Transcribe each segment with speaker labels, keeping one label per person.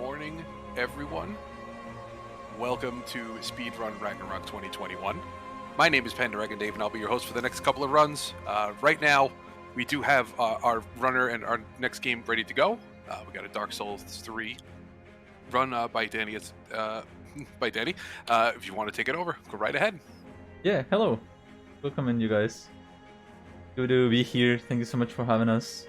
Speaker 1: morning, everyone. Welcome to Speedrun Ragnarok 2021. My name is Pendragon Dave, and I'll be your host for the next couple of runs. Right now, we do have our runner and our next game ready to go. We got a Dark Souls 3 run by Danny. By Danny. If you want to take it over, go right ahead.
Speaker 2: Yeah, hello. Welcome in, you guys. Good to be here. Thank you so much for having us.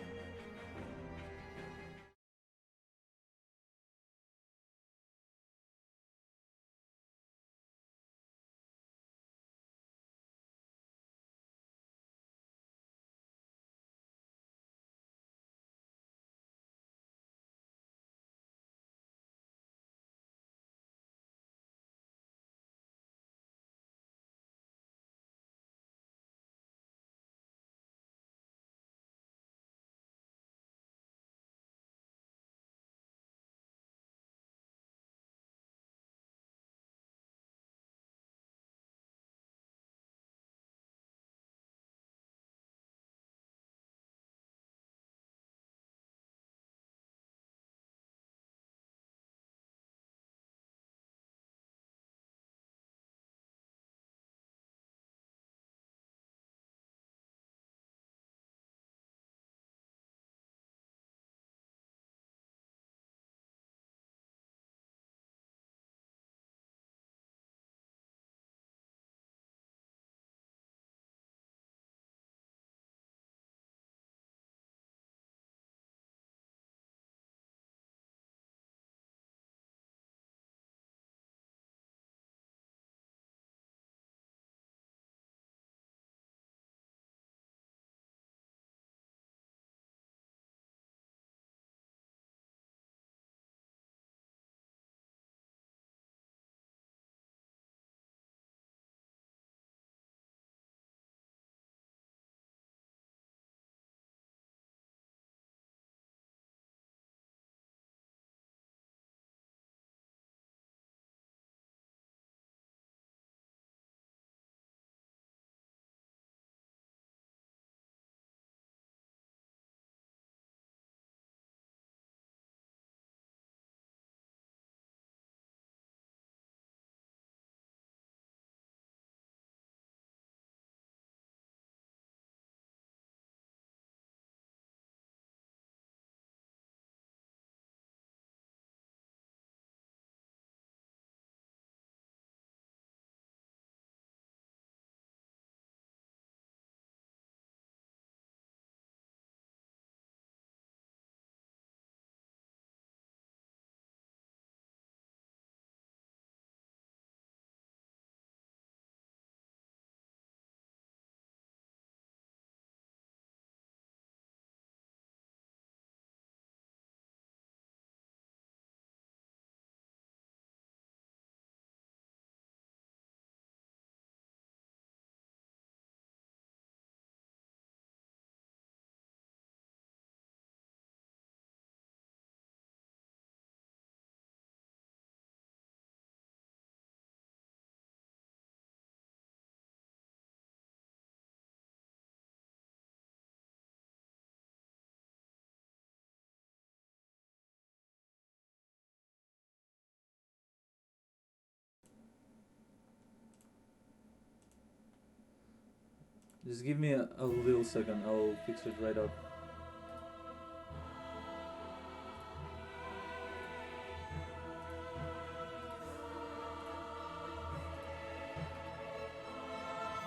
Speaker 2: Just give me a little second, I'll fix it right up.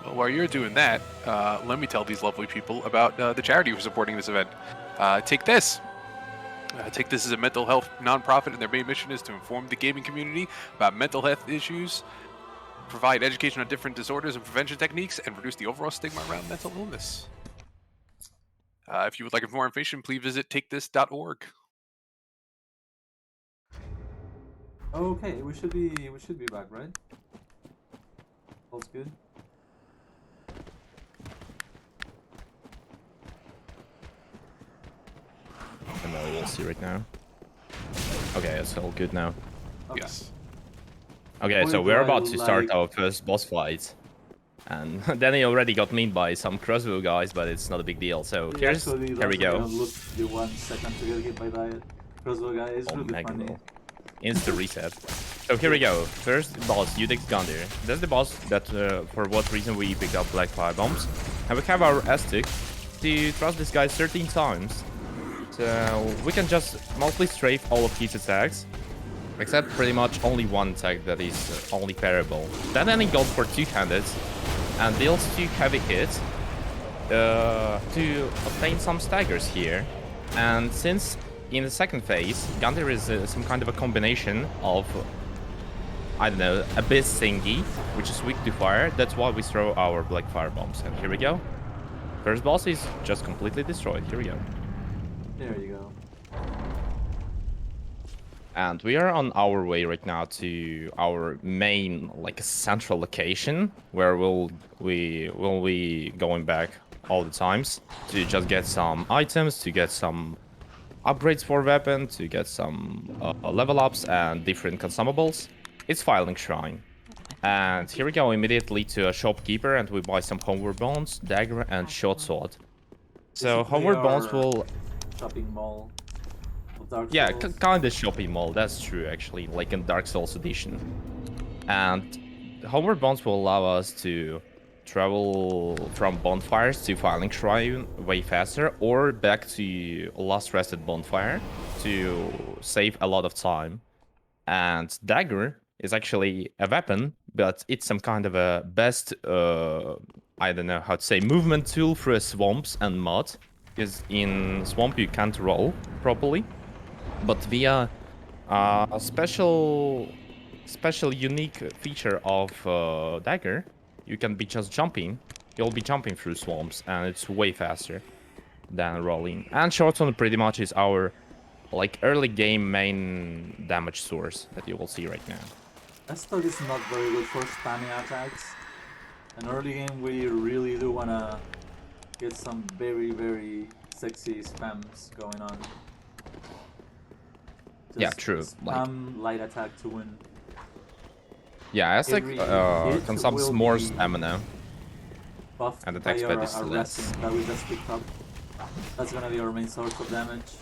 Speaker 1: Well, while you're doing that, let me tell these lovely people about the charity who's supporting this event. Take This. Take This is a mental health nonprofit, and their main mission is to inform the gaming community about mental health issues, provide education on different disorders and prevention techniques, and reduce the overall stigma around mental illness. If you would like more information, please visit takethis.org.
Speaker 2: Okay, we should be back, right? All's good.
Speaker 3: And now we'll see right now. Okay, it's all good now.
Speaker 2: Okay.
Speaker 1: Yes.
Speaker 3: Okay, so we're about to start our first boss fight. And Danny already got memed by some crossbow guys, but it's not a big deal. So here we go.
Speaker 2: Look, you 1 second to get hit by that crossbow guy is really funny.
Speaker 3: insta reset. So here we go. First boss, Udix Gundyr. That's the boss that for what reason we picked up Black Fire Bombs. And we have our S-Tick to trust this guy 13 times. So we can just mostly strafe all of his attacks. Except pretty much only one attack that is only parable. Then he goes for two-handed and deals 2 heavy hits to obtain some staggers here. And since in the second phase, Gundyr is some kind of a combination of, I don't know, Abyss thingy, which is weak to fire, that's why we throw our Black Fire Bombs. And here we go. First boss is just completely destroyed. Here we go.
Speaker 2: There you go.
Speaker 3: And we are on our way right now to our main, like, central location, where we will be going back all the times to just get some items, to get some upgrades for weapon, to get some level ups and different consumables. It's Filing Shrine. And here we go immediately to a shopkeeper, and we buy some Homeward Bones, Dagger, and Short Sword. So Homeward Bones will...
Speaker 2: Shopping mall.
Speaker 3: Yeah, kind of shopping mall, that's true actually, like in Dark Souls Edition. And Homeward Bones will allow us to travel from bonfires to Filing Shrine way faster, or back to Last Rested Bonfire to save a lot of time. And Dagger is actually a weapon, but it's some kind of a best, I don't know how to say, movement tool through swamps and mud. Because in swamp you can't roll properly. But via a special unique feature of Dagger, you can be just jumping. You'll be jumping through swamps, and it's way faster than rolling. And Short Sword pretty much is our, like, early game main damage source that you will see right now.
Speaker 2: Esther is not very good for spamming attacks. In early game, we really do wanna get some very sexy spams going on.
Speaker 3: Yeah, true.
Speaker 2: Spam light attack to win.
Speaker 3: Yeah, Aztec consumes more stamina. And attacks speed is less.
Speaker 2: That we just picked up. That's gonna be our main source of damage.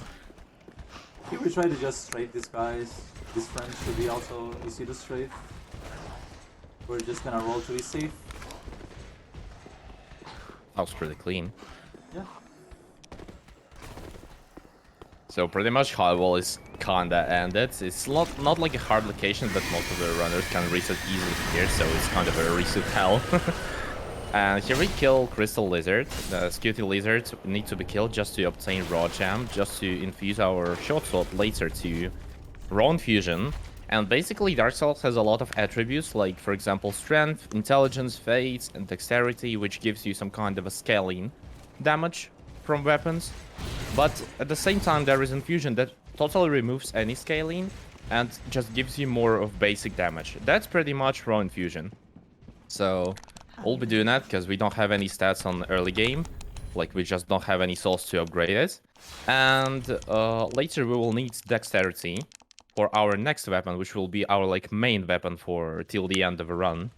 Speaker 2: Here we try to just strafe these guys. These friends should be also easy to strafe. We're just gonna roll to be safe.
Speaker 3: That was pretty clean.
Speaker 2: Yeah.
Speaker 3: So pretty much Highwall is kinda ended. It's not like a hard location, but most of the runners can reset easily here, so it's kind of a reset hell. And here we kill Crystal Lizard. The Skewty Lizards need to be killed just to obtain Raw Jam, just to infuse our Short Sword later to Raw Infusion. And basically Dark Souls has a lot of attributes, like for example Strength, Intelligence, Fate, and Dexterity, which gives you some kind of a scaling damage from weapons. But at the same time there is Infusion that totally removes any scaling and just gives you more of basic damage. That's pretty much Raw Infusion. So we'll be doing that because we don't have any stats on early game. Like, we just don't have any souls to upgrade it. And later we will need Dexterity for our next weapon, which will be our, like, main weapon for till the end of a run.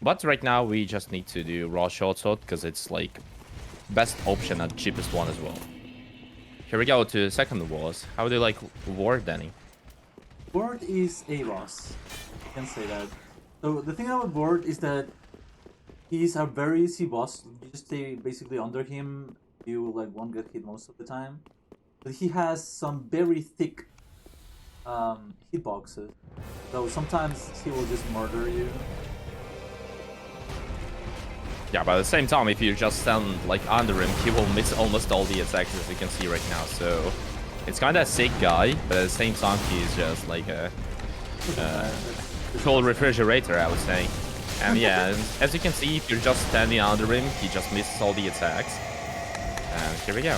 Speaker 3: But right now we just need to do Raw Short Sword because it's, like, best option and cheapest one as well. Here we go to the second boss. How do you like Ward, Danny?
Speaker 2: Ward is a boss. I can say that. So the thing about Ward is that he's a very easy boss. You just stay basically under him. You like won't get hit most of the time. But he has some very thick hitboxes. So sometimes he will just murder you.
Speaker 3: Yeah, but at the same time, if you just stand like under him, he will miss almost all the attacks, as you can see right now. So it's kind of a sick guy, but at the same time, he's just like a cold refrigerator, I would say. And yeah, as you can see, if you're just standing under him, he just misses all the attacks. And here we go.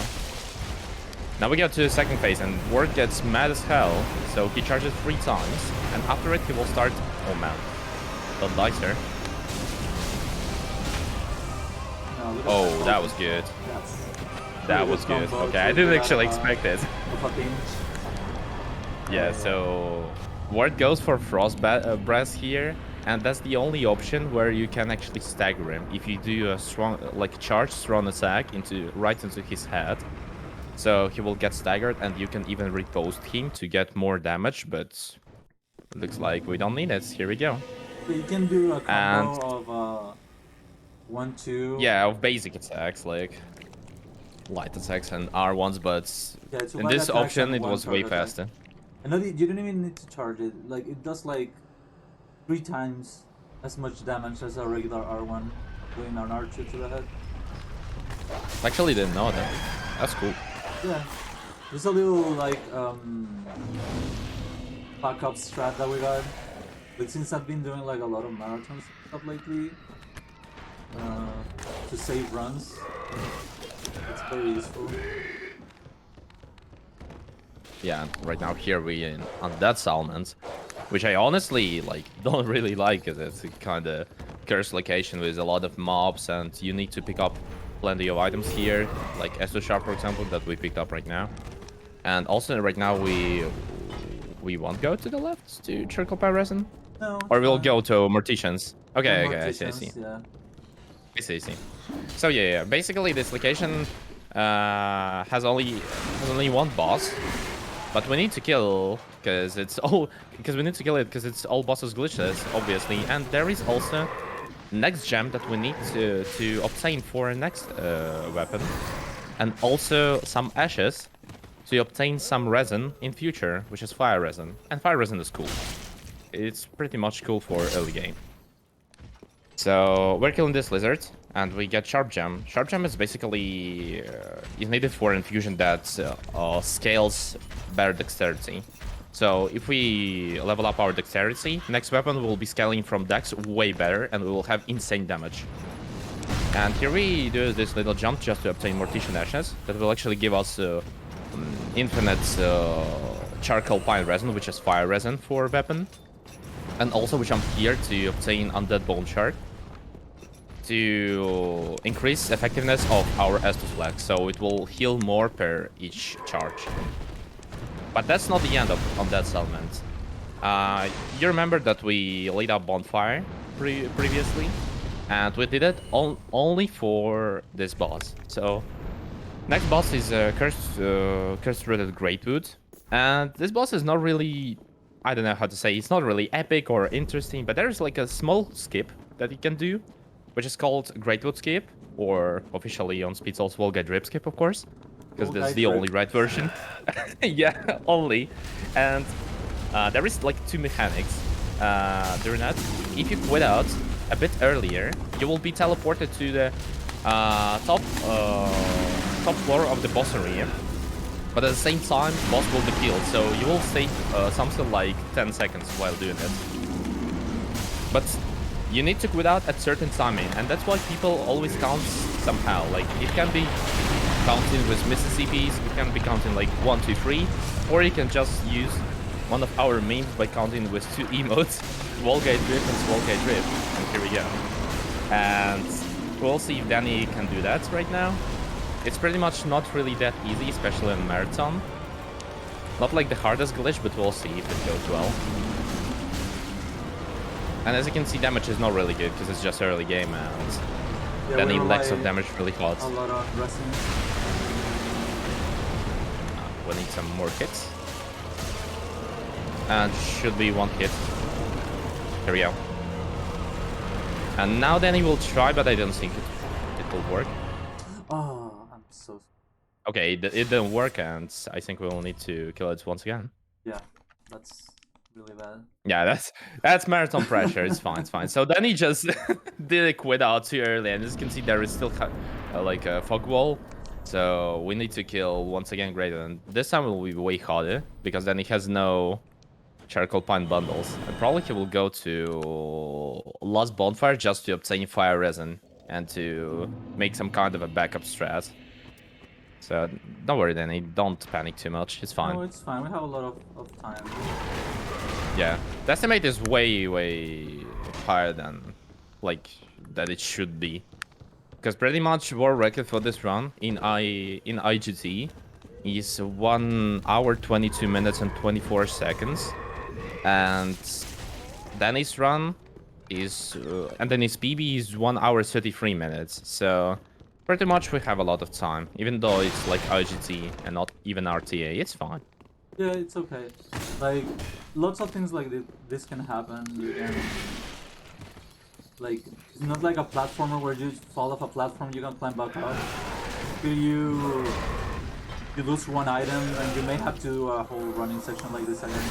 Speaker 3: Now we go to the second phase, and Ward gets mad as hell, so he charges 3 times, and after it he will start... Oh man, don't die, sir. Oh, that was good. That was good. Okay, I didn't actually expect it. Yeah, so Ward goes for Frost Breath here, and that's the only option where you can actually stagger him. If you do a strong, like charge strong attack right into his head, so he will get staggered, and you can even repost him to get more damage. But Looks like we don't need it. Here we go.
Speaker 2: But you can do a
Speaker 3: And
Speaker 2: combo of 1-2.
Speaker 3: yeah, of basic attacks like light attacks and R1s, but
Speaker 2: Yeah, it's
Speaker 3: in
Speaker 2: light
Speaker 3: this
Speaker 2: attacks
Speaker 3: option
Speaker 2: and
Speaker 3: it
Speaker 2: one
Speaker 3: was way
Speaker 2: charge attack.
Speaker 3: faster.
Speaker 2: And no, you don't even need to charge it. Like it does like 3 times as much damage as a regular R1 doing an R2 to the head.
Speaker 3: Actually, didn't know that. That's cool.
Speaker 2: Yeah, there's a little like backup strat that we got. Like since I've been doing like a lot of marathons and stuff lately, to save runs, it's very useful.
Speaker 3: Yeah, right now here we in on that Salmons, which I honestly like don't really like it. It's a kind of cursed location with a lot of mobs, and you need to pick up plenty of items here, like Esto Sharp, for example, that we picked up right now. And also right now we won't go to the left to Charcoal Pie Resin,
Speaker 2: No.
Speaker 3: or we'll go to Morticians. Okay, okay, I see.
Speaker 2: Yeah.
Speaker 3: I see. So yeah, basically this location has only one boss, but we need to kill because it's all because it's all bosses glitchless, obviously, and there is also next gem that we need to obtain for our next weapon, and also some ashes to obtain some resin in future, which is fire resin, and fire resin is cool. It's pretty much cool for early game. So we're killing this lizard, and we get Sharp Gem. Sharp Gem is basically is needed for infusion that scales better dexterity. So if we level up our dexterity, next weapon will be scaling from dex way better, and we will have insane damage. And here we do this little jump just to obtain Mortician Ashes that will actually give us infinite charcoal pine resin, which is fire resin for weapon. And also we jump here to obtain Undead Bone Shard to increase effectiveness of our Estus Flag, so it will heal more per each charge. But that's not the end of that settlement. You remember that we laid out Bonfire previously, and we did it only for this boss. So next boss is Cursed-Rooted Greatwood, and this boss is not really, I don't know how to say, it's not really epic or interesting, but there's like a small skip that you can do, which is called Greatwood Skip, or officially on Speedsoul's Volga Drip Skip, of course, because that's the only right version. Yeah, only. And there is like 2 mechanics during that. If you quit out a bit earlier, you will be teleported to the top floor of the boss area. But at the same time, boss will be killed, so you will save something like 10 seconds while doing it. But you need to quit out at certain timing, and that's why people always count somehow. Like, it can be counting with Mississippis, it can be counting like 1, 2, 3, or you can just use one of our memes by counting with 2 emotes, Volgate Drift and Volgate Drift. And here we go. And we'll see if Danny can do that right now. It's pretty much not really that easy, especially in Marathon. Not like the hardest glitch, but we'll see if it goes well. And as you can see, damage is not really good because it's just early game, and
Speaker 2: Yeah,
Speaker 3: Danny
Speaker 2: we
Speaker 3: lacks of
Speaker 2: rely
Speaker 3: damage really hot.
Speaker 2: a lot on resins.
Speaker 3: We need some more hits. And should be 1 hit. Here we go. And now Danny will try, but I don't think it will work.
Speaker 2: Oh, I'm so...
Speaker 3: Okay, it didn't work, and I think we will need to kill it once again.
Speaker 2: Yeah, that's really bad.
Speaker 3: Yeah, that's marathon pressure. It's fine, it's fine. So then he just did it quit out too early, and as you can see, there is still like a fog wall. So we need to kill once again Greater, and this time it will be way harder because then he has no charcoal pine bundles, and probably he will go to Lost Bonfire just to obtain fire resin and to make some kind of a backup strat. So don't worry, Danny. Don't panic too much. It's fine.
Speaker 2: No, it's fine. We have a lot of time.
Speaker 3: Yeah, the estimate is way higher than like that it should be, because pretty much world record for this run in IGT is 1 hour 22 minutes and 24 seconds, and Danny's run is and Danny's PB is 1 hour 33 minutes. So pretty much we have a lot of time, even though it's like IGT and not even RTA. It's fine.
Speaker 2: Yeah, it's okay. Like, lots of things like this can happen. You can, like, it's not like a platformer where you fall off a platform, you can climb back up. You lose one item and you may have to do a whole running section like this again.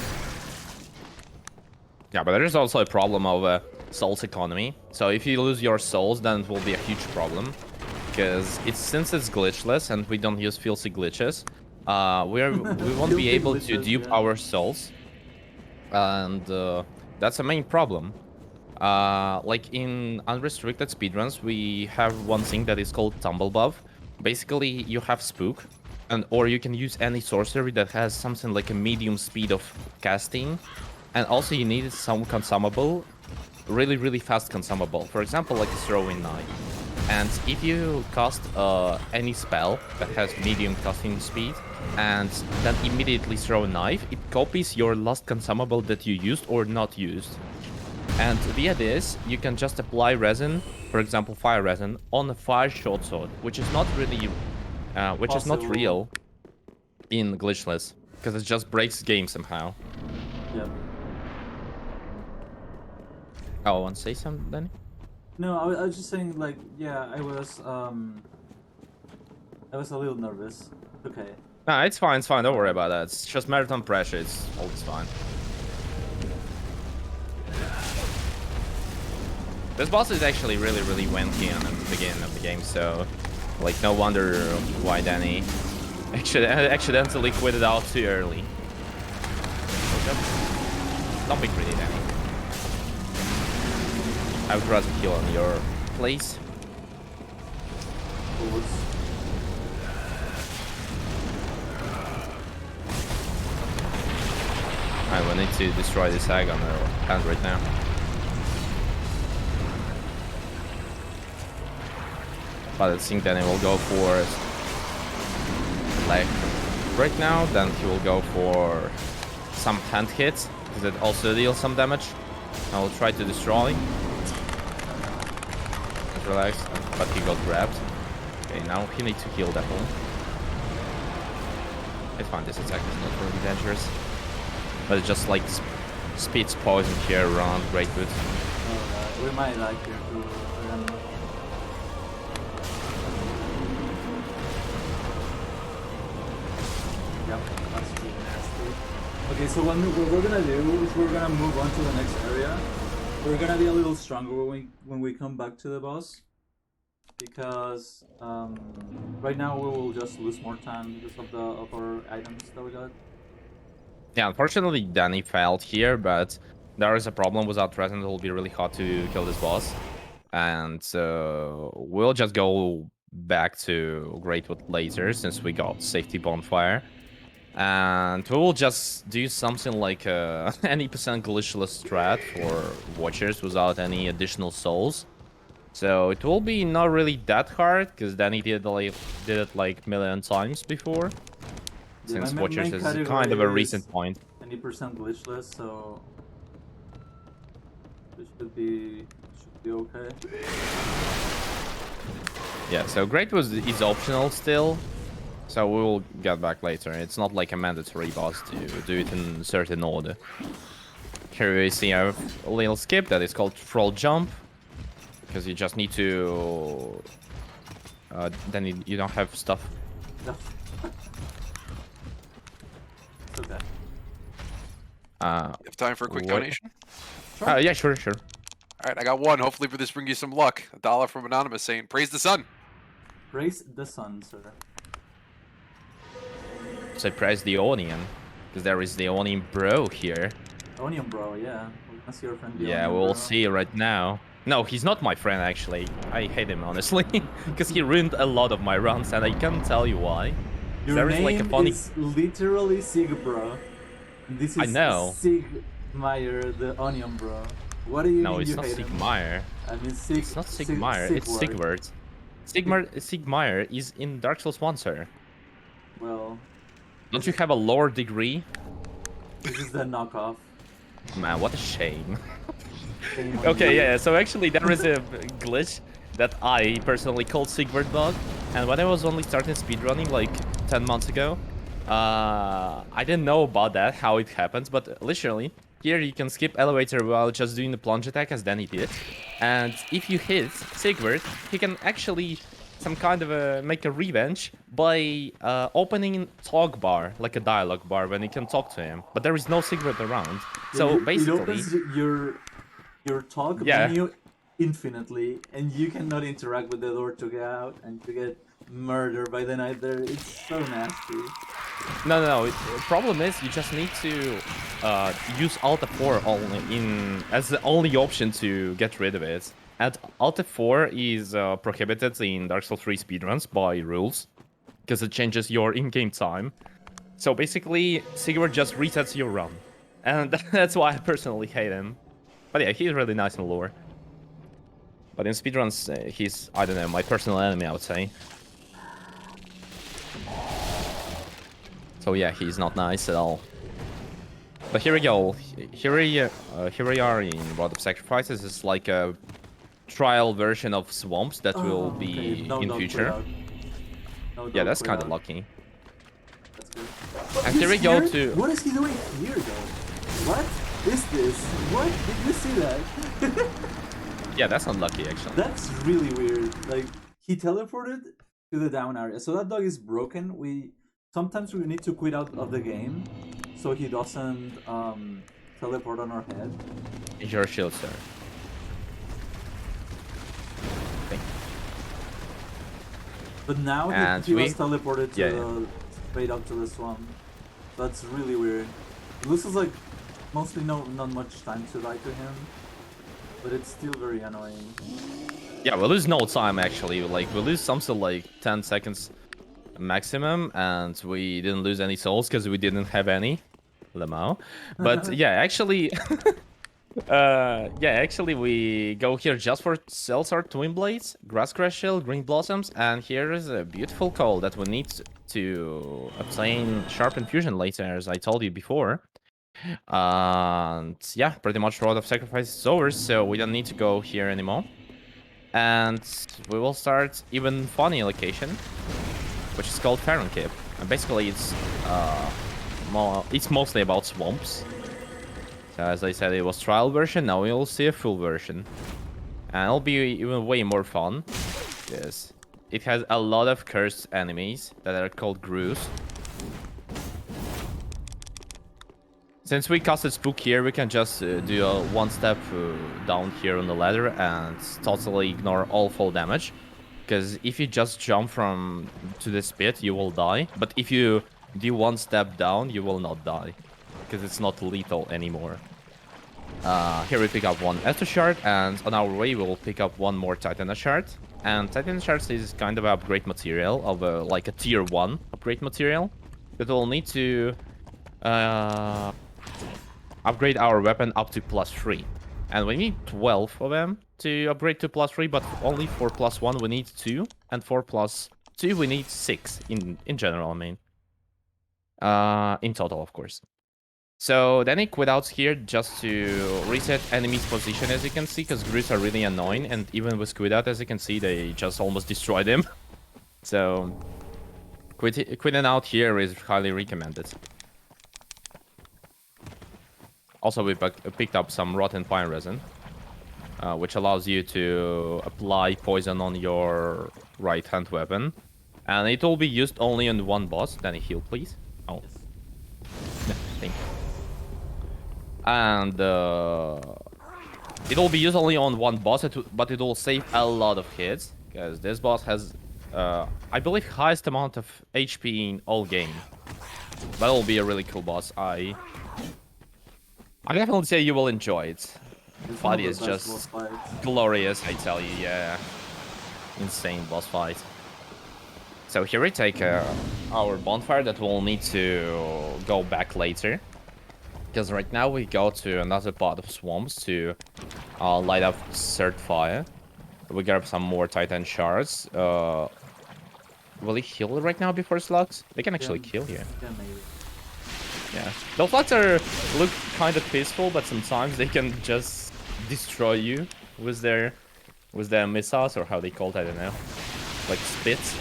Speaker 3: Yeah, but there's also a problem of souls economy. So if you lose your souls, then it will be a huge problem. Because since it's glitchless and we don't use filthy glitches, we won't be able to dupe our souls. And that's a main problem. Like in unrestricted speedruns, we have one thing that is called tumble buff. Basically, you have spook, or you can use any sorcery that has something like a medium speed of casting. And also you need some consumable, really fast consumable. For example, like a throwing knife. And if you cast any spell that has medium casting speed, and then immediately throw a knife, it copies your last consumable that you used or not used. And via this, you can just apply resin, for example, fire resin, on a fire short sword, which is not really, is not real in glitchless, because it just breaks the game somehow.
Speaker 2: Yep.
Speaker 3: Oh, want to say something, Danny?
Speaker 2: No, I was just saying, like, yeah, I was a little nervous. Okay.
Speaker 3: Nah, it's fine, don't worry about that. It's just marathon pressure, it's always fine. This boss is actually really wanky at the beginning of the game, so, like, no wonder why Danny accidentally quit it out too early. Don't be greedy, Danny. I would rather kill on your place. I will need to destroy this egg on their hand right now. But I think then he will go for like right now, then he will go for some hand hits, because it also deals some damage. I will try to destroy. Relax, but he got grabbed. Okay, now he needs to heal definitely. It's fine, this attack is not really dangerous. But it just like speeds poison here around Greatwood.
Speaker 2: We might like here too. Yep, that's pretty nasty. Okay, so what we're gonna do is we're gonna move on to the next area. We're gonna be a little stronger when we come back to the boss, because right now we will just lose more time because of our items that we got.
Speaker 3: Yeah, unfortunately Danny failed here, but there is a problem without resin. It will be really hard to kill this boss, and we'll just go back to Greatwood later since we got safety bonfire. And we will just do something like any percent glitchless strat for watchers without any additional souls. So it will be not really that hard, because Danny did it like million times before.
Speaker 2: Yeah,
Speaker 3: Since watchers is kind of a recent point.
Speaker 2: Any percent glitchless, so it should be okay.
Speaker 3: Yeah, so Greatwood is optional still. So we will get back later. It's not like a mandatory boss to do it in a certain order. Here we see a little skip that is called Troll Jump, because you just need to... then you don't have stuff.
Speaker 2: No. Okay.
Speaker 1: You have time for a quick donation?
Speaker 3: Yeah, sure.
Speaker 1: Alright, I got one. Hopefully this brings you some luck. $1 from Anonymous saying, praise the sun.
Speaker 2: Praise the sun, sir.
Speaker 3: So praise the onion, because there is the onion bro here.
Speaker 2: Onion bro, yeah. We're gonna see our friend the
Speaker 3: Yeah,
Speaker 2: onion
Speaker 3: we'll
Speaker 2: bro.
Speaker 3: see right now. No, he's not my friend actually. I hate him honestly, because he ruined a lot of my runs, and I can't tell you why.
Speaker 2: Your
Speaker 3: there
Speaker 2: name
Speaker 3: is like a funny...
Speaker 2: is literally Sig bro. This is
Speaker 3: I know.
Speaker 2: Sig Meyer, the onion bro. What do you
Speaker 3: No,
Speaker 2: mean
Speaker 3: it's
Speaker 2: you
Speaker 3: not
Speaker 2: hate him?
Speaker 3: Sigmire.
Speaker 2: I mean Sig.
Speaker 3: It's not Sigmire, it's Sigvard. Sigmire is in Dark Souls 1, sir.
Speaker 2: Well,
Speaker 3: Don't you have a lore degree?
Speaker 2: this is the knockoff.
Speaker 3: Man, what a shame.
Speaker 2: Shame on
Speaker 3: Okay,
Speaker 2: you.
Speaker 3: yeah, so actually there is a glitch that I personally called Sigvard bug, and when I was only starting speedrunning like 10 months ago, I didn't know about that, how it happens, but literally, here you can skip elevator while just doing the plunge attack as Danny did. And if you hit Sigurd, he can actually some kind of make a revenge by opening talk bar, like a dialogue bar, when you can talk to him. But there is no Sigurd around. So
Speaker 2: It
Speaker 3: basically,
Speaker 2: opens your talk
Speaker 3: yeah.
Speaker 2: menu infinitely, and you cannot interact with the Lord to get out, and you get murdered by the Knight there. It's so nasty.
Speaker 3: No. The problem is you just need to use Alt F4 only as the only option to get rid of it. And Alt F4 is prohibited in Dark Souls 3 speedruns by rules because it changes your in-game time. So basically, Sigurd just resets your run, and that's why I personally hate him. But yeah, he's really nice in lore. But in speedruns, he's, I don't know, my personal enemy, I would say. So yeah, he's not nice at all. But here we go. Here we are in World of Sacrifices. It's like a trial version of Swamps that will be in future. Yeah, that's kind of lucky.
Speaker 2: That's good.
Speaker 3: And here we go to...
Speaker 2: What is he doing here, though? What is this? What? Did you see that?
Speaker 3: Yeah, that's unlucky, actually.
Speaker 2: That's really weird. Like, he teleported to the down area. So that dog is broken. Sometimes we need to quit out of the game so he doesn't teleport on our head.
Speaker 3: Your shield, sir.
Speaker 2: But now he was teleported to straight up to the swamp. That's really weird. It looks like mostly not much time to die to him, but it's still very annoying.
Speaker 3: Yeah, we lose no time actually. Like we lose something like 10 seconds maximum, and we didn't lose any souls because we didn't have any. Lemao. But yeah, actually, we go here just for Cellsword Twin Blades, Grass Crash Shield, Green Blossoms, and here is a beautiful coal that we need to obtain Sharp Infusion later, as I told you before. And yeah, pretty much Road of Sacrifice is over, so we don't need to go here anymore. And we will start even funny location, which is called Farron Cape. And basically, it's mostly about swamps. So as I said, it was trial version. Now we will see a full version, and it'll be even way more fun. Yes, it has a lot of cursed enemies that are called Grus. Since we casted Spook here, we can just do a one step down here on the ladder and totally ignore all fall damage. Because if you just jump to this pit, you will die. But if you do one step down, you will not die. Because it's not lethal anymore. Here we pick up one Esther shard, and on our way we will pick up one more Titan shard. And Titan shards is kind of an upgrade material, of like a tier 1 upgrade material. That will need to upgrade our weapon up to +3. And we need 12 of them to upgrade to +3, but only for +1 we need 2, and for +2 we need 6 in general, I mean. In total, of course. So then he quit out here just to reset enemy's position, as you can see, because Grus are really annoying, and even with quit out, as you can see, they just almost destroyed him. So quitting out here is highly recommended. Also, we picked up some rotten pine resin, which allows you to apply poison on your right hand weapon, and it will be used only on one boss. Then heal, please. Oh, thank you. And it will be used only on one boss, but it will save a lot of hits, because this boss has, I believe, highest amount of HP in all game. That will be a really cool boss. I definitely say you will enjoy it. Body is just glorious, I tell you, yeah. Insane boss fight. So here we take our bonfire that we'll need to go back later. Because right now we go to another part of swamps to light up third fire. We grab some more Titan shards. Will he heal right now before slugs? They can actually kill here. Yeah, those slugs look kind of peaceful, but sometimes they can just destroy you with their missiles, or how they call it, I don't know, like spits.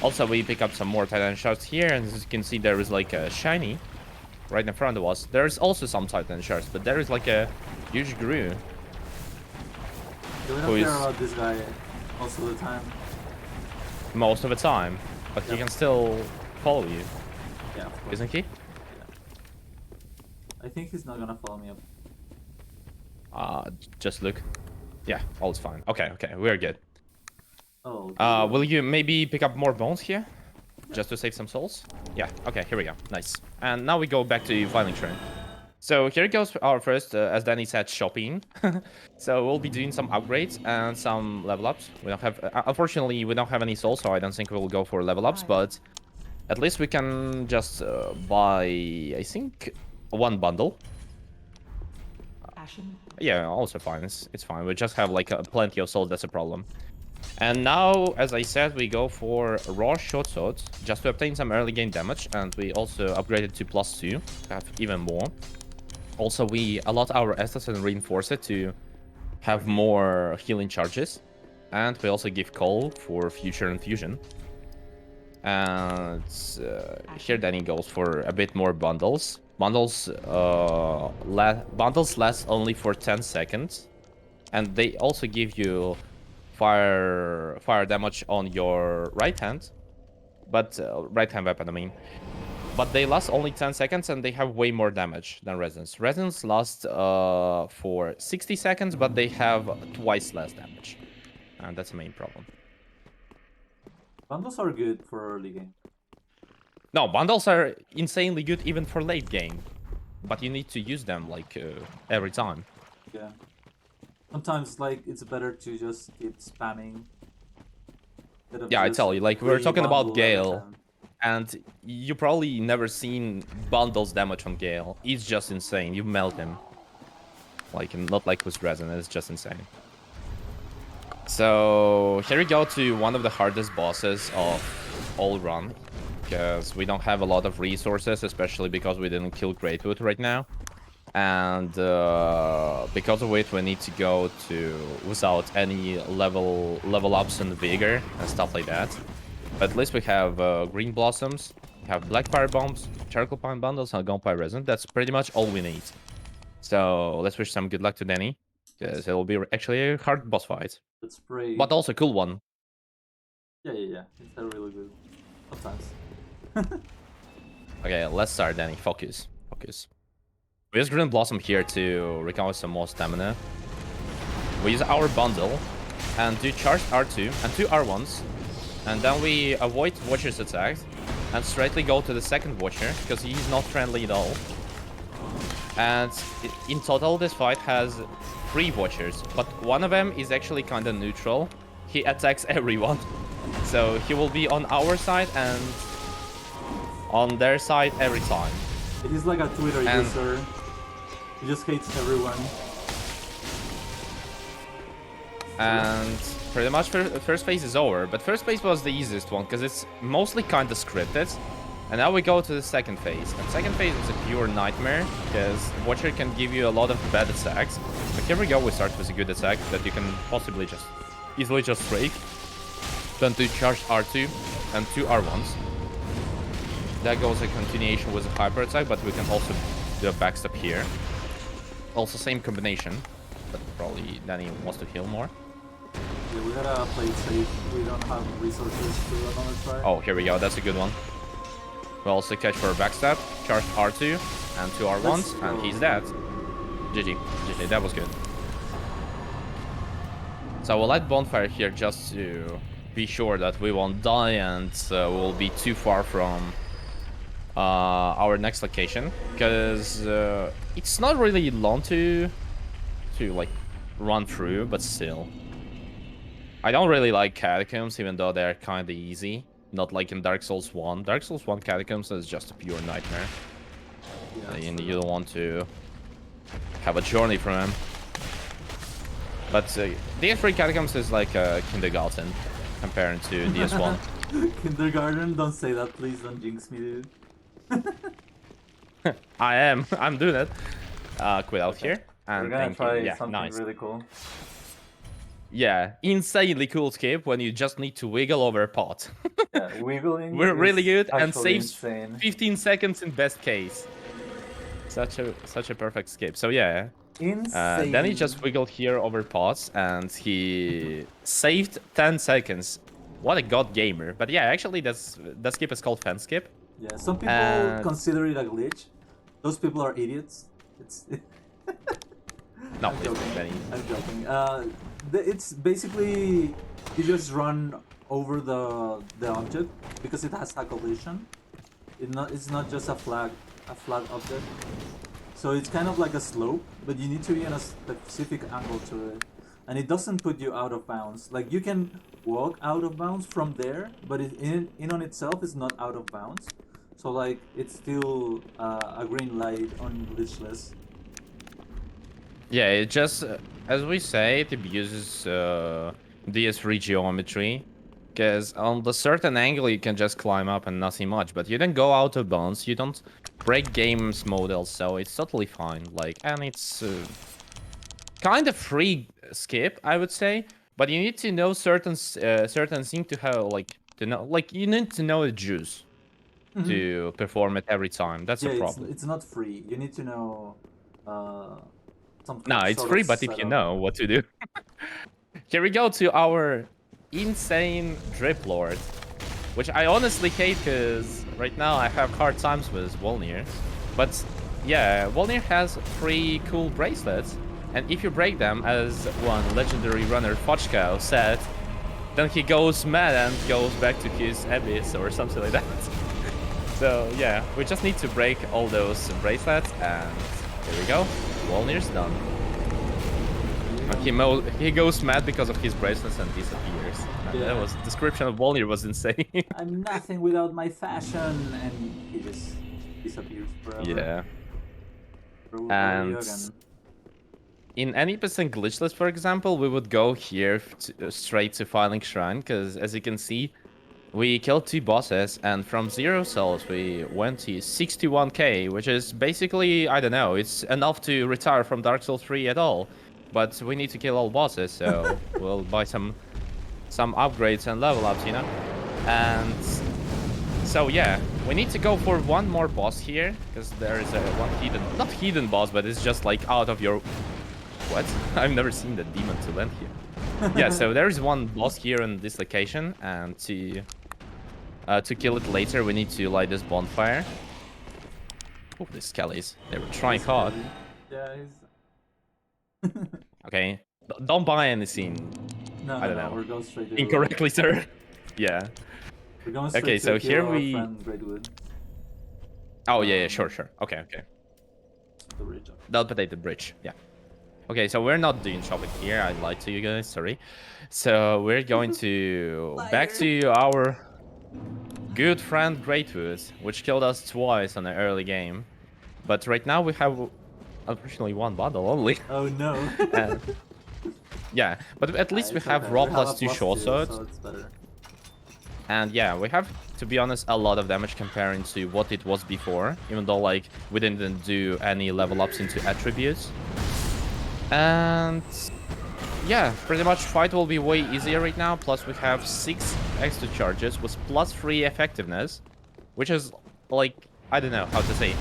Speaker 3: Also, we pick up some more Titan shards here, and as you can see, there is like a shiny right in front of us. There's also some Titan shards, but there is like a huge Gru.
Speaker 2: We don't
Speaker 3: Who
Speaker 2: care
Speaker 3: is-
Speaker 2: about this guy most of the time.
Speaker 3: Most of the time, but he can still follow you,
Speaker 2: Yeah, of course.
Speaker 3: isn't he?
Speaker 2: I think he's not gonna follow me up.
Speaker 3: Just look. Yeah, all is fine. Okay, we're good.
Speaker 2: Oh.
Speaker 3: Will you maybe pick up more bones here? Just to save some souls? Yeah, okay, here we go. Nice. And now we go back to filing train. So here goes our first, as Danny said, shopping. So we'll be doing some upgrades and some level ups. We don't have, unfortunately, we don't have any souls, so I don't think we'll go for level ups, but at least we can just buy, I think, one bundle. Yeah, also fine. It's fine. We just have like plenty of souls. That's a problem. And now, as I said, we go for raw short swords just to obtain some early game damage, and we also upgraded to +2 to have even more. Also, we allot our Estus and reinforce it to have more healing charges, and we also give Call for future infusion. And here Danny goes for a bit more bundles. Bundles last only for 10 seconds, and they also give you fire damage on your right hand, but right hand weapon, I mean. But they last only 10 seconds, and they have way more damage than resins. Resins last for 60 seconds, but they have twice less damage, and that's the main problem.
Speaker 2: Bundles are good for early game.
Speaker 3: No, bundles are insanely good even for late game, but you need to use them like every time.
Speaker 2: Yeah. Sometimes like it's better to just keep spamming. instead of
Speaker 3: Yeah, I
Speaker 2: just
Speaker 3: tell you, like we're talking
Speaker 2: re-bundle
Speaker 3: about
Speaker 2: every
Speaker 3: Gale,
Speaker 2: time.
Speaker 3: and you probably never seen bundles damage on Gale. He's just insane. You melt him. Like, not like with resin, it's just insane. So here we go to one of the hardest bosses of all run, because we don't have a lot of resources, especially because we didn't kill Greatwood right now. And because of which we need to go to without any level ups and vigor and stuff like that. But at least we have green blossoms, we have black fire bombs, charcoal pine bundles, and gunpowder resin. That's pretty much all we need. So let's wish some good luck to Danny, because it'll be actually a hard boss fight,
Speaker 2: Let's spray.
Speaker 3: but also a cool one.
Speaker 2: Yeah. It's a really good. Sometimes.
Speaker 3: Okay, let's start, Danny. Focus. We use Green Blossom here to recover some more stamina. We use our bundle and do charge R2 and 2 R1s. And then we avoid Watcher's attack and straightly go to the second Watcher, because he's not friendly at all. And in total, this fight has 3 Watchers, but one of them is actually kind of neutral. He attacks everyone. So he will be on our side and on their side every time.
Speaker 2: It is like a Twitter
Speaker 3: And-
Speaker 2: user. He just hates everyone.
Speaker 3: And pretty much first phase is over, but first phase was the easiest one because it's mostly kind of scripted. And now we go to the second phase, and second phase is a pure nightmare because Watcher can give you a lot of bad attacks. But here we go, we start with a good attack that you can possibly just easily just break. Then do charge R2 and 2 R1s. That goes a continuation with a hyper attack, but we can also do a backstep here. Also same combination, but probably Danny wants to heal more.
Speaker 2: Yeah, we gotta play it safe. We don't have resources to run on the try.
Speaker 3: Oh, here we go, that's a good one. We also catch for a backstep, charge R2 and 2 R1s, and he's dead. GG, that was good. So we'll light Bonfire here just to be sure that we won't die and we'll be too far from our next location, because it's not really long to like run through, but still. I don't really like catacombs, even though they're kind of easy. Not like in Dark Souls 1. Dark Souls 1 catacombs is just a pure nightmare.
Speaker 2: Yeah,
Speaker 3: And you don't want to have a journey from them. But DS3 catacombs is like a kindergarten compared to DS1.
Speaker 2: Kindergarten, don't say that, please. Don't jinx me, dude.
Speaker 3: I'm doing it. Quit out here.
Speaker 2: We're
Speaker 3: And
Speaker 2: gonna
Speaker 3: thank you.
Speaker 2: try
Speaker 3: Yeah,
Speaker 2: something
Speaker 3: nice.
Speaker 2: really cool.
Speaker 3: Yeah, insanely cool skip when you just need to wiggle over a pot.
Speaker 2: Yeah, wiggling.
Speaker 3: We're really
Speaker 2: is
Speaker 3: good and
Speaker 2: actually
Speaker 3: saves
Speaker 2: insane.
Speaker 3: 15 seconds in best case. Such a perfect skip. So yeah,
Speaker 2: Insane.
Speaker 3: then he just wiggled here over pots and he saved 10 seconds. What a god gamer. But yeah, actually that skip is called fan skip.
Speaker 2: Yeah, some people
Speaker 3: And-
Speaker 2: consider it a glitch. Those people are idiots. It's.
Speaker 3: No,
Speaker 2: I'm
Speaker 3: it's
Speaker 2: joking.
Speaker 3: very
Speaker 2: I'm joking. It's basically you just run over the object because it has high collision. It's not just a flat object. So it's kind of like a slope, but you need to be in a specific angle to it, and it doesn't put you out of bounds. Like you can walk out of bounds from there, but in on itself is not out of bounds. So like it's still a green light on glitchless.
Speaker 3: Yeah, it just, as we say, it abuses DS3 geometry. Because on the certain angle you can just climb up and nothing much, but you don't go out of bounds, you don't break games models, so it's totally fine. Like, and it's kind of free skip, I would say, but you need to know certain thing to have, like, to know, like, you need to know the juice to perform it every time. That's a problem.
Speaker 2: It's not free. You need to know some.
Speaker 3: No, it's
Speaker 2: sort
Speaker 3: free,
Speaker 2: of
Speaker 3: but if you
Speaker 2: setup.
Speaker 3: know what to do. Here we go to our insane Drip Lord, which I honestly hate because right now I have hard times with Volnir. But yeah, Volnir has 3 cool bracelets, and if you break them, as one legendary runner Fochkow said, then he goes mad and goes back to his abyss or something like that. So yeah, we just need to break all those bracelets, and here we go. Volnir's done. He goes mad because of his bracelets and disappears. And
Speaker 2: Yeah.
Speaker 3: that was description of Volnir was insane.
Speaker 2: I'm nothing without my fashion, and he just disappears forever.
Speaker 3: Yeah.
Speaker 2: Bro,
Speaker 3: And
Speaker 2: Jürgen.
Speaker 3: in any percent glitchless, for example, we would go here straight to Filing Shrine, because as you can see, we killed 2 bosses, and from 0 souls we went to 61k, which is basically, I don't know, it's enough to retire from Dark Souls 3 at all. But we need to kill all bosses, so we'll buy some upgrades and level ups, you know? And so yeah, we need to go for one more boss here, because there is one not hidden boss, but it's just like out of your... What? I've never seen the demon to land here. Yeah, so there is one boss here in this location, and to kill it later, we need to light this bonfire. Oh, these skellies. They were trying hard.
Speaker 2: Yeah,
Speaker 3: Okay, don't buy anything
Speaker 2: No,
Speaker 3: I don't
Speaker 2: no,
Speaker 3: know.
Speaker 2: we're going straight to
Speaker 3: incorrectly, sir. Yeah.
Speaker 2: We're going straight
Speaker 3: Okay,
Speaker 2: to
Speaker 3: so
Speaker 2: kill
Speaker 3: here
Speaker 2: our
Speaker 3: we...
Speaker 2: friend Greatwood,
Speaker 3: Oh, yeah, sure. Okay.
Speaker 2: the ridge.
Speaker 3: Delpitated bridge, yeah. Okay, so we're not doing shopping here. I lied to you guys, sorry. So we're going to... back to our good friend Greatwood, which killed us twice on the early game. But right now we have, unfortunately, one bundle only.
Speaker 2: Oh no.
Speaker 3: Yeah, but at least we
Speaker 2: It's
Speaker 3: have
Speaker 2: okay.
Speaker 3: raw
Speaker 2: We have
Speaker 3: plus
Speaker 2: a
Speaker 3: 2 short
Speaker 2: +2,
Speaker 3: swords.
Speaker 2: so it's better.
Speaker 3: And yeah, we have, to be honest, a lot of damage comparing to what it was before, even though like we didn't do any level ups into attributes. And yeah, pretty much fight will be way easier right now, plus we have 6 extra charges with +3 effectiveness, which is like, I don't know how to say.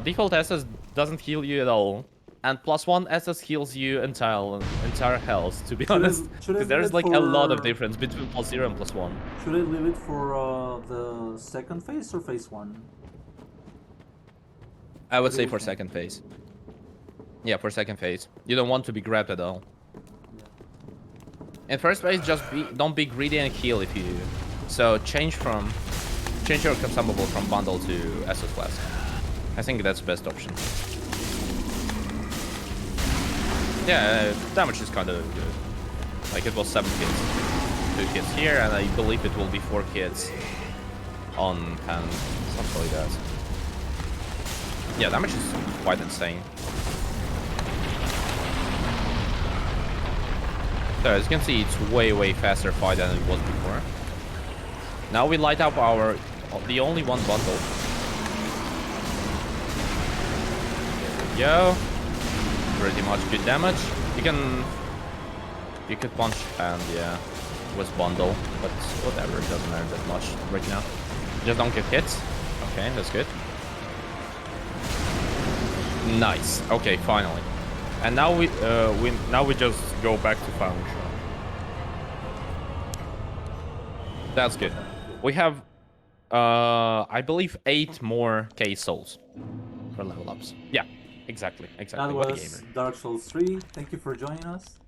Speaker 3: Default SS doesn't heal you at all, and +1 SS heals you entire health, to be honest.
Speaker 2: should I
Speaker 3: Because there's
Speaker 2: leave it
Speaker 3: like a lot of
Speaker 2: for-
Speaker 3: difference between +0 and +1.
Speaker 2: Should I leave it for the second phase or phase 1?
Speaker 3: I would
Speaker 2: do
Speaker 3: say
Speaker 2: you
Speaker 3: for
Speaker 2: think?
Speaker 3: second phase. Yeah, for second phase. You don't want to be grabbed at all. In first phase, don't be greedy and heal if you... So change your consumable from bundle to SS Flask. I think that's the best option. Yeah, damage is kind of good. Like it was 7 hits. 2 hits here, and I believe it will be 4 hits on hand. Something like that. Yeah, damage is quite insane. So as you can see, it's way faster fight than it was before. Now we light up the only one bundle. There we go. Pretty much good damage. You can You could punch and yeah, it was bundle, but whatever, it doesn't matter that much right now. Just don't get hit. Okay, that's good. Nice. Okay, finally. And now we just go back to function. That's good. We have I believe 8 more K souls for level ups. Yeah, exactly.
Speaker 2: That
Speaker 3: What a
Speaker 2: was
Speaker 3: gamer.
Speaker 2: Dark Souls 3. Thank you for joining us.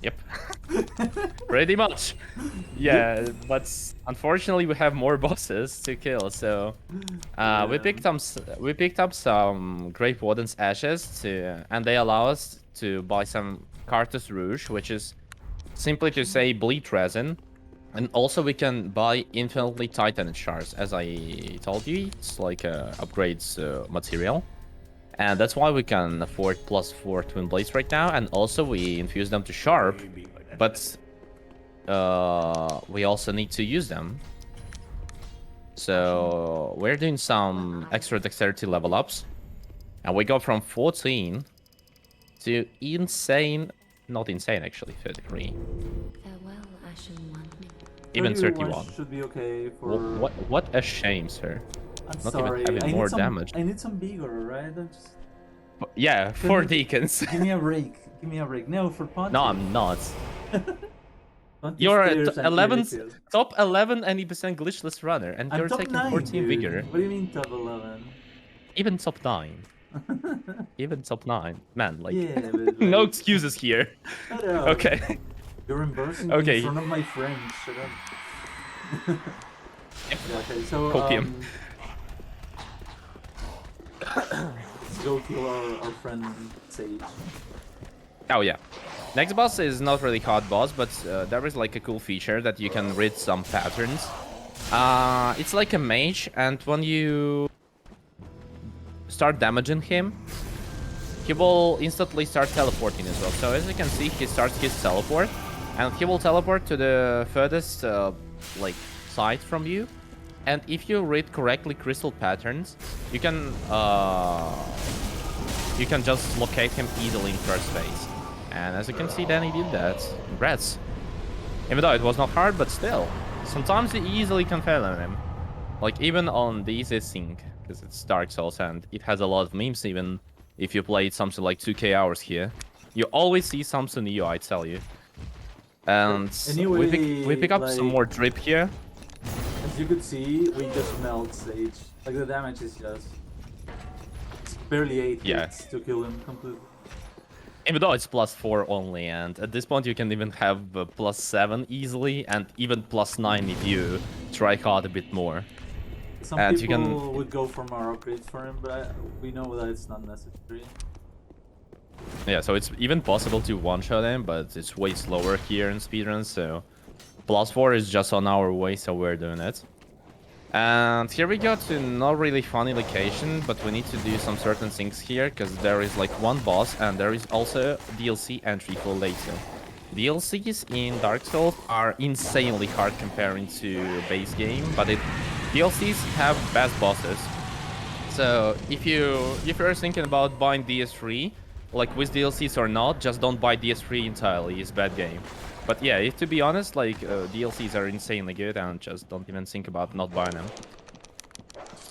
Speaker 3: Yep. Pretty much. Yeah, but unfortunately we have more bosses to kill, so we picked up some Great Warden's ashes and they allow us to buy some Cartus Rouge, which is simply to say bleed resin. And also we can buy infinitely Titan shards, as I told you. It's like upgrades material. And that's why we can afford +4 Twin Blades right now. And also we infuse them to Sharp. But we also need to use them. So we're doing some extra dexterity level ups. And we go from 14 to insane... Not insane, actually, 33.
Speaker 4: Farewell, Ashen One.
Speaker 3: Even 31.
Speaker 2: Should be okay for...
Speaker 3: What a shame, sir.
Speaker 2: I'm
Speaker 3: Not
Speaker 2: sorry.
Speaker 3: even having more damage.
Speaker 2: I need some vigor, right? I'm just...
Speaker 3: Yeah, 4 deacons.
Speaker 2: Give me a break. Give me a break. No, for Ponti.
Speaker 3: No, I'm not.
Speaker 2: Ponti
Speaker 3: You're
Speaker 2: stairs
Speaker 3: at
Speaker 2: and
Speaker 3: 11,
Speaker 2: kills.
Speaker 3: top 11 80% glitchless runner, and
Speaker 2: I'm
Speaker 3: you're
Speaker 2: top
Speaker 3: taking
Speaker 2: 9,
Speaker 3: 14
Speaker 2: dude.
Speaker 3: vigor.
Speaker 2: What do you mean top 11?
Speaker 3: Even top 9. Even top 9. Man, like,
Speaker 2: Yeah, but
Speaker 3: no
Speaker 2: like-
Speaker 3: excuses here.
Speaker 2: Shut up.
Speaker 3: Okay.
Speaker 2: You're embarrassing
Speaker 3: Okay.
Speaker 2: in front of my friends. Shut up. Yeah, okay, so
Speaker 3: Copium.
Speaker 2: let's go kill our friend Sage.
Speaker 3: Oh, yeah. Next boss is not really hard boss, but there is like a cool feature that you can read some patterns. It's like a mage, and when you start damaging him, he will instantly start teleporting as well. So as you can see, he starts his teleport, and he will teleport to the furthest like side from you. And if you read correctly crystal patterns, you can just locate him easily in first phase. And as you can see, then he did that. Congrats. Even though it was not hard, but still, sometimes you easily can fail on him. Like even on the easiest thing, because it's Dark Souls and it has a lot of memes. Even if you played something like 2K hours here, you always see something new, I tell you. And
Speaker 2: Anyway,
Speaker 3: we pick up some
Speaker 2: like-
Speaker 3: more drip here.
Speaker 2: As you could see, we just melt Sage. Like the damage is just it's barely 8
Speaker 3: Yeah.
Speaker 2: hits to kill him completely.
Speaker 3: Even though it's +4 only, and at this point you can even have +7 easily, and even +9 if you try hard a bit more.
Speaker 2: Some
Speaker 3: And you
Speaker 2: people
Speaker 3: can-
Speaker 2: would go for more upgrades for him, but we know that it's not necessary.
Speaker 3: Yeah, so it's even possible to one-shot him, but it's way slower here in speedruns, so +4 is just on our way, so we're doing it. And here we go to not really funny location, but we need to do some certain things here, because there is like one boss, and there is also DLC entry for later. DLCs in Dark Souls are insanely hard comparing to base game, but DLCs have best bosses. So if you're thinking about buying DS3, like with DLCs or not, just don't buy DS3 entirely. It's bad game. But yeah, to be honest, like DLCs are insanely good, and just don't even think about not buying them.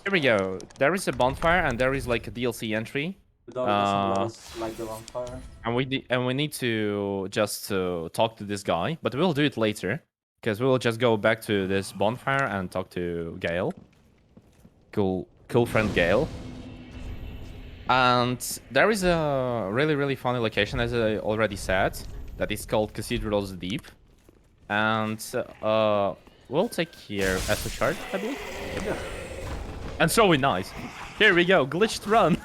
Speaker 3: Here we go. There is a bonfire, and there is like a DLC entry,
Speaker 2: The dog doesn't let us like the bonfire.
Speaker 3: and we need to just talk to this guy, but we'll do it later, because we'll just go back to this bonfire and talk to Gale. Cool friend Gale. And there is a really funny location, as I already said, that is called Cathedral's Deep. And we'll take here as a shard, I believe.
Speaker 2: Yeah.
Speaker 3: And throwing knives. Here we go, glitched run.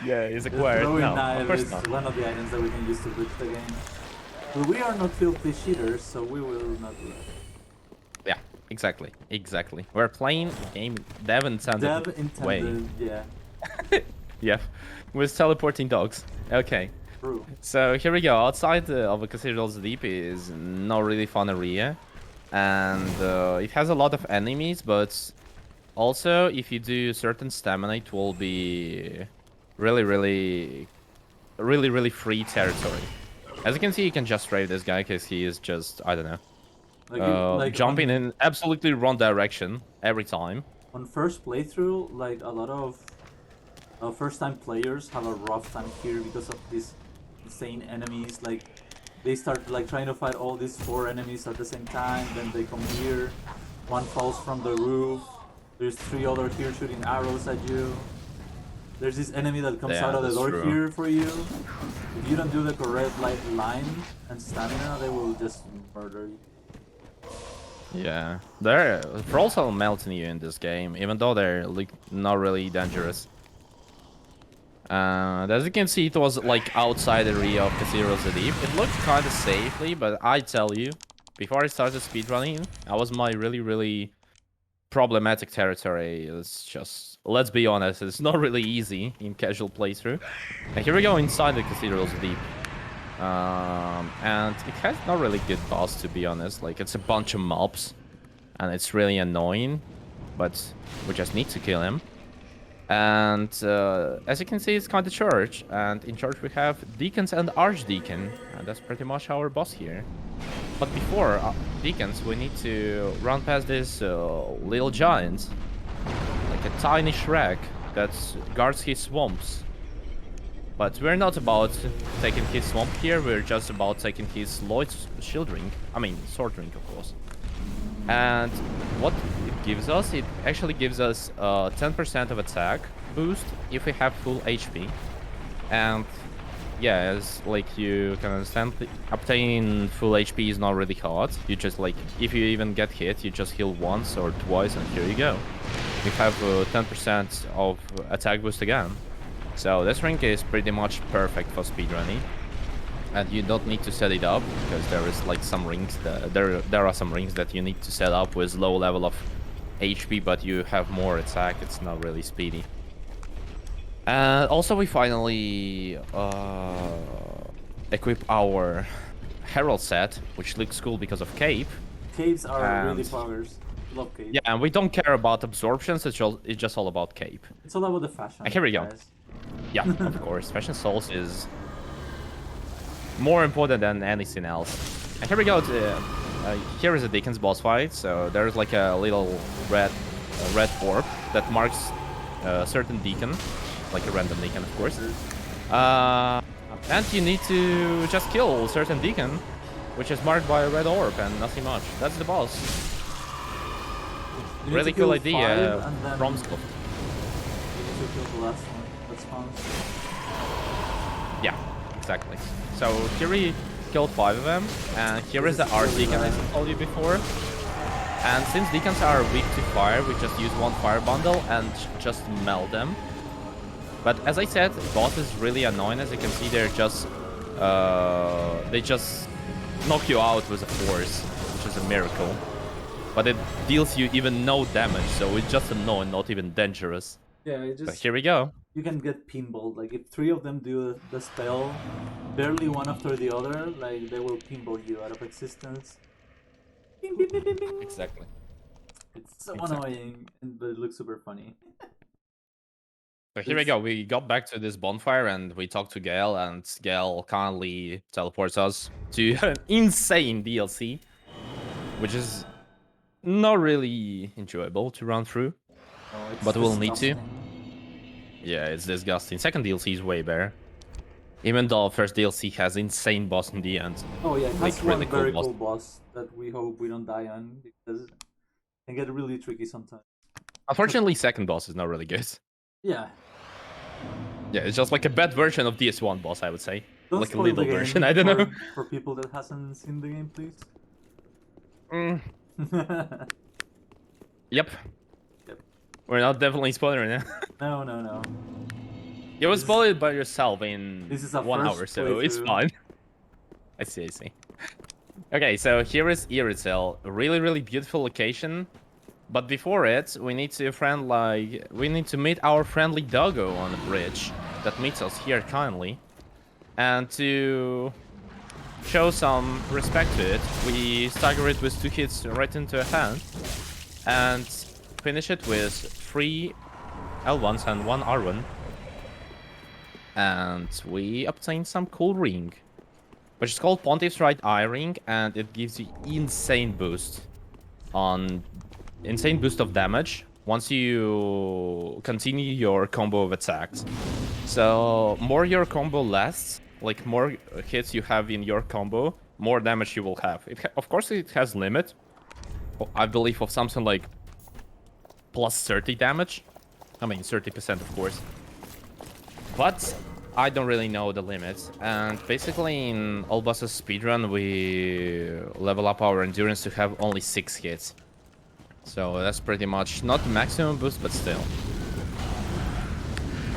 Speaker 3: Yeah, it's
Speaker 2: The
Speaker 3: acquired.
Speaker 2: throwing
Speaker 3: No, of
Speaker 2: knife
Speaker 3: course
Speaker 2: is
Speaker 3: not.
Speaker 2: one of the items that we can use to glitch the game. But we are not filthy cheaters, so we will not do that.
Speaker 3: Yeah, exactly. We're playing game dev intended way.
Speaker 2: Yeah,
Speaker 3: Yeah, with teleporting dogs. Okay.
Speaker 2: true.
Speaker 3: So here we go. Outside of the Cathedral's Deep is not really fun area, and it has a lot of enemies. But also, if you do certain stamina, it will be really free territory. As you can see, you can just raid this guy because he is just, I don't know,
Speaker 2: Like
Speaker 3: jumping
Speaker 2: on,
Speaker 3: in absolutely wrong direction every time.
Speaker 2: on first playthrough, like a lot of first-time players have a rough time here because of these insane enemies. Like they start like trying to fight all these 4 enemies at the same time. Then they come here. One falls from the roof. There's 3 other here shooting arrows at you. There's this enemy that comes
Speaker 3: Yeah,
Speaker 2: out of the
Speaker 3: that's
Speaker 2: door
Speaker 3: true.
Speaker 2: here for you. If you don't do the correct like line and stamina, they will just murder you.
Speaker 3: Yeah, they're also melting you in this game, even though they're like not really dangerous. As you can see, it was like outside the area of Cathedral Deep. It looked kind of safely, but I tell you, before I started speedrunning, I was my really problematic territory. It's just, let's be honest, it's not really easy in casual playthrough. And here we go inside the Cathedral's Deep. And it has not really good boss, to be honest. Like, it's a bunch of mobs, and it's really annoying, but we just need to kill him. And as you can see, it's kind of church, and in church we have deacons and archdeacon, and that's pretty much our boss here. But before deacons, we need to run past this little giant, like a tiny Shrek that guards his swamps. But we're not about taking his swamp here, we're just about taking his Lloyd's shield ring. I mean, sword ring, of course. And what it gives us, it actually gives us 10% of attack boost if we have full HP. And yeah, as like you can understand, obtaining full HP is not really hard. You just like, if you even get hit, you just heal once or twice and here you go. You have 10% of attack boost again. So this ring is pretty much perfect for speedrunning. And you don't need to set it up because there is like some rings that there are some rings that you need to set up with low level of HP, but you have more attack. It's not really speedy. And also we finally equip our Herald set, which looks cool because of Cape.
Speaker 2: Capes are really
Speaker 3: And-
Speaker 2: poggers. Love cape.
Speaker 3: Yeah, and we don't care about absorptions. It's just all about Cape.
Speaker 2: It's all about the fashion.
Speaker 3: Here we go.
Speaker 2: Guys.
Speaker 3: Yeah, of course. Fashion Souls is more important than anything else. And here we go. Here is a Deacon's boss fight. So there's like a little red orb that marks a certain Deacon, like a random Deacon, of course. And you need to just kill a certain Deacon, which is marked by a red orb and nothing much. That's the boss.
Speaker 2: You need
Speaker 3: Really
Speaker 2: to kill
Speaker 3: cool idea
Speaker 2: 5 and then
Speaker 3: from Scott.
Speaker 2: you need to kill the last one that spawns.
Speaker 3: Yeah, exactly. So here we killed 5 of them, and here is the Archdeacon as I told you before. And since Deacons are weak to fire, we just use one fire bundle and just melt them. But as I said, boss is really annoying. As you can see, they just knock you out with a force, which is a miracle. But it deals you even no damage, so it's just annoying, not even dangerous.
Speaker 2: Yeah, it
Speaker 3: But
Speaker 2: just
Speaker 3: here we go.
Speaker 2: you can get pinballed. Like if 3 of them do the spell, barely one after the other, like they will pinball you out of existence. Bing, bing, bing, bing, bing.
Speaker 3: Exactly.
Speaker 2: It's so
Speaker 3: Exactly.
Speaker 2: annoying, but it looks super funny.
Speaker 3: So here we go. We got back to this bonfire and we talked to Gale, and Gale kindly teleports us to an insane DLC, which is not really enjoyable to run through.
Speaker 2: Oh, it's
Speaker 3: But we'll need to.
Speaker 2: disgusting.
Speaker 3: Yeah, it's disgusting. Second DLC is way better. Even though first DLC has insane boss in the end.
Speaker 2: Oh yeah, it has
Speaker 3: Like, really
Speaker 2: one
Speaker 3: cool
Speaker 2: very
Speaker 3: boss.
Speaker 2: cool boss that we hope we don't die on because it can get really tricky sometimes.
Speaker 3: Unfortunately, second boss is not really good.
Speaker 2: Yeah.
Speaker 3: Yeah, it's just like a bad version of DS1 boss, I would say.
Speaker 2: Don't
Speaker 3: Like a
Speaker 2: spoil
Speaker 3: little
Speaker 2: the game
Speaker 3: version, I don't
Speaker 2: for,
Speaker 3: know.
Speaker 2: For people that hasn't seen the game, please.
Speaker 3: Mm,
Speaker 2: Yep.
Speaker 3: yep. We're not definitely spoiling it.
Speaker 2: No, no, no.
Speaker 3: You will
Speaker 2: This is-
Speaker 3: spoil it by yourself in
Speaker 2: This is a
Speaker 3: 1
Speaker 2: first
Speaker 3: hour, so it's
Speaker 2: playthrough.
Speaker 3: fine. I see. Okay, so here is Ariandel. Really beautiful location. But before it, we need to meet our friendly doggo on the bridge that meets us here kindly. And to show some respect to it, we stagger it with 2 hits right into a hand and finish it with 3 L1s and 1 R1. And we obtain some cool ring. which is called Ponti's Right Eye Ring, and it gives you insane boost of damage once you continue your combo of attacks. So more your combo lasts, like more hits you have in your combo, more damage you will have. Of course, it has limit. I believe of something like plus 30 damage. I mean 30% of course. But I don't really know the limits. And basically in all bosses speedrun we level up our endurance to have only 6 hits. So that's pretty much not the maximum boost, but still.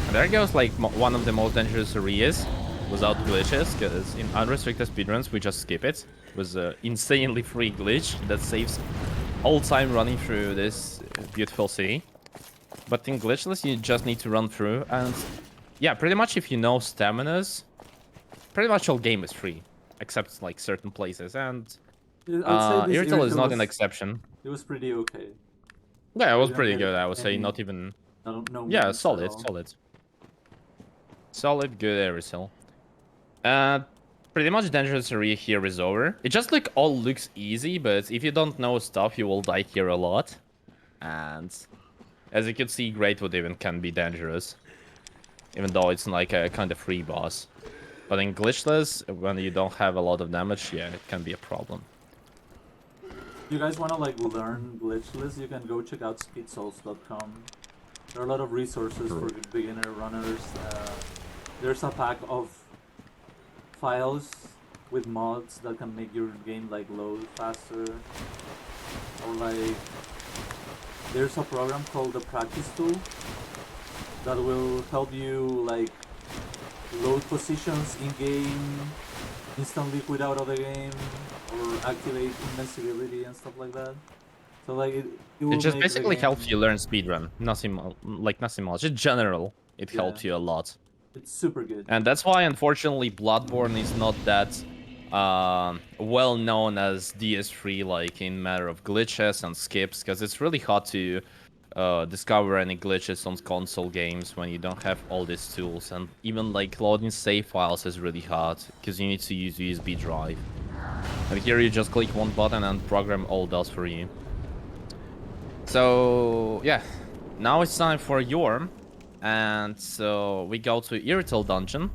Speaker 3: And there goes like one of the most dangerous areas without glitches, because in unrestricted speedruns we just skip it. It was an insanely free glitch that saves all time running through this beautiful city. But in glitchless you just need to run through, and yeah, pretty much if you know staminas, pretty much all game is free, except like certain places, and Ariandel is not an exception.
Speaker 2: It was pretty okay.
Speaker 3: Yeah, it was pretty good, I would say, not even...
Speaker 2: No
Speaker 3: yeah, solid. Solid, good Ariandel. Pretty much dangerous area here is over. It just like all looks easy, but if you don't know stuff, you will die here a lot. And as you can see, Greatwood even can be dangerous, even though it's like a kind of free boss. But in glitchless, when you don't have a lot of damage, yeah, it can be a problem.
Speaker 2: You guys want to like learn glitchless? You can go check out speedsouls.com. There are a lot of resources for beginner runners. There's a pack of files with mods that can make your game like load faster, or like there's a program called the practice tool that will help you like load positions in game instantly without other game, or activate invincibility and stuff like that. So like it
Speaker 3: just basically helps you learn speedrun. Nothing much. In general, it helps you a lot.
Speaker 2: It's super good.
Speaker 3: And that's why, unfortunately, Bloodborne is not that well known as DS3, like in matter of glitches and skips, because it's really hard to discover any glitches on console games when you don't have all these tools, and even like loading save files is really hard because you need to use USB drive. And here you just click one button and program all does for you. So yeah, now it's time for Jorm. And so we go to Ariandel dungeon.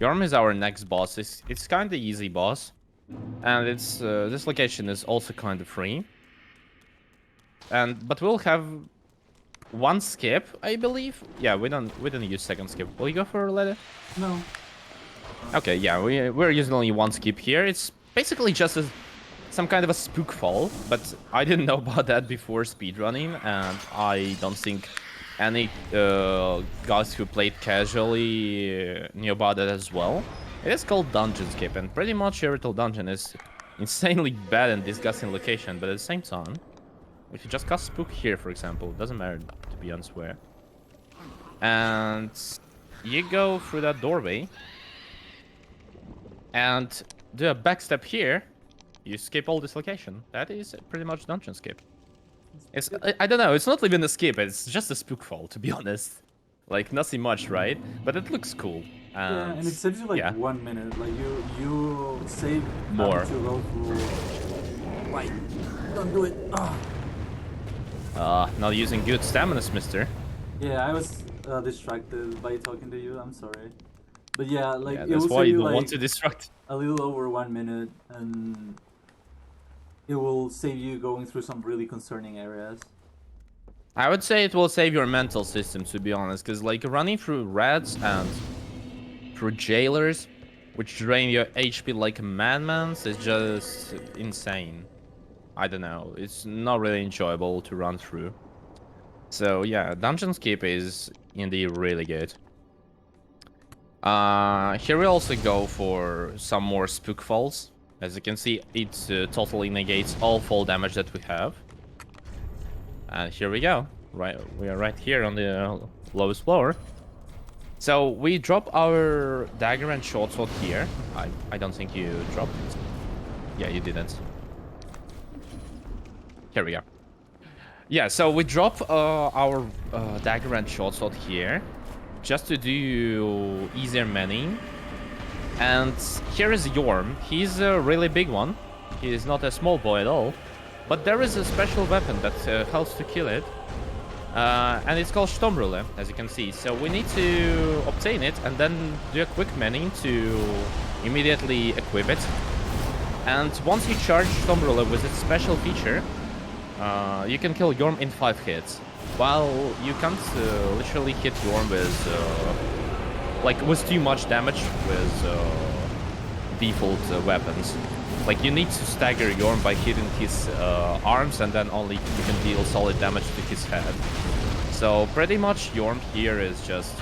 Speaker 3: Jorm is our next boss. It's kind of easy boss, and it's this location is also kind of free. But we'll have one skip, I believe. Yeah, we don't use second skip. Will you go for a letter?
Speaker 2: No.
Speaker 3: Okay, yeah, we're using only one skip here. It's basically just some kind of a spook fall, but I didn't know about that before speedrunning, and I don't think any guys who played casually knew about it as well. It is called dungeon skip, and pretty much Ariandel dungeon is insanely bad and disgusting location, but at the same time, if you just cast spook here, for example, it doesn't matter, to be honest where. And you go through that doorway and do a backstep here, you skip all this location. That is pretty much dungeon skip. I don't know, it's not even a skip, it's just a spook fall, to be honest. Like, nothing much, right? But it looks cool.
Speaker 2: Yeah, and it saves you like 1 minute. Like, you save
Speaker 3: more
Speaker 2: to go through... Wait, don't do it.
Speaker 3: Not using good stamina, mister.
Speaker 2: Yeah, I was distracted by talking to you, I'm sorry. But yeah, like,
Speaker 3: that's why you don't want to distract.
Speaker 2: A little over 1 minute, and it will save you going through some really concerning areas.
Speaker 3: I would say it will save your mental system, to be honest, because like running through rats and through jailers, which drain your HP like a madman's, is just insane. I don't know, it's not really enjoyable to run through. So yeah, dungeon skip is indeed really good. Here we also go for some more spook falls. As you can see, it totally negates all fall damage that we have. And here we go. Right, we are right here on the lowest floor. So we drop our dagger and short sword here. I don't think you dropped it. Yeah, you didn't. Here we go. Yeah, so we drop our dagger and short sword here, just to do easier manning. And here is Jorm. He's a really big one. He is not a small boy at all. But there is a special weapon that helps to kill it. And it's called Sturmrulle, as you can see. So we need to obtain it and then do a quick manning to immediately equip it. And once you charge Sturmrulle with its special feature, you can kill Jorm in 5 hits. While you can't literally hit Jorm with too much damage with default weapons. Like, you need to stagger Jorm by hitting his arms, and then only you can deal solid damage to his head. So pretty much Jorm here is just...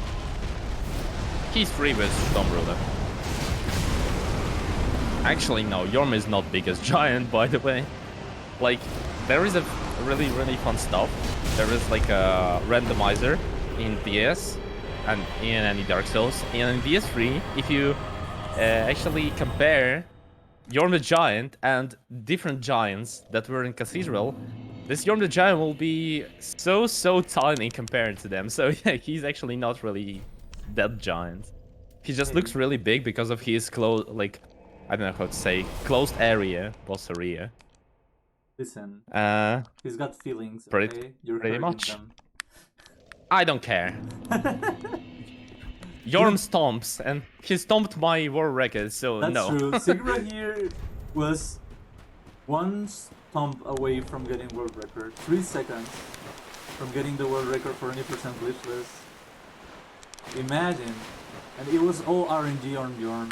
Speaker 3: he's free with Sturmrulle. Actually, no, Jorm is not big as Giant, by the way. Like, there is a really, really fun stuff. There is like a randomizer in DS and in any Dark Souls. And in DS3, if you actually compare Jorm the Giant and different giants that were in Cathedral, this Jorm the Giant will be so tiny compared to them. So yeah, he's actually not really that giant. He just looks really big because of his like, I don't know how to say, closed area, boss area.
Speaker 2: Listen,
Speaker 3: Uh,
Speaker 2: he's got feelings,
Speaker 3: pretty-
Speaker 2: okay? You're
Speaker 3: pretty
Speaker 2: hurting
Speaker 3: much.
Speaker 2: them.
Speaker 3: I don't care. Jorm stomps, and he stomped my world record, so
Speaker 2: That's
Speaker 3: no.
Speaker 2: true. Sigra here was one stomp away from getting world record. 3 seconds from getting the world record for any percent glitchless. Imagine. And it was all RNG on Jorm.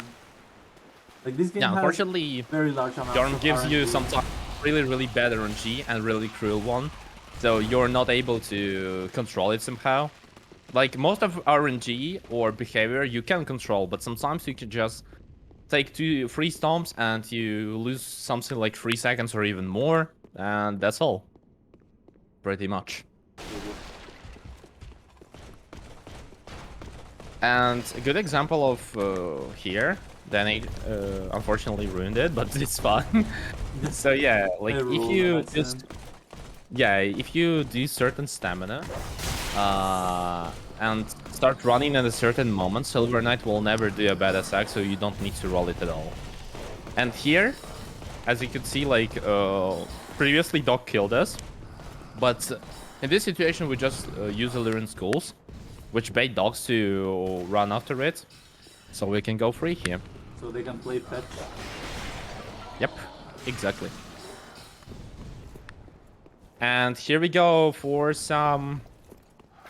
Speaker 2: Like, this game
Speaker 3: Yeah,
Speaker 2: has
Speaker 3: unfortunately,
Speaker 2: very large amounts
Speaker 3: Jorm
Speaker 2: of
Speaker 3: gives you
Speaker 2: RNG.
Speaker 3: sometimes really bad RNG and really cruel one, so you're not able to control it somehow. Like, most of RNG or behavior you can control, but sometimes you can just take 2-3 stomps and you lose something like 3 seconds or even more, and that's all. Pretty much. And a good example of here, Danny unfortunately ruined it, but it's fine. So yeah, like if you just... yeah, if you do certain stamina, and start running at a certain moment, Silver Knight will never do a bad attack, so you don't need to roll it at all. And here, as you can see, like, previously Doc killed us, but in this situation we just use Illyrian Skulls, which bait dogs to run after it, so we can go free here.
Speaker 2: So they can play fetch.
Speaker 3: Yep, exactly. And here we go for some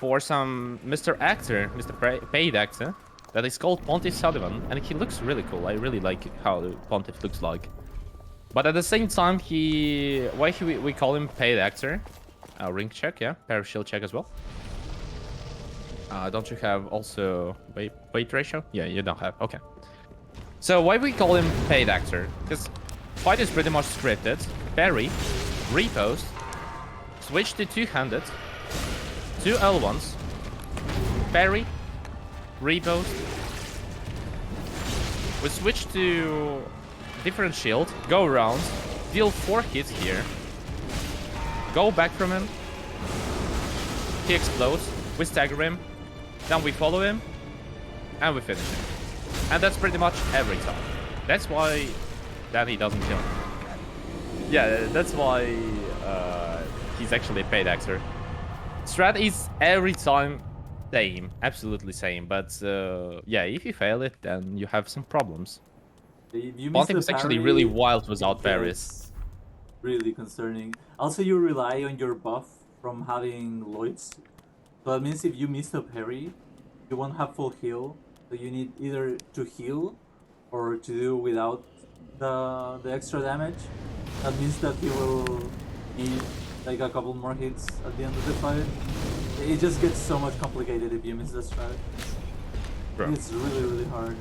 Speaker 3: Mr. Actor, Mr. Paid Actor, that is called Ponti Sullivan, and he looks really cool. I really like how Pontiff looks like. But at the same time, we call him Paid Actor. Ring check, yeah, pair of shield check as well. Don't you have also weight ratio? Yeah, you don't have. Okay. So why we call him Paid Actor? Because fight is pretty much scripted. Parry, repost, switch to two-handed, 2 L1s, parry, repost. We switch to different shield, go around, deal 4 hits here, go back from him, he explodes, we stagger him, then we follow him, and we finish him. And that's pretty much every time. That's why Danny doesn't kill him. Yeah, that's why he's actually a paid actor. Strat is every time same, absolutely same, but yeah, if you fail it, then you have some problems. Pontiff is actually really wild without parries.
Speaker 2: Really concerning. Also, you rely on your buff from having Lloyds. So that means if you miss a parry, you won't have full heal. So you need either to heal or to do without the extra damage. That means that you will need like a couple more hits at the end of the fight. It just gets so much complicated if you miss the strat.
Speaker 3: Bro.
Speaker 2: It's really hard.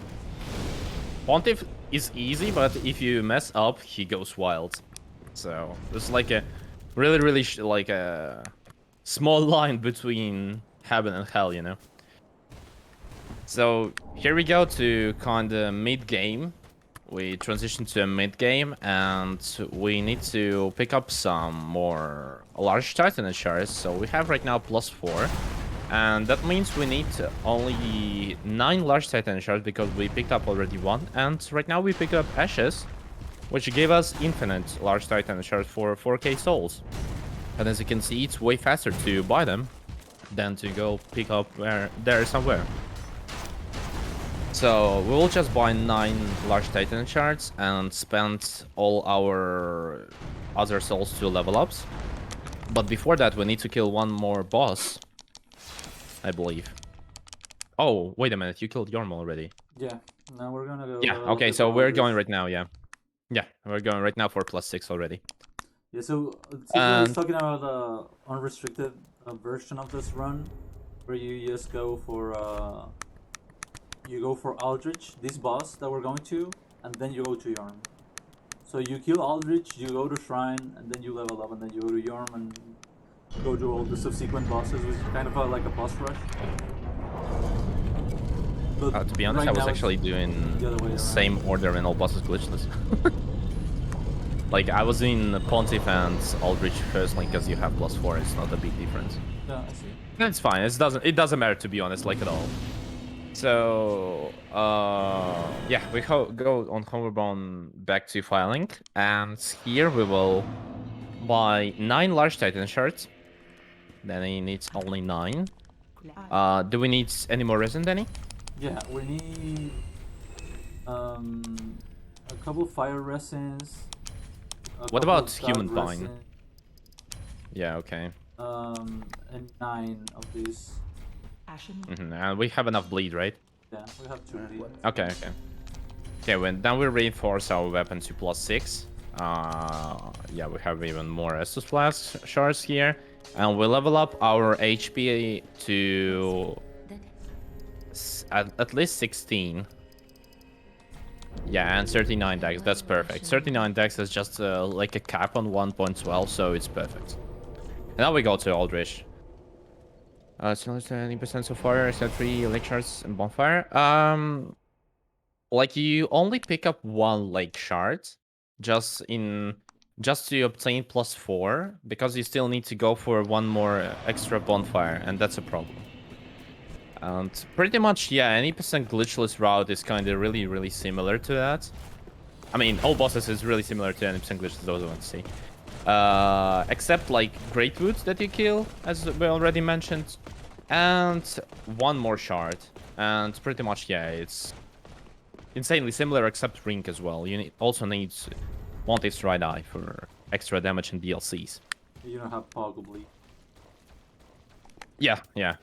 Speaker 3: Pontiff is easy, but if you mess up, he goes wild. So it's like a really like a small line between heaven and hell, you know. So here we go to kind of mid-game. We transition to a mid-game, and we need to pick up some more large Titan shards. So we have right now +4, And that means we need only 9 large Titan shards because we picked up already 1. And right now we picked up Ashes, which gave us infinite large Titan shards for 4k souls. And as you can see, it's way faster to buy them than to go pick up where there somewhere. So we will just buy 9 large Titan shards and spend all our other souls to level ups. But before that, we need to kill one more boss, I believe. Oh, wait a minute, you killed Jorm already.
Speaker 2: Yeah, now we're gonna go.
Speaker 3: Yeah, okay, so we're going right now, yeah. Yeah, we're going right now for +6 already.
Speaker 2: Yeah, so Cinder is talking about unrestricted version of this run, where you just go for Aldrich, this boss that we're going to, and then you go to Jorm. So you kill Aldrich, you go to Shrine, and then you level up, and then you go to Jorm and go to all the subsequent bosses, which is kind of like a boss rush. But
Speaker 3: To be honest,
Speaker 2: right
Speaker 3: I was
Speaker 2: now
Speaker 3: actually doing
Speaker 2: the other way
Speaker 3: the
Speaker 2: around.
Speaker 3: same order in all bosses glitchless. Like, I was in Ponti and Aldrich first, like, because you have +4, it's not a big difference.
Speaker 2: Yeah, I see.
Speaker 3: It's fine, it doesn't matter, to be honest, like, at all. So, yeah, we go on Hoverbound back to filing, and here we will buy 9 large Titan shards. Danny needs only 9. Do we need any more resin, Danny?
Speaker 2: Yeah, we need a couple fire resins.
Speaker 3: What
Speaker 2: couple
Speaker 3: about
Speaker 2: of dark
Speaker 3: human vine?
Speaker 2: resin,
Speaker 3: Yeah, okay.
Speaker 2: and 9 of these.
Speaker 3: And we have enough bleed, right?
Speaker 2: Yeah, we have 2 bleed.
Speaker 3: Okay. Okay, then we reinforce our weapon to +6. Yeah, we have even more Estus Flask shards here. And we level up our HP to at least 16. Yeah, and 39 dex, that's perfect. 39 dex is just like a cap on 1.12, so it's perfect. And now we go to Aldrich. It's only 70% so far, except 3 lake shards and Bonfire. Like, you only pick up 1 lake shard just to obtain +4, because you still need to go for 1 more extra Bonfire, and that's a problem. And pretty much, yeah, any percent glitchless route is kind of really similar to that. I mean, all bosses is really similar to any percent glitchless, those I want to see. Except like Greatwood that you kill, as we already mentioned, and 1 more shard. And pretty much, yeah, it's insanely similar, except Rink as well. You also need Ponti Sullivan for extra damage in DLCs.
Speaker 2: You don't have Poggle.
Speaker 3: Yeah,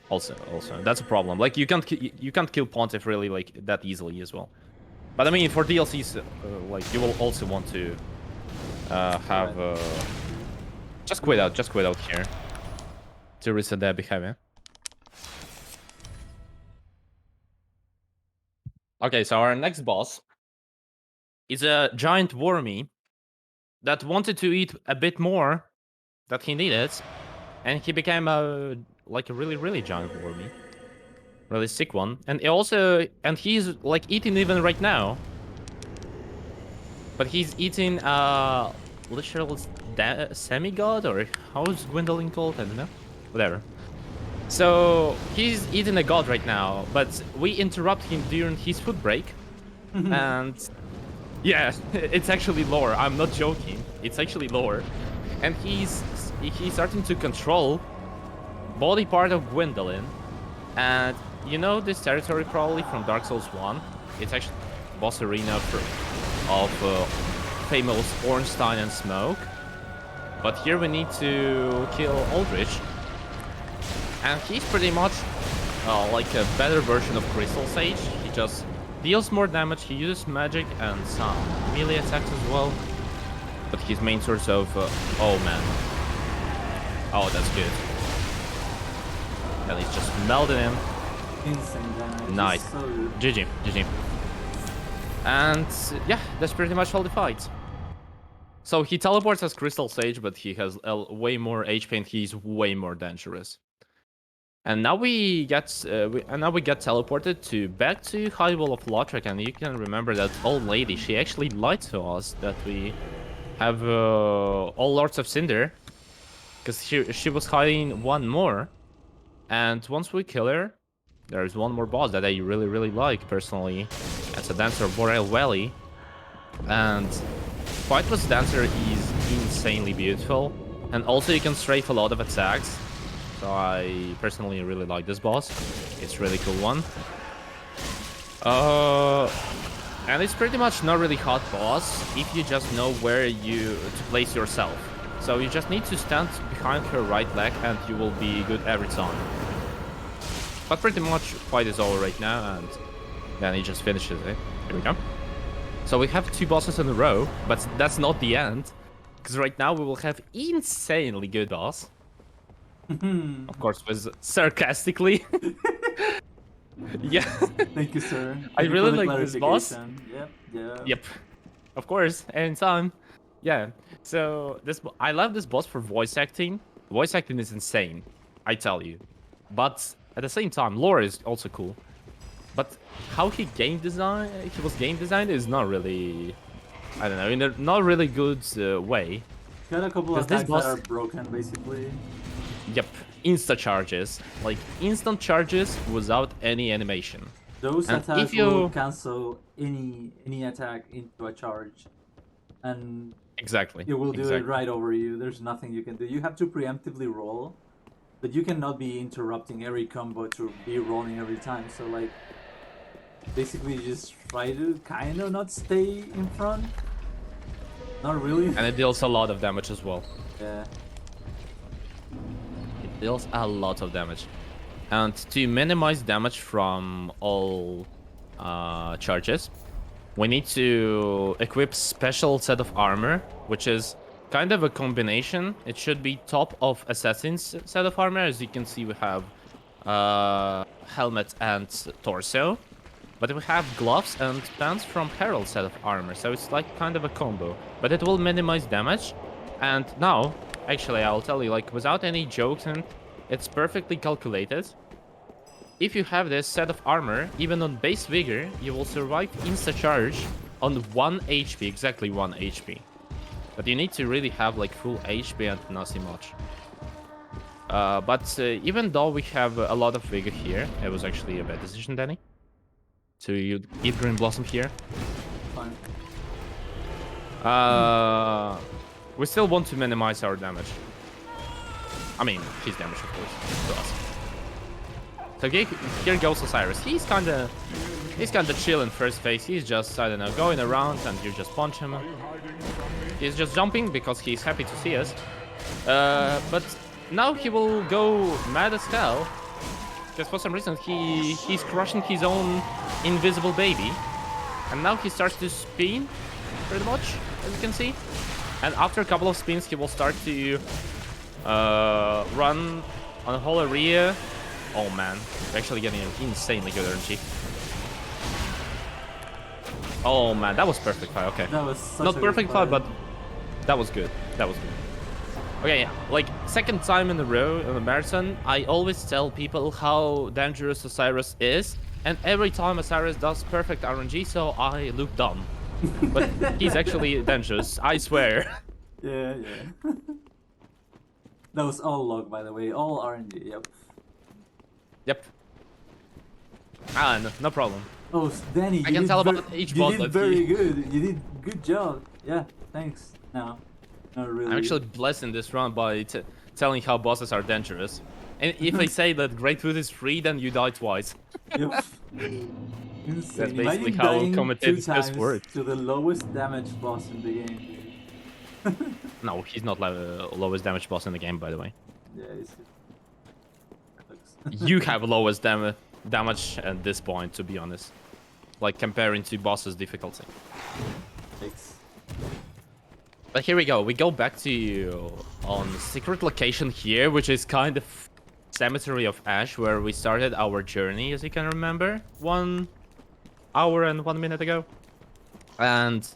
Speaker 3: also that's a problem. Like, you can't kill Pontiff really like that easily as well. But I mean, for DLCs, like, you will also want to have just quit out here to reset their behavior. Okay, so our next boss is a giant wormy that wanted to eat a bit more that he needed, and he became a really giant wormy, really sick one. And he's like eating even right now, but he's eating literal semi-god, or how is Gwendolyn called? I don't know, whatever. So he's eating a god right now, but we interrupt him during his food break. And yeah, it's actually lore. I'm not joking. It's actually lore. And he's starting to control body part of Gwendolyn. And you know this territory probably from Dark Souls 1? It's actually boss arena of famous Ornstein and Smoke. But here we need to kill Aldrich. And he's pretty much like a better version of Crystal Sage. He just deals more damage, he uses magic and some melee attacks as well. But his main source of... oh man. Oh, that's good. And he's just melted him.
Speaker 2: Insane damage.
Speaker 3: Nice.
Speaker 2: So good.
Speaker 3: GG. And yeah, that's pretty much all the fight. So he teleports as Crystal Sage, but he has way more HP and he's way more dangerous. And now we get teleported back to High Wall of Lothric, and you can remember that old lady. She actually lied to us that we have all Lords of Cinder, because she was hiding 1 more, And once we kill her, there's one more boss that I really like personally. It's a Dancer of Boreal Valley. And Fight with Dancer is insanely beautiful. And also you can strafe a lot of attacks. So I personally really like this boss. It's a really cool one. And it's pretty much not really hard boss if you just know where to place yourself. So you just need to stand behind her right leg and you will be good every time. But pretty much fight is over right now and then he just finishes it. Here we go. So we have 2 bosses in a row, but that's not the end. Because right now we will have insanely good boss. Of course, with sarcastically. Yeah.
Speaker 2: Thank you, sir.
Speaker 3: I
Speaker 2: Thank you
Speaker 3: really
Speaker 2: for the
Speaker 3: like this boss.
Speaker 2: clarification. Yep.
Speaker 3: Yep. Of course, anytime. Yeah. So I love this boss for voice acting. Voice acting is insane, I tell you. But at the same time, lore is also cool. But how he was game designed is not really, I don't know, in a not really good way.
Speaker 2: Got a couple of
Speaker 3: This
Speaker 2: attacks
Speaker 3: boss-
Speaker 2: that are broken, basically.
Speaker 3: Yep, insta charges, like instant charges without any animation.
Speaker 2: Those
Speaker 3: And
Speaker 2: attacks
Speaker 3: if you-
Speaker 2: will cancel any attack into a charge, and
Speaker 3: Exactly.
Speaker 2: it will do
Speaker 3: exactly.
Speaker 2: it right over you. There's nothing you can do. You have to preemptively roll, but you cannot be interrupting every combo to be rolling every time. So like, basically, you just try to kind of not stay in front. Not really.
Speaker 3: And it deals a lot of damage as well.
Speaker 2: Yeah.
Speaker 3: It deals a lot of damage. And to minimize damage from all charges, we need to equip special set of armor, which is kind of a combination. It should be top of Assassin's set of armor. As you can see, we have helmet and torso. But we have gloves and pants from Herald set of armor, so it's like kind of a combo. But it will minimize damage. And now, actually, I'll tell you, like, without any jokes, and it's perfectly calculated. If you have this set of armor, even on base vigor, you will survive insta-charge on 1 HP, exactly 1 HP. But you need to really have, like, full HP and nothing much. But even though we have a lot of vigor here, it was actually a bad decision, Danny. To eat Green Blossom here.
Speaker 2: Fine.
Speaker 3: We still want to minimize our damage. I mean, his damage, of course, to us. So here goes Osiris. He's kinda chill in first phase. He's just, I don't know, going around and you just punch him. He's just jumping because he's happy to see us. But now he will go mad as hell. Because for some reason he's crushing his own invisible baby. And now he starts to spin, pretty much, as you can see. And after a couple of spins, he will start to run on the whole area. Oh man, we're actually getting an insanely good energy. Oh man, that was perfect fire, okay.
Speaker 2: That was such
Speaker 3: Not
Speaker 2: a
Speaker 3: perfect
Speaker 2: good
Speaker 3: fire,
Speaker 2: fight.
Speaker 3: but that was good. That was good. Okay, yeah, like second time in a row in the marathon, I always tell people how dangerous Osiris is, and every time Osiris does perfect RNG, so I look dumb. But he's actually dangerous, I swear.
Speaker 2: Yeah. That was all log, by the way. All RNG, yep.
Speaker 3: Yep. Ah, no problem.
Speaker 2: Oh, Danny, you
Speaker 3: I can
Speaker 2: did
Speaker 3: tell about each boss
Speaker 2: You did
Speaker 3: that
Speaker 2: very
Speaker 3: he-
Speaker 2: good. You did good job. Yeah, thanks. No, not really.
Speaker 3: I'm actually blessed in this run by telling how bosses are dangerous. And if I say that Great Food is free, then you die twice.
Speaker 2: Yep. Insane.
Speaker 3: That's basically
Speaker 2: Imagine
Speaker 3: how
Speaker 2: dying
Speaker 3: commentators
Speaker 2: 2 times
Speaker 3: work.
Speaker 2: to the lowest damage boss in the game. Dude.
Speaker 3: No, he's not lowest damage boss in the game, by the way.
Speaker 2: Yeah, it's
Speaker 3: You have lowest damage at this point, to be honest. Like, comparing to boss's difficulty.
Speaker 2: Thanks.
Speaker 3: But here we go. We go back to on secret location here, which is kind of Cemetery of Ash, where we started our journey, as you can remember, 1 hour and 1 minute ago. And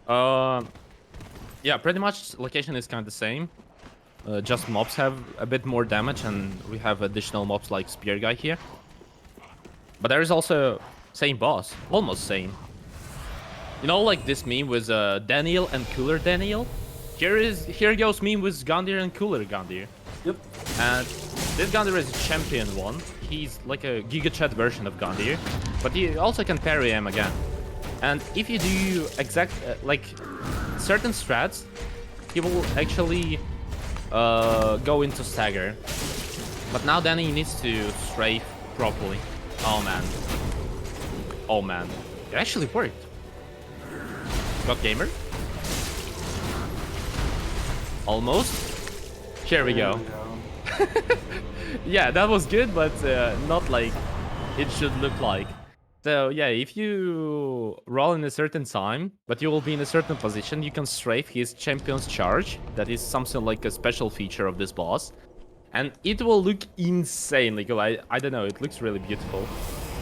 Speaker 3: yeah, pretty much location is kind of the same. Just mobs have a bit more damage, and we have additional mobs like Spear Guy here. But there is also same boss, almost same. You know, like this meme with Daniel and Cooler Daniel? Here goes meme with Gandir and Cooler Gandir.
Speaker 2: Yep.
Speaker 3: And This Gandir is a champion one. He's like a Giga Chat version of Gandir, but you also can parry him again. And if you do exact like certain strats, he will actually go into stagger. But now Danny needs to strafe properly. Oh man. Oh man. It actually worked. Got gamer. Almost. Here we go. Yeah, that was good, but not like it should look like. So yeah, if you roll in a certain time, but you will be in a certain position, you can strafe his champion's charge. That is something like a special feature of this boss. And it will look insanely good. I don't know, it looks really beautiful.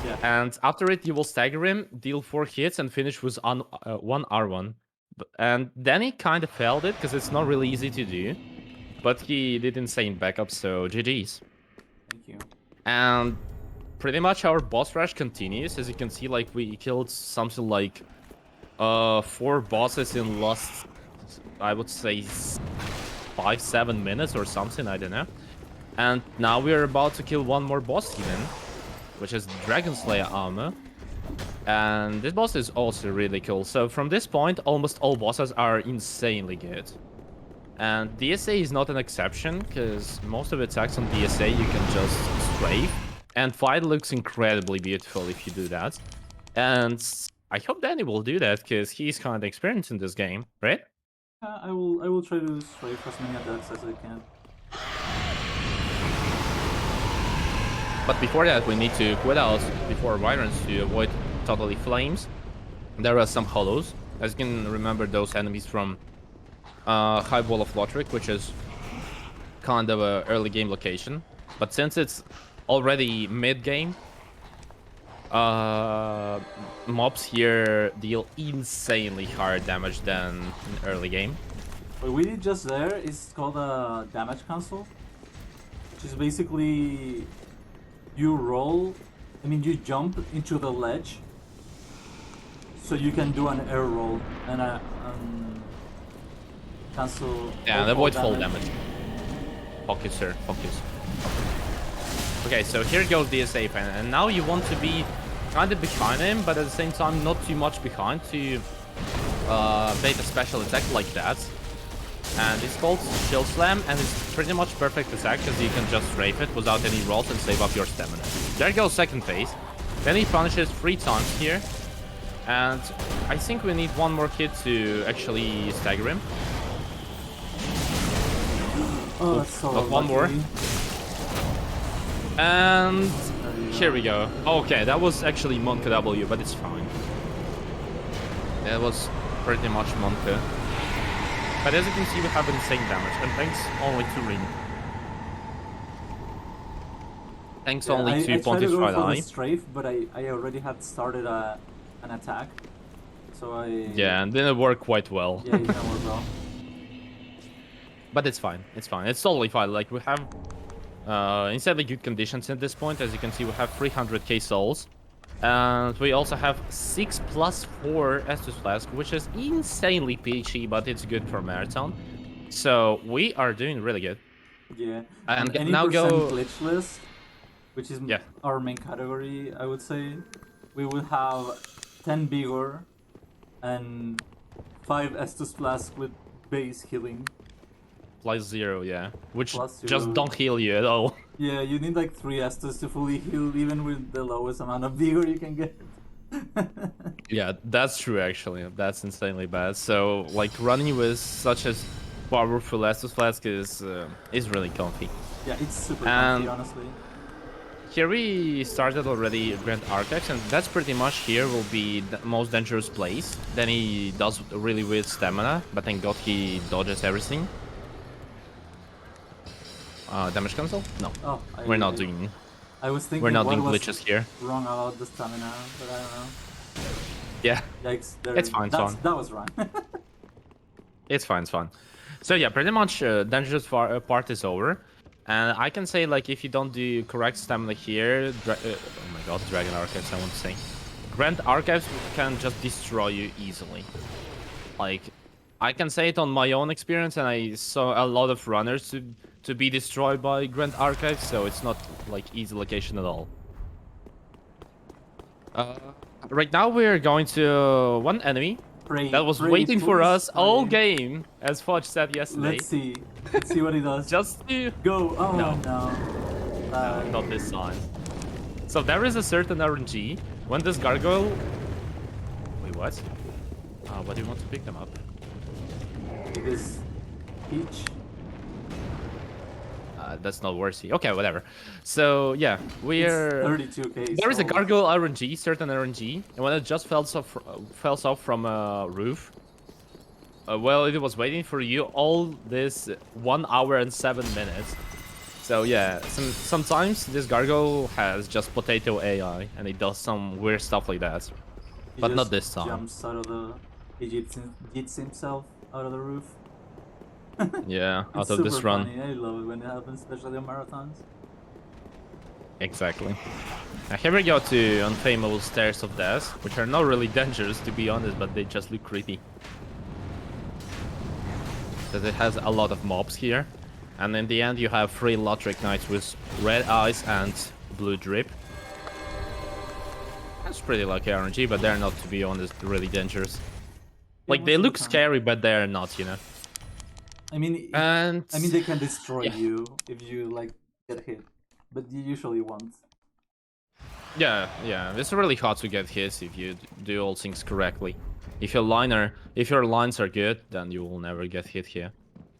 Speaker 2: Yeah.
Speaker 3: And after it, you will stagger him, deal 4 hits, and finish with 1 R1. And then he kind of failed it, because it's not really easy to do. But he did insane backup, so GG's.
Speaker 2: Thank you.
Speaker 3: And pretty much our boss rush continues. As you can see, like, we killed something like 4 bosses in last, I would say, 5-7 minutes or something, I don't know. And now we're about to kill one more boss even, which is Dragon Slayer armor. And this boss is also really cool. So from this point, almost all bosses are insanely good. And DSA is not an exception, because most of attacks on DSA you can just strafe. And fight looks incredibly beautiful if you do that. And I hope Danny will do that, because he's kind of experienced in this game, right?
Speaker 2: I will try to strafe as many attacks as I can.
Speaker 3: But before that, we need to quit out before Wyrons to avoid totally flames. There are some hollows. As you can remember, those enemies from High Wall of Lothric, which is kind of a early game location. But since it's already mid game, mobs here deal insanely higher damage than in early game.
Speaker 2: What we did just there is called a damage cancel, which is basically you roll, you jump into the ledge, so you can do an air roll and cancel.
Speaker 3: Yeah, and avoid fall damage. Focus, sir. Focus. Okay, so here goes DSA fan, and now you want to be kind of behind him, but at the same time not too much behind to bait a special attack like that. And it's called Shield Slam, and it's pretty much perfect attack because you can just strafe it without any rolls and save up your stamina. There goes second phase. Then he punishes 3 times here. And I think we need one more hit to actually stagger him.
Speaker 2: Oh, that's so
Speaker 3: Not one more. And here we go. Okay, that was actually Monka W, but it's fine. That was pretty much Monka. But as you can see, we have insane damage, and thanks only to Ring. Thanks only to Ponti
Speaker 2: Sullivan. I tried to go for the
Speaker 3: Sullivan.
Speaker 2: strafe, but I already had started an attack, so I...
Speaker 3: Yeah, and didn't work quite well.
Speaker 2: Yeah, it didn't work well.
Speaker 3: But it's fine. It's fine. It's totally fine. Like, we have insanely good conditions at this point. As you can see, we have 300k souls. And we also have 6 + 4 Estus Flask, which is insanely peachy, but it's good for Marathon. So we are doing really good.
Speaker 2: Yeah.
Speaker 3: And
Speaker 2: any
Speaker 3: now go...
Speaker 2: glitchless, which is our main category, I would say. We will have 10 Vigor and 5 Estus Flask with base healing.
Speaker 3: +0, yeah. Which
Speaker 2: +0.
Speaker 3: just don't heal you at all.
Speaker 2: Yeah, you need like 3 Estus to fully heal, even with the lowest amount of Vigor you can get.
Speaker 3: Yeah, that's true actually. That's insanely bad. So, like, running with such a powerful Estus Flask is really comfy.
Speaker 2: Yeah, it's super comfy, honestly.
Speaker 3: Here we started already Grand Archives, and that's pretty much here will be the most dangerous place. Then he does really weird stamina, but thank god he dodges everything. Damage cancel? No.
Speaker 2: Oh,
Speaker 3: we're not doing.
Speaker 2: I was thinking
Speaker 3: we're not
Speaker 2: what
Speaker 3: doing
Speaker 2: was
Speaker 3: glitches here.
Speaker 2: Wrong about the stamina, but I don't know.
Speaker 3: Yeah.
Speaker 2: Yikes!
Speaker 3: It's fine. It's fine.
Speaker 2: That was wrong.
Speaker 3: It's fine. It's fine. So yeah, pretty much dangerous part is over, and I can say like if you don't do correct stamina here, oh my god, Dragon Archives I want to say, Grand Archives can just destroy you easily. Like, I can say it on my own experience, and I saw a lot of runners to be destroyed by Grand Archive, so it's not like easy location at all. Right now we're going to one enemy
Speaker 2: Pray,
Speaker 3: that was
Speaker 2: pray,
Speaker 3: waiting for
Speaker 2: please,
Speaker 3: us all
Speaker 2: pray.
Speaker 3: game, as Fudge said yesterday.
Speaker 2: Let's see. Let's see what he does.
Speaker 3: Just to...
Speaker 2: Go. Oh
Speaker 3: No.
Speaker 2: no.
Speaker 3: No, not this time. So there is a certain RNG when this gargoyle... Wait, what? What do you want to pick them up?
Speaker 2: This peach.
Speaker 3: That's not worthy. Okay, whatever. So yeah, we're...
Speaker 2: 32k.
Speaker 3: There is a
Speaker 2: so-
Speaker 3: gargoyle RNG, certain RNG, and when it just falls off from a roof, well, it was waiting for you all this 1 hour and 7 minutes. So yeah, sometimes this gargoyle has just potato AI, and it does some weird stuff like that.
Speaker 2: He
Speaker 3: But not
Speaker 2: just
Speaker 3: this time.
Speaker 2: Jumps out of the. He jits himself out of the roof.
Speaker 3: Yeah,
Speaker 2: It's
Speaker 3: out of this
Speaker 2: super
Speaker 3: run.
Speaker 2: funny. I love it when it happens, especially on marathons.
Speaker 3: Exactly. Now here we go to unfameable stairs of death, which are not really dangerous to be honest, but they just look creepy. Because it has a lot of mobs here. And in the end you have 3 Lotric Knights with red eyes and blue drip. That's pretty lucky RNG, but they're not, to be honest, really dangerous. Like, they
Speaker 2: most of the
Speaker 3: look
Speaker 2: time.
Speaker 3: scary, but they're not, you know.
Speaker 2: I mean,
Speaker 3: And...
Speaker 2: I mean, they can destroy
Speaker 3: yeah.
Speaker 2: you if you like get hit, but you usually won't.
Speaker 3: Yeah, it's really hard to get hits if you do all things correctly. If your lines are good, then you will never get hit here.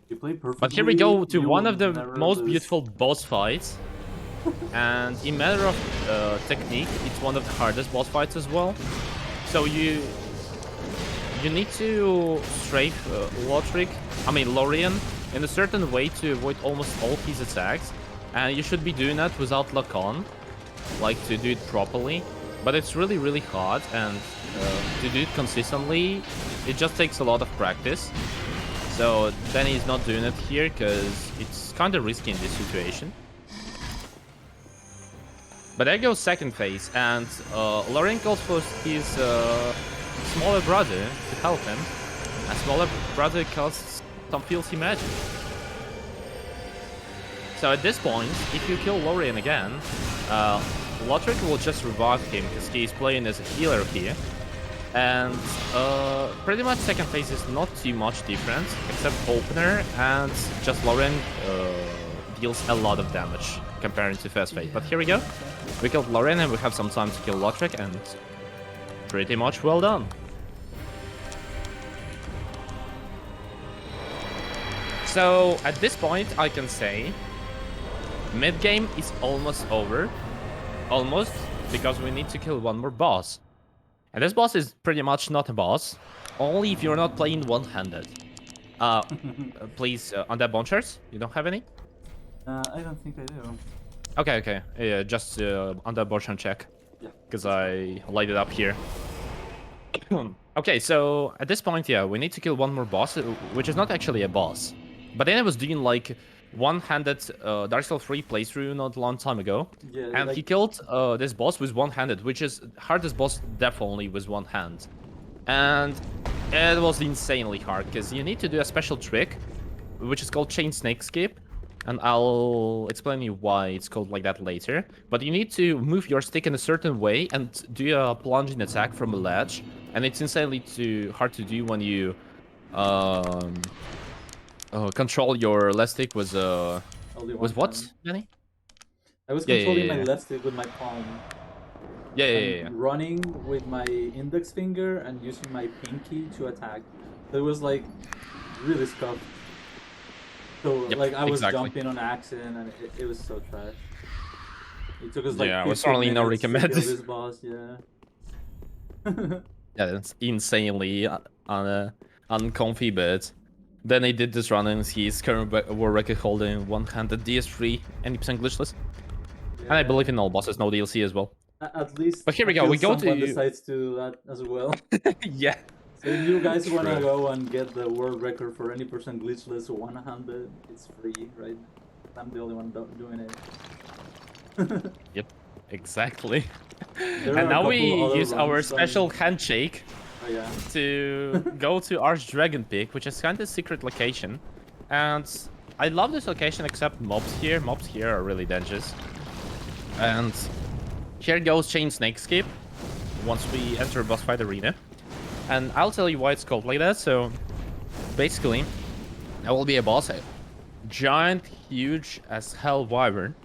Speaker 2: You play perfectly.
Speaker 3: But here we go to
Speaker 2: you
Speaker 3: one
Speaker 2: will
Speaker 3: of the
Speaker 2: never
Speaker 3: most
Speaker 2: lose.
Speaker 3: beautiful boss fights. And in matter of technique, it's one of the hardest boss fights as well. So you need to strafe Lorien in a certain way to avoid almost all his attacks. And you should be doing that without lock-on, like to do it properly. But it's really, really hard, and to do it consistently, it just takes a lot of practice. So then he's not doing it here because it's kind of risky in this situation. But there goes second phase, and Lorien calls for his smaller brother to help him. And smaller brother casts some filthy magic. So at this point, if you kill Lorien again, Lotric will just revive him because he is playing as a healer here. And pretty much second phase is not too much different, except opener, and just Lorien deals a lot of damage comparing to first phase. But here we go. We killed Lorien and we have some time to kill Lotric, and pretty much well done. So at this point I can say mid-game is almost over. Almost, because we need to kill one more boss. And this boss is pretty much not a boss, only if you're not playing one-handed. Please, on that bonchars, you don't have any?
Speaker 2: I don't think I do.
Speaker 3: Okay. Yeah, just on that bonchar check.
Speaker 2: Yeah.
Speaker 3: Because I light it up here. Okay, so at this point, yeah, we need to kill one more boss, which is not actually a boss. But then I was doing like one-handed Dark Souls 3 playthrough not a long time ago.
Speaker 2: Yeah,
Speaker 3: And
Speaker 2: like-
Speaker 3: he killed this boss with one-handed, which is hardest boss definitely with one hand. And it was insanely hard, because you need to do a special trick, which is called Chain Snake Skip. And I'll explain you why it's called like that later. But you need to move your stick in a certain way and do a plunging attack from a ledge. And it's insanely hard to do when you control your left stick with
Speaker 2: Only one
Speaker 3: with what,
Speaker 2: hand.
Speaker 3: Danny?
Speaker 2: I was
Speaker 3: Yeah,
Speaker 2: controlling
Speaker 3: yeah.
Speaker 2: my left stick with my palm.
Speaker 3: Yeah.
Speaker 2: And running with my index finger and using my pinky to attack. So it was like really scuffed. So
Speaker 3: Yep,
Speaker 2: like I was
Speaker 3: exactly.
Speaker 2: jumping on accident and it was so trash. It took us like
Speaker 3: Yeah, it was
Speaker 2: 15
Speaker 3: certainly not
Speaker 2: minutes to kill
Speaker 3: recommended.
Speaker 2: this boss, yeah.
Speaker 3: Yeah, that's insanely uncomfy, but then he did this run and he's current world record holding one-handed DS3 90% glitchless. And I
Speaker 2: Yeah.
Speaker 3: believe in all bosses, no DLC as well.
Speaker 2: At least.
Speaker 3: But here we go,
Speaker 2: until
Speaker 3: we go
Speaker 2: someone
Speaker 3: to-
Speaker 2: decides to do that as well.
Speaker 3: Yeah.
Speaker 2: So if you guys want to
Speaker 3: True.
Speaker 2: go and get the world record for any percent glitchless one-handed, it's free, right? I'm the only one doing it.
Speaker 3: Yep, exactly.
Speaker 2: There are
Speaker 3: And
Speaker 2: a
Speaker 3: now we
Speaker 2: couple other
Speaker 3: use our
Speaker 2: runs on-
Speaker 3: special handshake
Speaker 2: Oh yeah.
Speaker 3: to go to Archdragon Peak, which is kind of a secret location. And I love this location except mobs here. Mobs here are really dangerous. And here goes Chain Snake Skip once we enter a boss fight arena. And I'll tell you why it's called like that. So basically, there will be a boss, a giant, huge as hell wyvern.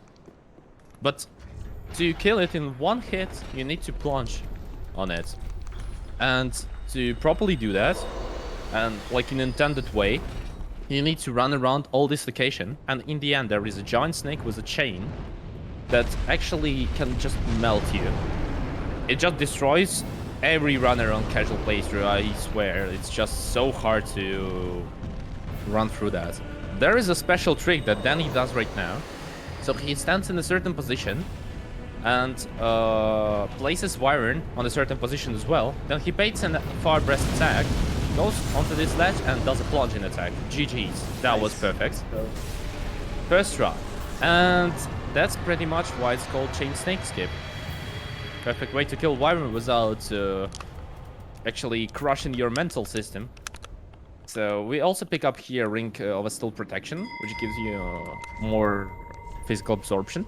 Speaker 3: But to kill it in one hit, you need to plunge on it. And to properly do that, and like in an intended way, you need to run around all this location. And in the end, there is a giant snake with a chain that actually can just melt you. It just destroys every runner on casual playthrough, I swear. It's just so hard to run through that. There is a special trick that Danny does right now. So he stands in a certain position and places Wyvern on a certain position as well. Then he baits a far breast attack, goes onto this ledge and does a plunging attack. GG's. That was perfect. First try. And that's pretty much why it's called Chain Snake Skip. Perfect way to kill Wyvern without actually crushing your mental system. So we also pick up here Ring of a Steel Protection, which gives you more physical absorption.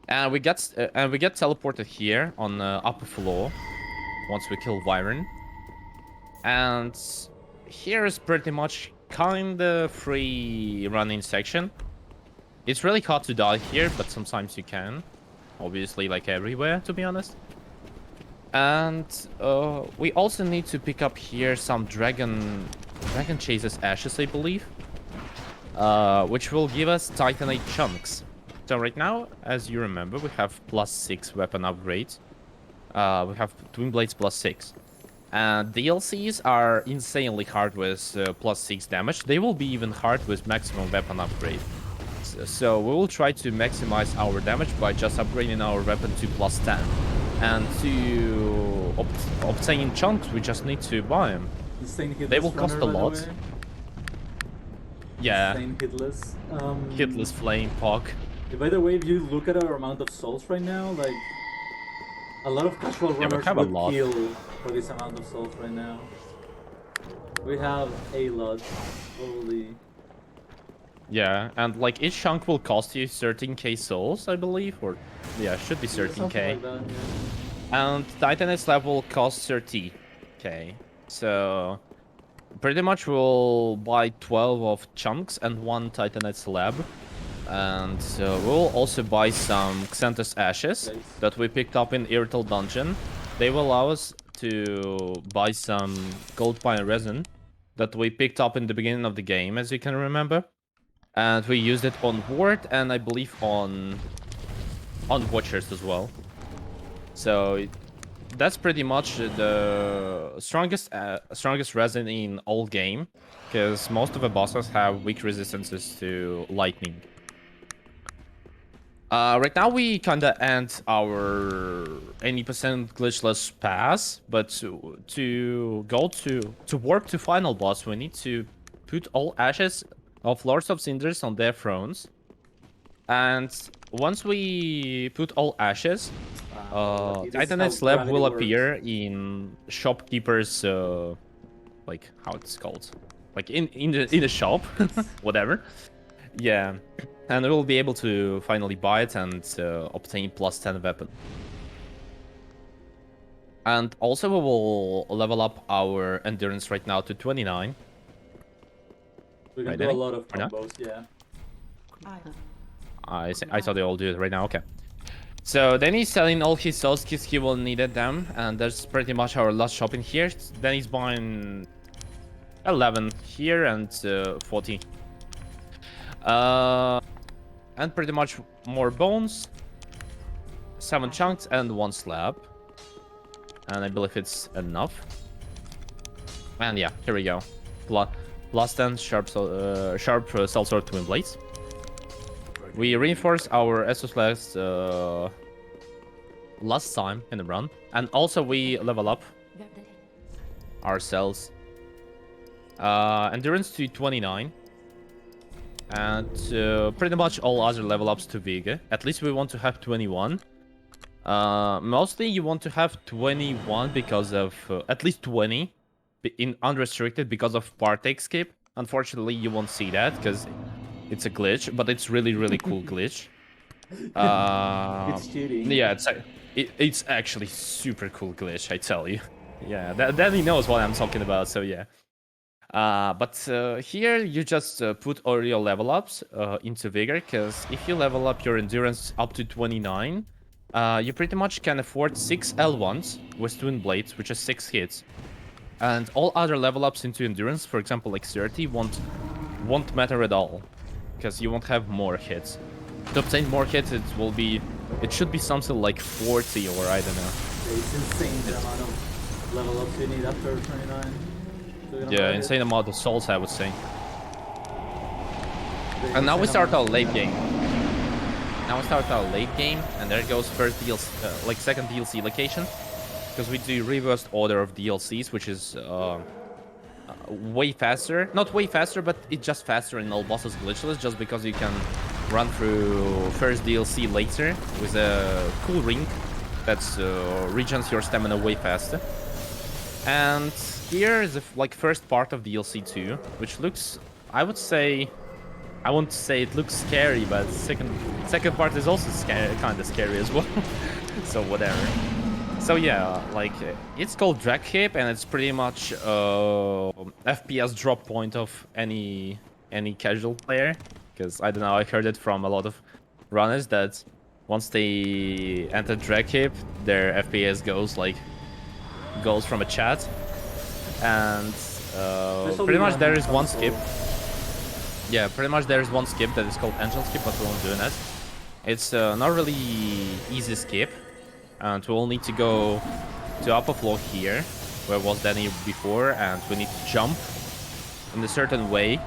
Speaker 3: And we get teleported here on the upper floor once we kill Wyvern. And here is pretty much kinda free running section. It's really hard to die here, but sometimes you can. Obviously, like everywhere, to be honest. And we also need to pick up here some Dragon Chase's Ashes, I believe. Which will give us Titanite chunks. So right now, as you remember, we have +6 weapon upgrades. We have Twin Blades +6. And DLCs are insanely hard with +6 damage. They will be even hard with maximum weapon upgrade. So we will try to maximize our damage by just upgrading our weapon to +10. And to obtain chunks, we just need to buy them. They will cost a lot. Yeah.
Speaker 2: Insane hitless.
Speaker 3: Hitless flame pog.
Speaker 2: By the way, if you look at our amount of souls right now, like a lot of casual runners
Speaker 3: have a
Speaker 2: would
Speaker 3: lot.
Speaker 2: kill for this amount of souls right now. We have a lot. Holy.
Speaker 3: Yeah, and like each chunk will cost you 13k souls, I believe, or yeah, should be 13k.
Speaker 2: Something like that, yeah.
Speaker 3: And Titanite slab will cost 30k. So pretty much we'll buy 12 of chunks and 1 Titanite slab. And we'll also buy some Xanthus Ashes that we picked up in Irrital Dungeon. They will allow us to buy some Gold Pine Resin that we picked up in the beginning of the game, as you can remember. And we used it on Ward and I believe on Watchers as well. So that's pretty much the strongest resin in all game, because most of the bosses have weak resistances to lightning. Right now we kinda end our 80% glitchless pass, but to go to work to final boss, we need to put all ashes of Lords of Cinders on their thrones. And once we put all ashes, Titanite slab will appear in shopkeeper's like how it's called, like in the shop, whatever. Yeah, and we'll be able to finally buy it and obtain +10 weapon. And also we will level up our endurance right now to 29.
Speaker 2: We can
Speaker 3: Right,
Speaker 2: do a
Speaker 3: Danny?
Speaker 2: lot of
Speaker 3: Or not?
Speaker 2: combos, yeah.
Speaker 3: I thought they all do it right now, okay. So then he's selling all his souls because he will need them, and that's pretty much our last shop in here. Then he's buying 11 here and 40. And pretty much more bones, 7 chunks and 1 slab. And I believe it's enough. And yeah, here we go. +10 sharp Sellsword Twin Blades. We reinforce our Essos last time in the run. And also we level up ourselves. Endurance to 29. And pretty much all other level ups to Vega. At least we want to have 21. Mostly you want to have 21 because of at least 20 in unrestricted because of partake skip. Unfortunately, you won't see that because it's a glitch, but it's really cool glitch.
Speaker 2: It's cheating.
Speaker 3: Yeah, it's actually super cool glitch, I tell you. Yeah, Danny knows what I'm talking about, so yeah. But here you just put all your level ups into vigor, because if you level up your endurance up to 29, you pretty much can afford 6 L1s with twin blades, which is 6 hits. And all other level ups into endurance, for example like 30, won't matter at all, because you won't have more hits. To obtain more hits, it should be something like 40 or I don't know.
Speaker 2: It's insane the amount of level ups you need after 29.
Speaker 3: Yeah, insane amount of souls, I would say. And now we start our late game. And there goes first DLC, like second DLC location, because we do reversed order of DLCs, which is way faster. Not way faster, but it's just faster in all bosses glitchless, just because you can run through first DLC later with a cool ring that's regens your stamina way faster. And here is the first part of DLC 2, which looks, I won't say it looks scary, but second part is also kind of scary as well. So whatever. So yeah, it's called Drag Cape, and it's pretty much FPS drop point of any casual player. Because I don't know, I heard it from a lot of runners that once they enter Drag Cape, their FPS goes from a chat. And pretty much there is one skip. Yeah, pretty much there is one skip that is called Angel Skip, but we won't do that. It's not really easy skip, and we'll need to go to upper floor here, where was Danny before, and we need to jump in a certain way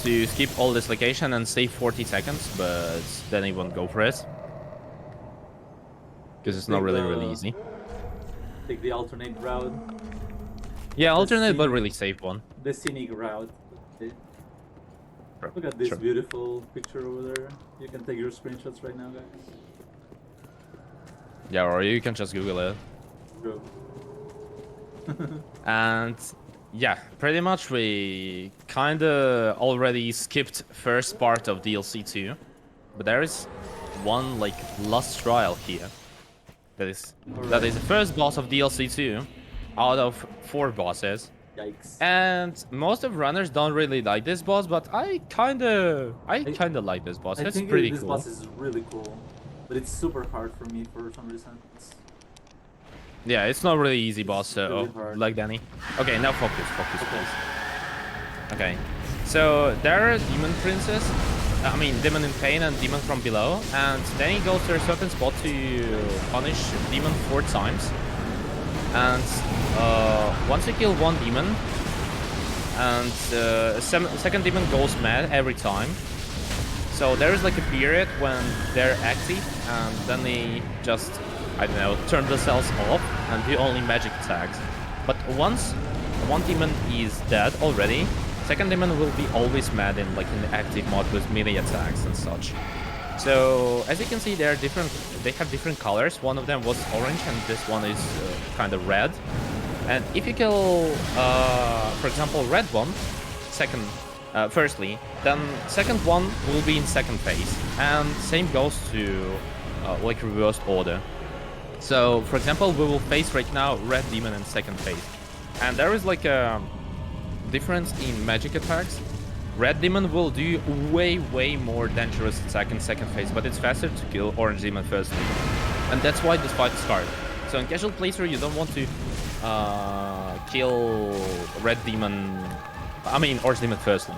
Speaker 3: to skip all this location and save 40 seconds, but Danny won't go for it. Because it's not really easy.
Speaker 2: Take the alternate route.
Speaker 3: Yeah, alternate, but really safe one.
Speaker 2: The scenic route. Okay. Look at this
Speaker 3: Sure.
Speaker 2: beautiful picture over there. You can take your screenshots right now, guys.
Speaker 3: Yeah, or you can just Google it.
Speaker 2: True.
Speaker 3: And yeah, pretty much we kinda already skipped first part of DLC 2, but there is one last trial here. That is the first boss of DLC 2 out of 4 bosses.
Speaker 2: Yikes.
Speaker 3: And most of runners don't really like this boss, but I kinda like this boss. It's pretty
Speaker 2: this
Speaker 3: cool.
Speaker 2: boss is really cool, but it's super hard for me for some reason.
Speaker 3: Yeah, it's not really easy boss,
Speaker 2: really hard.
Speaker 3: like Danny. Okay, now focus, please. Okay, so there are demon princes. I mean, demon in pain and demon from below, and Danny goes to a certain spot to punish demon 4 times. And once you kill one demon, and second demon goes mad every time. So there is a period when they're active, and then they just, I don't know, turn themselves off and do only magic attacks. But once one demon is dead already, second demon will be always mad in the active mode with melee attacks and such. So as you can see, they have different colors. One of them was orange, and this one is kind of red. And if you kill, for example, red one, firstly, then second one will be in second phase, and same goes to reversed order. So, for example, we will face right now red demon in second phase, and there is a difference in magic attacks. Red demon will do way more dangerous attack in second phase, but it's faster to kill orange demon firstly, and that's why this fight is hard. So in casual playthrough, you don't want to kill red demon. I mean orange demon firstly.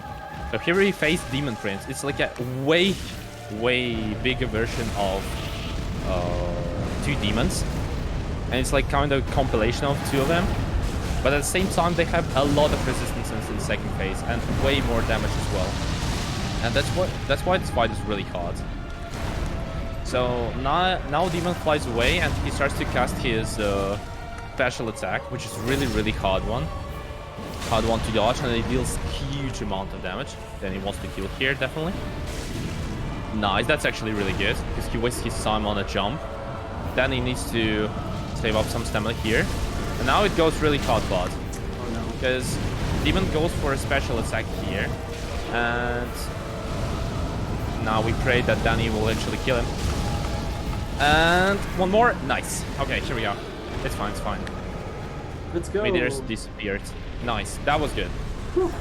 Speaker 3: So here we face demon prince. It's a way bigger version of 2 demons, and it's kind of compilation of 2 of them. But at the same time, they have a lot of resistance in the second phase and way more damage as well. And that's why this fight is really hard. So now demon flies away and he starts to cast his special attack, which is really hard one to dodge, and it deals huge amount of damage. Then he wants to kill here, definitely. Nice, that's actually really good because he wastes his time on a jump. Danny needs to save up some stamina here. And now it goes really hot bot.
Speaker 2: Oh no.
Speaker 3: Because Demon goes for a special attack here. And now we pray that Danny will actually kill him. And one more. Nice. Okay, here we go. It's fine, it's fine.
Speaker 2: Let's go.
Speaker 3: Meteors disappeared. Nice. That was good.
Speaker 2: Whew.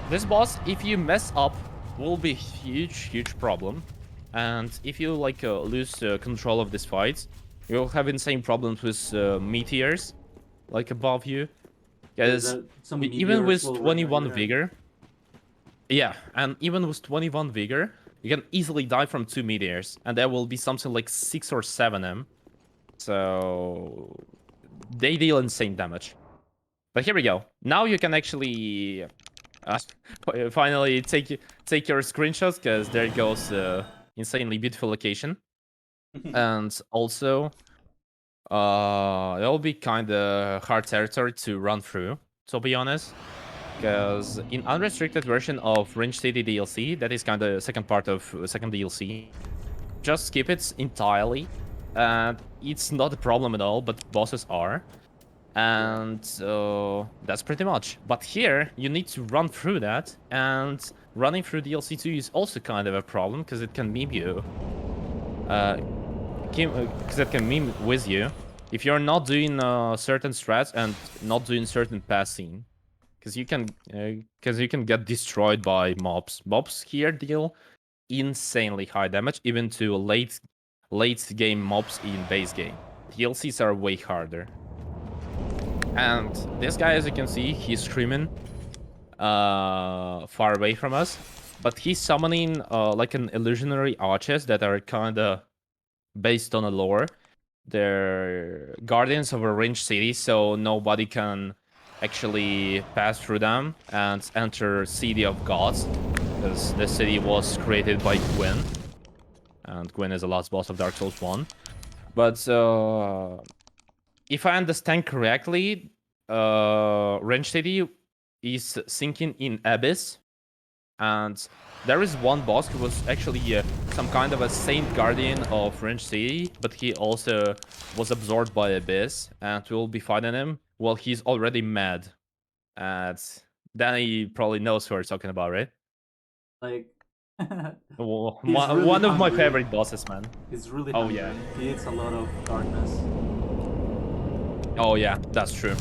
Speaker 3: This boss, if you mess up, will be huge problem. And if you like lose control of this fight, you'll have insane problems with meteors, like above you. Because even with 21 vigor, yeah, and even with 21 vigor, you can easily die from 2 meteors, and there will be something like 6 or 7 M. So they deal insane damage. But here we go. Now you can actually finally take your screenshots, because there goes insanely beautiful location. And also it'll be kind of hard territory to run through, to be honest, because in unrestricted version of Range City DLC, that is kind of second part of second DLC, just skip it entirely, and it's not a problem at all, but bosses are. And that's pretty much. But here, you need to run through that, and running through DLC 2 is also kind of a problem, because it can meme you. Because it can meme with you if you're not doing certain strats and not doing certain passing. Because you can get destroyed by mobs. Mobs here deal insanely high damage, even to late game mobs in base game. DLCs are way harder. And this guy, as you can see, he's screaming far away from us, but he's summoning like an illusionary arches that are kind of based on a lore. They're guardians of a range city, so nobody can actually pass through them and enter City of Gods, because the city was created by Gwyn, and Gwyn is the last boss of Dark Souls 1. But if I understand correctly, Range City is sinking in Abyss, and there is one boss who was actually some kind of a saint guardian of Range City, but he also was absorbed by Abyss, and we'll be fighting him. Well, he's already mad. And Danny probably knows who we're talking about, right?
Speaker 2: Like,
Speaker 3: Well,
Speaker 2: He's really
Speaker 3: one of my
Speaker 2: hungry.
Speaker 3: favorite bosses, man.
Speaker 2: he's really
Speaker 3: Oh,
Speaker 2: hungry.
Speaker 3: yeah.
Speaker 2: He eats a lot of darkness.
Speaker 3: Oh yeah, that's true.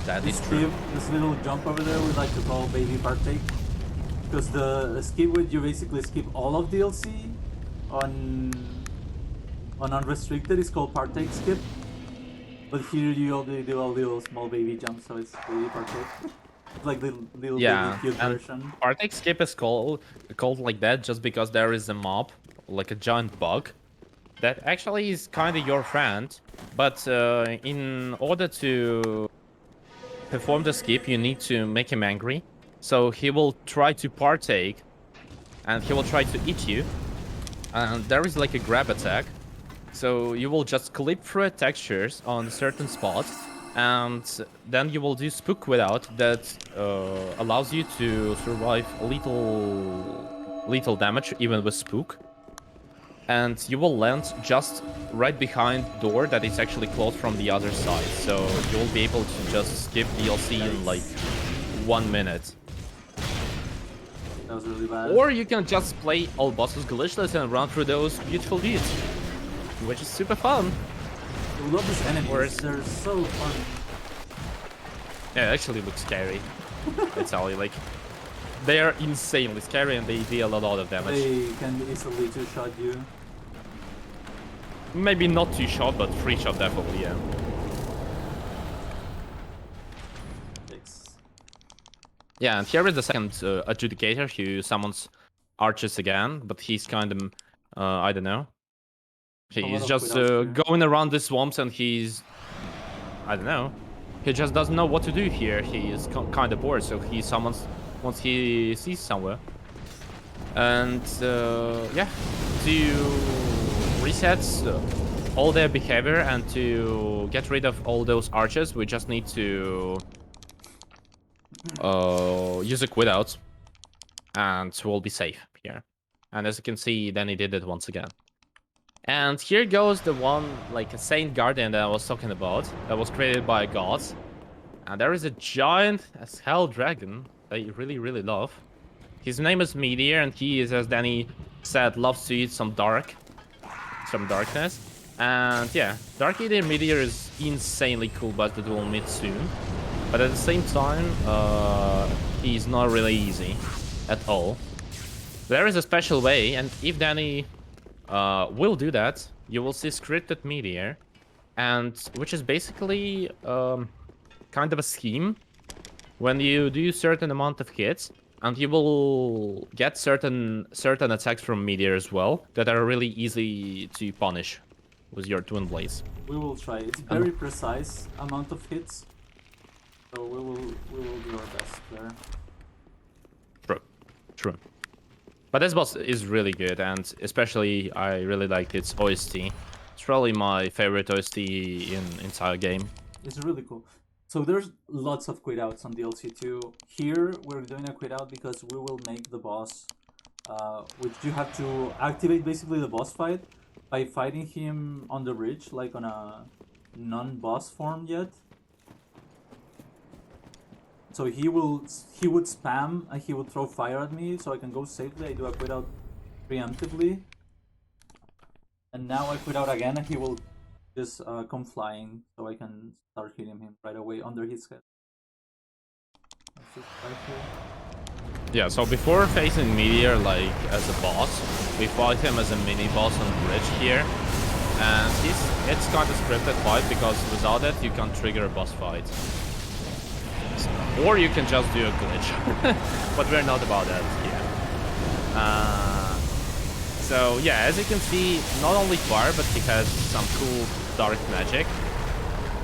Speaker 3: That is true.
Speaker 2: This little jump over there we like to call baby partake. Because the skip would you basically skip all of DLC on unrestricted is called partake skip. But here you only do a little small baby jump, so it's baby partake. It's like the little
Speaker 3: Yeah,
Speaker 2: baby cute
Speaker 3: and
Speaker 2: version.
Speaker 3: Partake skip is called like that just because there is a mob, like a giant bug, that actually is kind of your friend. But in order to perform the skip, you need to make him angry. So he will try to partake, and he will try to eat you. And there is like a grab attack. So you will just clip through textures on certain spots, and then you will do Spook Without that allows you to survive little damage even with Spook. And you will land just right behind door that is actually closed from the other side. So you will be able to just skip DLC in like 1 minute.
Speaker 2: That was really bad.
Speaker 3: Or you can just play all bosses glitchless and run through those beautiful dudes, which is super fun.
Speaker 2: I love these enemies.
Speaker 3: Whereas-
Speaker 2: They're so fun.
Speaker 3: Yeah, it actually looks scary. I tell you, like, they are insanely scary and they deal a lot of damage.
Speaker 2: They can easily two-shot you.
Speaker 3: Maybe not 2-shot, but 3-shot definitely, yeah.
Speaker 2: Thanks.
Speaker 3: Yeah, and here is the second adjudicator who summons archers again, but he's kind of, I don't know.
Speaker 2: lot
Speaker 3: He's
Speaker 2: of
Speaker 3: just
Speaker 2: without fear.
Speaker 3: going around the swamps and he's, I don't know. He just doesn't know what to do here. He is kind of bored, so he summons once he sees somewhere. And yeah, to reset all their behavior and to get rid of all those archers, we just need to use a quit out, and we'll be safe here. And as you can see, then he did it once again. And here goes the one, like a Saint Guardian that I was talking about, that was created by gods. And there is a giant as hell dragon that I really, really love. His name is Meteor, and he is, as Danny said, loves to eat some darkness. And yeah, Dark Eater Meteor is insanely cool, but that we'll meet soon. But at the same time, he's not really easy at all. There is a special way, and if Danny will do that, you will see scripted Meteor, and which is basically kind of a scheme. When you do certain amount of hits, and you will get certain attacks from Meteor as well that are really easy to punish with your Twin Blades.
Speaker 2: We will try. It's very precise amount of hits, so we will do our best there.
Speaker 3: True. But this boss is really good, and especially I really liked its OST. It's probably my favorite OST in entire game.
Speaker 2: It's really cool. So there's lots of quit outs on DLC 2. Here we're doing a quit out because we will make the boss, which you have to activate basically the boss fight by fighting him on the bridge, like on a non-boss form yet. So he would spam and he would throw fire at me, so I can go safely. I do a quit out preemptively, and now I quit out again, and he will just come flying, so I can start hitting him right away under his head. Let's just try here.
Speaker 3: Yeah, so before facing Meteor like as a boss, we fight him as a mini boss on the bridge here. And it's kind of scripted fight because without it you can't trigger a boss fight. Or you can just do a glitch. But we're not about that here. So yeah, as you can see, not only fire, but he has some cool dark magic.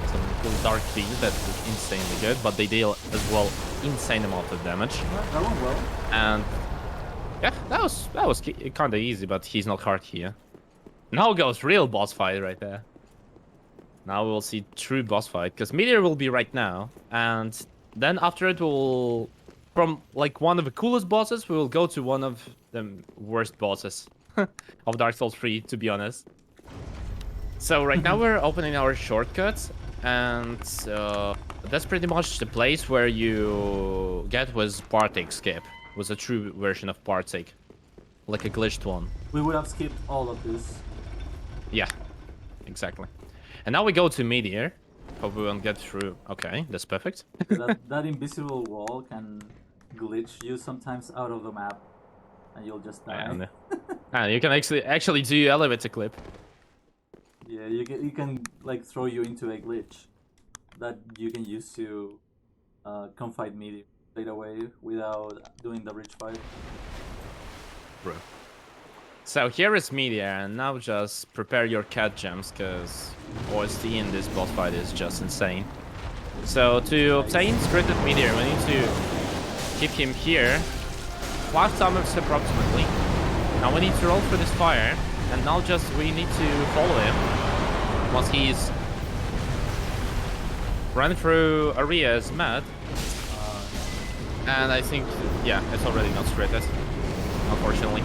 Speaker 3: Some cool dark beams that look insanely good, but they deal as well insane amount of damage.
Speaker 2: That went well.
Speaker 3: And yeah, that was kind of easy, but he's not hard here. Now goes real boss fight right there. Now we'll see true boss fight, because Meteor will be right now, and then after it we'll, from like one of the coolest bosses, we will go to one of the worst bosses of Dark Souls 3, to be honest. So right now we're opening our shortcuts, and that's pretty much the place where you get with Partake skip, was a true version of Partake, like a glitched one.
Speaker 2: We would have skipped all of this.
Speaker 3: Yeah, exactly. And now we go to Meteor. Hope we won't get through. Okay, that's perfect.
Speaker 2: that invisible wall can glitch you sometimes out of the map, and you'll just die.
Speaker 3: And you can actually do elevator clip.
Speaker 2: Yeah, you can like throw you into a glitch that you can use to confide Meteor straight away without doing the bridge fight.
Speaker 3: Bro. So here is Meteor, and now just prepare your cat gems, because OST in this boss fight is just insane. So to obtain scripted Meteor, we need to keep him here 5 times approximately. Now we need to roll for this fire, and now just we need to follow him once he's run through areas mad. And I think, yeah, it's already not scripted, unfortunately.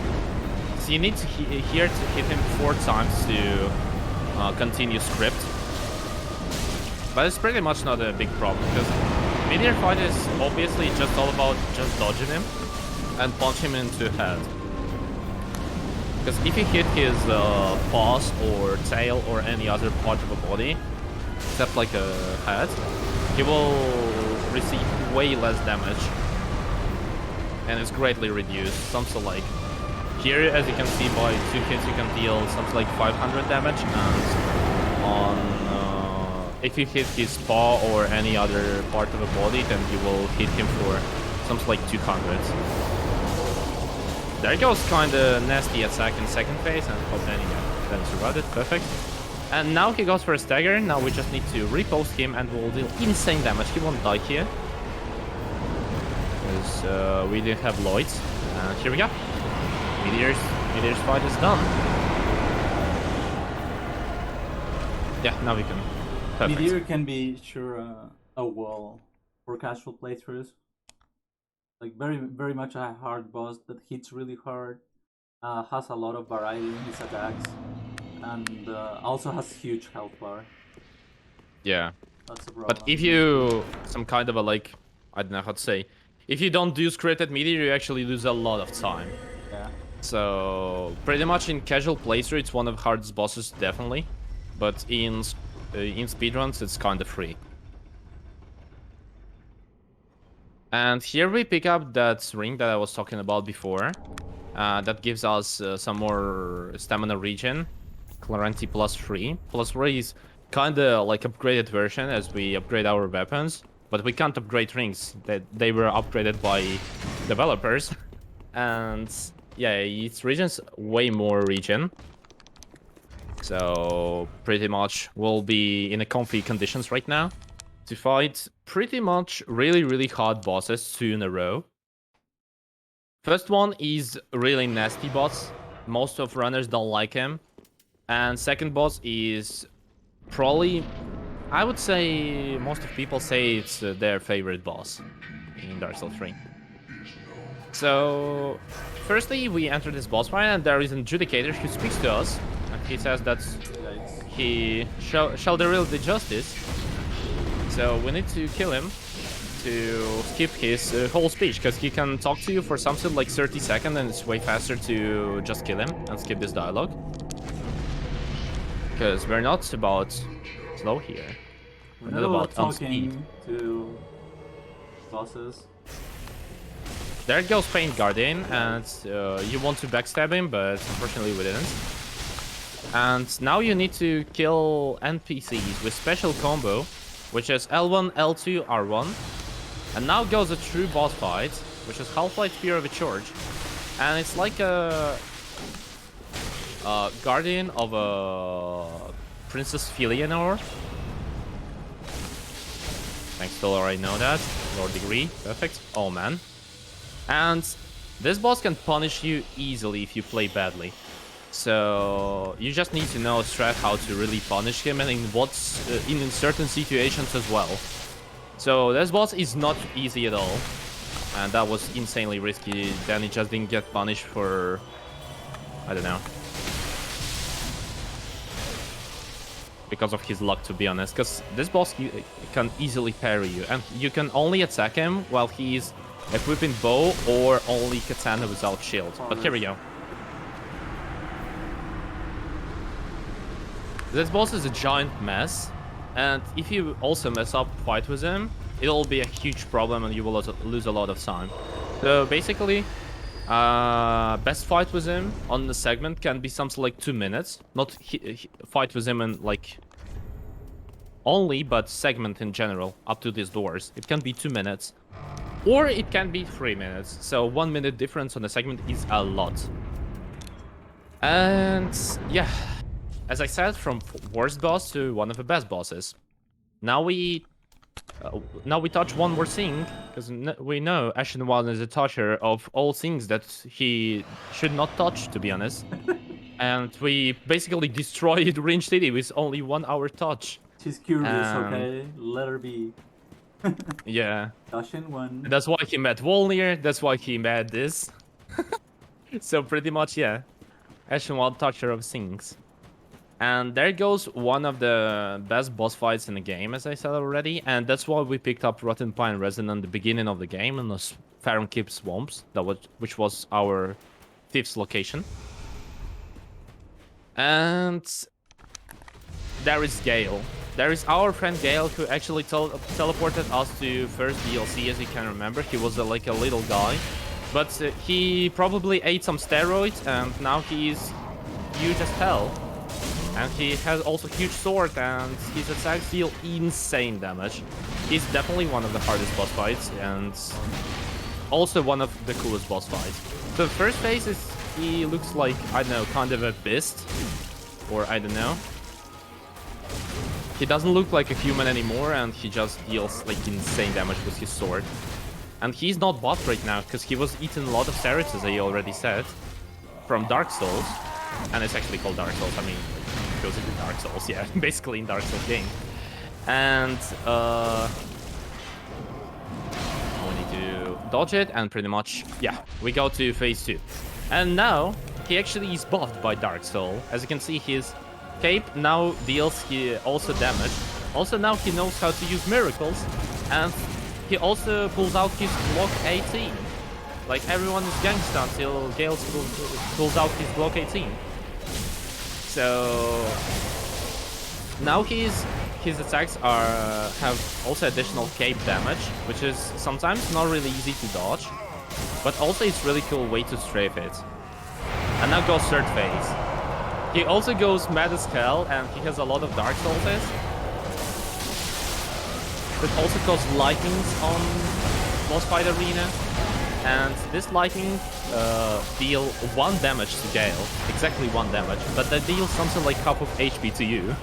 Speaker 3: So you need to here to hit him 4 times to continue script. But it's pretty much not a big problem, because Meteor fight is obviously just all about just dodging him and punch him into head. Because if you hit his paws or tail or any other part of the body, except like a head, he will receive way less damage. And it's greatly reduced. Something like here, as you can see, by 2 hits you can deal something like 500 damage, and on if you hit his paw or any other part of the body, then you will hit him for something like 200. There goes kinda nasty attack in second phase, and hope then survived it, perfect. And now he goes for a stagger. Now we just need to repost him and we'll deal insane damage. He won't die here, because we didn't have Lloyds. And here we go. Meteor's fight is done. Yeah, now we can. Perfect.
Speaker 2: Meteor can be sure a wall for casual playthroughs. Like very much a hard boss that hits really hard, has a lot of variety in his attacks, and also has huge health bar.
Speaker 3: Yeah.
Speaker 2: That's the problem.
Speaker 3: But if you some kind of a like, I don't know how to say, if you don't do scripted Meteor, you actually lose a lot of time.
Speaker 2: Yeah.
Speaker 3: So pretty much in casual playthrough, it's one of the hardest bosses, definitely. But in speedruns, it's kind of free. And here we pick up that ring that I was talking about before. That gives us some more stamina regen. Clarity +3. +3 is kinda like upgraded version as we upgrade our weapons. But we can't upgrade rings. They were upgraded by developers. And yeah, its regen's way more regen. So pretty much we'll be in a comfy conditions right now to fight pretty much really hard bosses 2 in a row. First one is really nasty boss. Most of runners don't like him. And second boss is probably, I would say most of people say it's their favorite boss in Dark Souls 3. So firstly we enter this boss fight and there is an adjudicator who speaks to us. And he says that he shall there will be justice. So we need to kill him to skip his whole speech, because he can talk to you for something like 30 seconds and it's way faster to just kill him and skip this dialogue. Because we're not about slow here.
Speaker 2: We're not about talking to bosses.
Speaker 3: There goes Paint Guardian, and you want to backstab him, but unfortunately we didn't. And now you need to kill NPCs with special combo, which is L1, L2, R1. And now goes a true boss fight, which is Half-Light Fear of a Charge. And it's like a guardian of a Princess Filianor. Thanks to already know that. Lord Degree, perfect. Oh man. And this boss can punish you easily if you play badly. So you just need to know a strat how to really punish him and in certain situations as well. So this boss is not easy at all. And that was insanely risky. Then he just didn't get punished for, I don't know, because of his luck, to be honest. Because this boss can easily parry you, and you can only attack him while he's equipping bow or only katana without shield. But here we go. This boss is a giant mess, and if you also mess up fight with him, it'll be a huge problem and you will lose a lot of time. So basically, best fight with him on the segment can be something like 2 minutes. Not fight with him in like only, but segment in general, up to these doors. It can be 2 minutes. Or it can be 3 minutes. So 1 minute difference on the segment is a lot. And yeah, as I said, from worst boss to one of the best bosses. Now we touch one more thing, because we know Ashen One is a toucher of all things that he should not touch, to be honest. And we basically destroyed Ringe City with only 1 hour touch.
Speaker 2: She's curious, okay? Let her be.
Speaker 3: Yeah.
Speaker 2: Ashen One.
Speaker 3: That's why he met Volnir, that's why he met this. So pretty much, yeah. Ashen One, toucher of things. And there goes one of the best boss fights in the game, as I said already. And that's why we picked up Rotten Pine Resin at the beginning of the game in the Fahrenkeep Swamps, which was our 5th location. And there is Gale. There is our friend Gale, who actually teleported us to first DLC, as you can remember. He was like a little guy. But he probably ate some steroids, and now he is huge as hell. And he has also huge sword, and his attacks deal insane damage. He's definitely one of the hardest boss fights, and also one of the coolest boss fights. The first phase is, he looks like, I don't know, kind of a beast, or I don't know. He doesn't look like a human anymore, and he just deals like insane damage with his sword. And he's not buffed right now, because he was eating a lot of steroids, as I already said, from Dark Souls. And it's actually called Dark Souls, I mean, it goes into Dark Souls, yeah, basically in Dark Souls game. And we need to dodge it, and pretty much, yeah, we go to phase 2. And now, he actually is buffed by Dark Soul. As you can see, his Cape now deals he also damage. Also now he knows how to use miracles, and he also pulls out his block 18. Like everyone is gangsta until Gale pulls out his block 18. So now his attacks have also additional cape damage, which is sometimes not really easy to dodge, but also it's really cool way to strafe it. And now goes third phase. He also goes mad as hell, and he has a lot of Dark Souls. That also causes lightnings on boss fight arena, and this lightning deal 1 damage to Gale, exactly 1 damage, but that deals something like half of HP to you,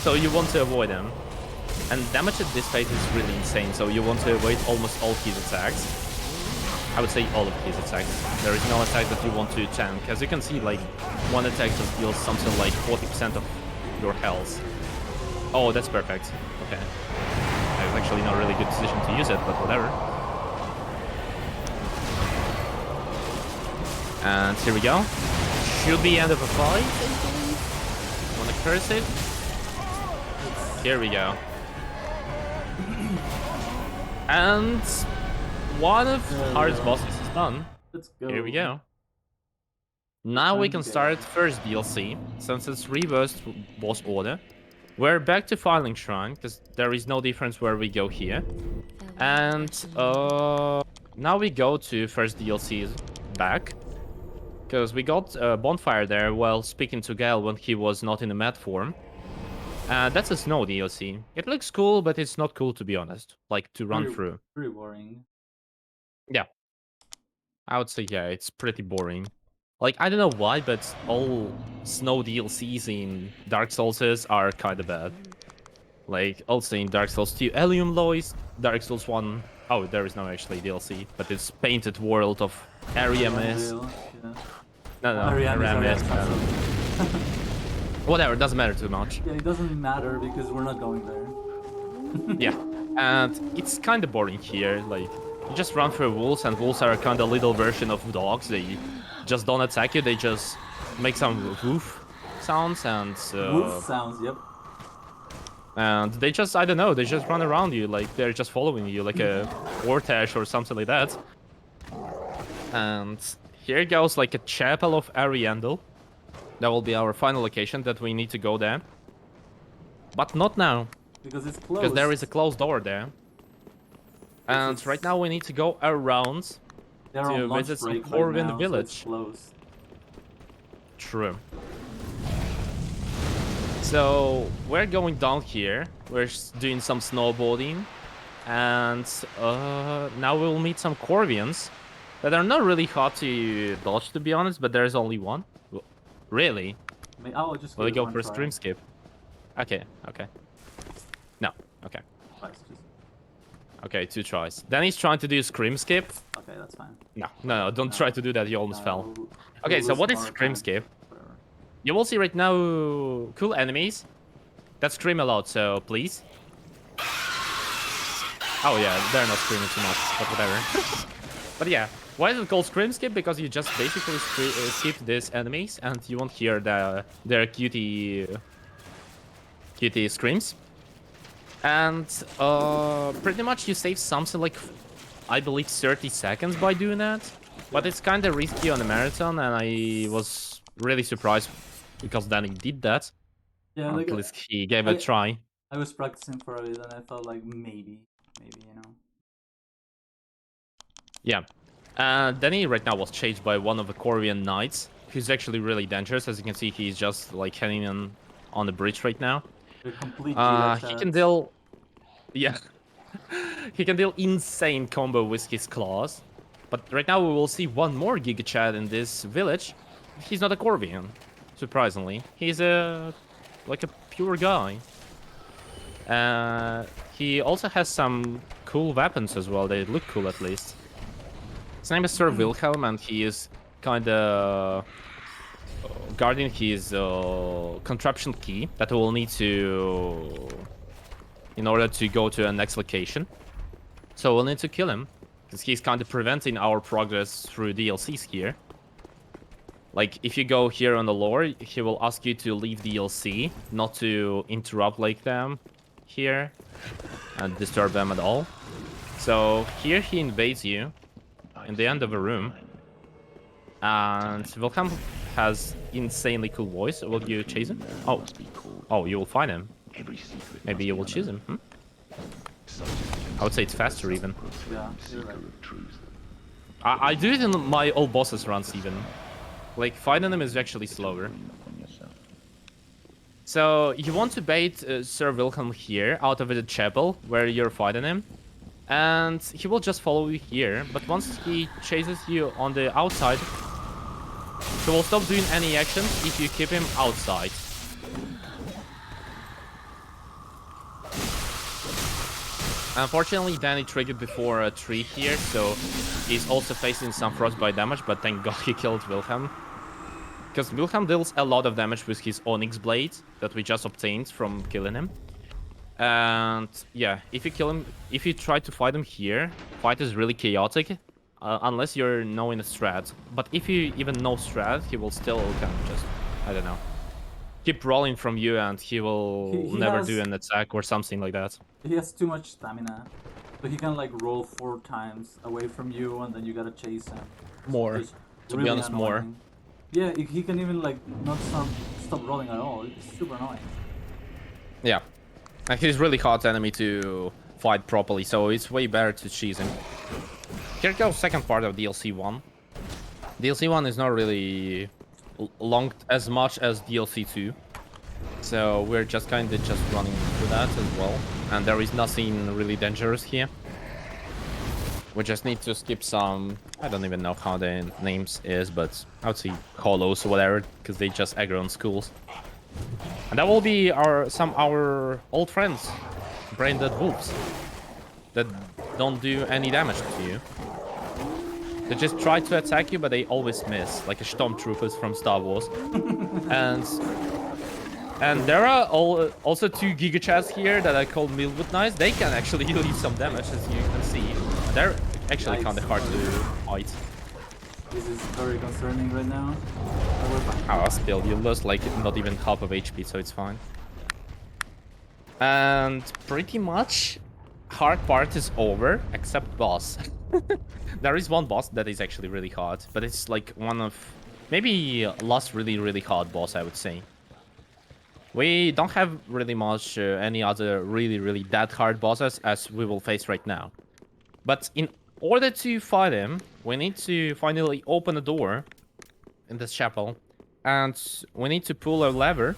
Speaker 3: so you want to avoid him. And damage at this phase is really insane, so you want to avoid almost all his attacks. I would say all of his attacks. There is no attack that you want to tank. As you can see, like, one attack just deals something like 40% of your health. Oh, that's perfect. Okay. That was actually not a really good decision to use it, but whatever. And here we go. Should be end of a fight, I believe. Wanna curse it? Here we go. And one of the hardest bosses is done.
Speaker 2: Let's go.
Speaker 3: Here we go. Now we can start first DLC, since it's reversed boss order. We're back to Filing Shrine, because there is no difference where we go here. And now we go to first DLC's back. Because we got Bonfire there while speaking to Gale when he was not in the mat form. That's a snow DLC. It looks cool, but it's not cool to be honest. Like, to run through.
Speaker 2: Pretty boring.
Speaker 3: Yeah. I would say, yeah, it's pretty boring. Like, I don't know why, but all snow DLCs in Dark Souls are kind of bad. Like, also in Dark Souls 2, Helium Lois, Dark Souls 1... Oh, there is no actually DLC, but it's Painted World of Ariandel.
Speaker 2: Yeah.
Speaker 3: No,
Speaker 2: Ariandel.
Speaker 3: Whatever, doesn't matter too much.
Speaker 2: Yeah, it doesn't matter because we're not going there.
Speaker 3: Yeah, and it's kind of boring here. Like, you just run through wolves, and wolves are kind of little version of dogs. They just don't attack you, they just make some woof sounds and...
Speaker 2: Woof sounds, yep.
Speaker 3: And they just, I don't know, they just run around you, like they're just following you, like a Vortex or something like that. And here goes like a chapel of Ariandel. That will be our final location that we need to go there. But not now.
Speaker 2: Because it's closed.
Speaker 3: Because there is a closed door there. And right now we need to go around to visit some Corvin village.
Speaker 2: So it's closed.
Speaker 3: True. So we're going down here. We're doing some snowboarding, and now we'll meet some Corvians that are not really hard to dodge, to be honest. But there's only one. Really?
Speaker 2: I'll just
Speaker 3: Will we go for a stream skip? Okay. Okay. No. Okay. Okay, 2 tries. Then he's trying to do a scream skip.
Speaker 2: Okay, that's fine.
Speaker 3: No, don't try to do that. You almost fell. Okay, so what is scream skip? You will see right now cool enemies that scream a lot, so please. Oh yeah, they're not screaming too much, but whatever. But yeah, why is it called scream skip? Because you just basically skip these enemies and you won't hear their cutie screams. And pretty much you save something like, I believe, 30 seconds by doing that. But it's kind of risky on a marathon, and I was really surprised because Danny did that.
Speaker 2: Yeah, like,
Speaker 3: at least he gave it a try.
Speaker 2: I was practicing for a bit and I felt like maybe, you know.
Speaker 3: Yeah. Danny right now was chased by one of the Corvian knights, who's actually really dangerous. As you can see, he's just like heading on the bridge right now. He can deal... Yeah. He can deal insane combo with his claws. But right now we will see one more Giga Chad in this village. He's not a Corvian, surprisingly. He's like a pure guy. He also has some cool weapons as well. They look cool at least. His name is Sir Wilhelm, and he is kind of guarding his contraption key that we will need to in order to go to the next location. So we'll need to kill him because he's kind of preventing our progress through DLCs here. Like, if you go here on the lore, he will ask you to leave DLC, not to interrupt like them here and disturb them at all. So here he invades you in the end of a room, and Wilhelm has insanely cool voice. Will you chase him? Oh, you will find him. Maybe you will choose him. I would say it's faster even.
Speaker 2: Yeah, you're right.
Speaker 3: I do it in my old bosses runs even. Like, fighting them is actually slower. So, you want to bait Sir Wilhelm here, out of the chapel, where you're fighting him. And he will just follow you here, but once he chases you on the outside, he will stop doing any actions if you keep him outside. Unfortunately, Danny triggered before a tree here, so he's also facing some frostbite damage, but thank god he killed Wilhelm. Because Wilhelm deals a lot of damage with his Onyx blade that we just obtained from killing him. And yeah, if you kill him, if you try to fight him here, fight is really chaotic, unless you're knowing a strat. But if you even know strat, he will still kind of just, I don't know, keep rolling from you, and he will
Speaker 2: He
Speaker 3: never
Speaker 2: has-
Speaker 3: do an attack or something like that.
Speaker 2: He has too much stamina, so he can like roll 4 times away from you, and then you gotta chase him.
Speaker 3: More,
Speaker 2: It's
Speaker 3: to be honest, more.
Speaker 2: annoying. Yeah, he can even like not stop rolling at all. It's super annoying.
Speaker 3: Yeah, and he's really hard enemy to fight properly, so it's way better to cheese him. Here goes second part of DLC 1. DLC 1 is not really long as much as DLC 2. So we're just kind of just running through that as well. And there is nothing really dangerous here. We just need to skip some, I don't even know how the names is, but I would say hollows or whatever, because they just aggro on schools. And that will be our old friends, brain dead wolves, that don't do any damage to you. They just try to attack you, but they always miss, like a stormtroopers from Star Wars. And there are also 2 Giga Chads here that I call Millwood Knights. They can actually leave some damage, as you can see. They're actually kind of hard to fight.
Speaker 2: This is very concerning right now.
Speaker 3: Oh, still, you lost like not even half of HP, so it's fine. And pretty much, hard part is over, except boss. There is one boss that is actually really hard, but it's like one of maybe last really hard boss, I would say. We don't have really much any other really that hard bosses as we will face right now. But in order to fight him, we need to finally open a door in this chapel, and we need to pull a lever.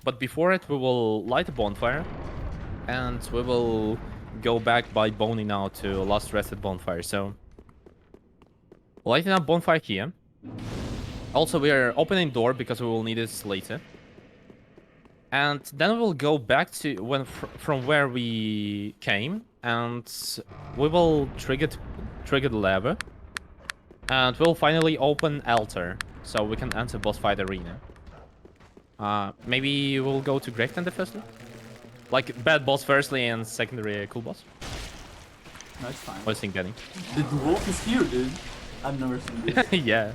Speaker 3: But before it, we will light a bonfire, and we will go back by boning out to last rested bonfire. So, lighting up bonfire here. Also, we are opening door because we will need it later. And then we'll go back to from where we came, and we will trigger the lever, and we'll finally open altar, so we can enter boss fight arena. Maybe we'll go to Grave Tender firstly? Like, bad boss firstly and secondary cool boss?
Speaker 2: No, it's fine.
Speaker 3: What do you think, Danny?
Speaker 2: The dwarf is here, dude. I've never seen this.
Speaker 3: Yeah.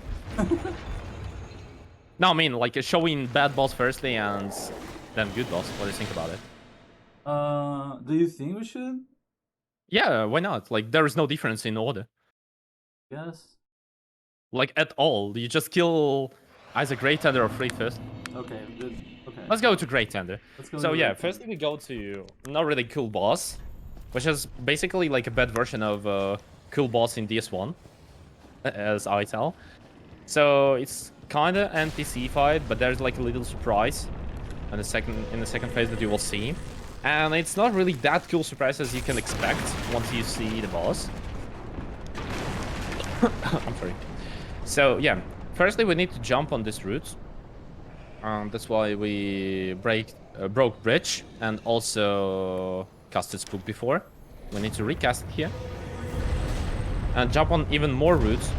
Speaker 3: No, I mean, like, showing bad boss firstly and then good boss. What do you think about it?
Speaker 2: Do you think we should?
Speaker 3: Yeah, why not? Like, there is no difference in order.
Speaker 2: Yes.
Speaker 3: Like, at all. You just kill either Great Tender or Fleet first.
Speaker 2: Okay, good. Okay.
Speaker 3: Let's go to Great Tender.
Speaker 2: Let's go
Speaker 3: So
Speaker 2: to
Speaker 3: yeah,
Speaker 2: Great Tender.
Speaker 3: firstly we go to not really cool boss, which is basically like a bad version of cool boss in DS1, as I tell. So it's kind of NPC fight, but there's like a little surprise in the second phase that you will see. And it's not really that cool surprise as you can expect once you see the boss. I'm sorry. So yeah, firstly we need to jump on this route. That's why we broke bridge and also casted spook before. We need to recast it here. And jump on even more routes.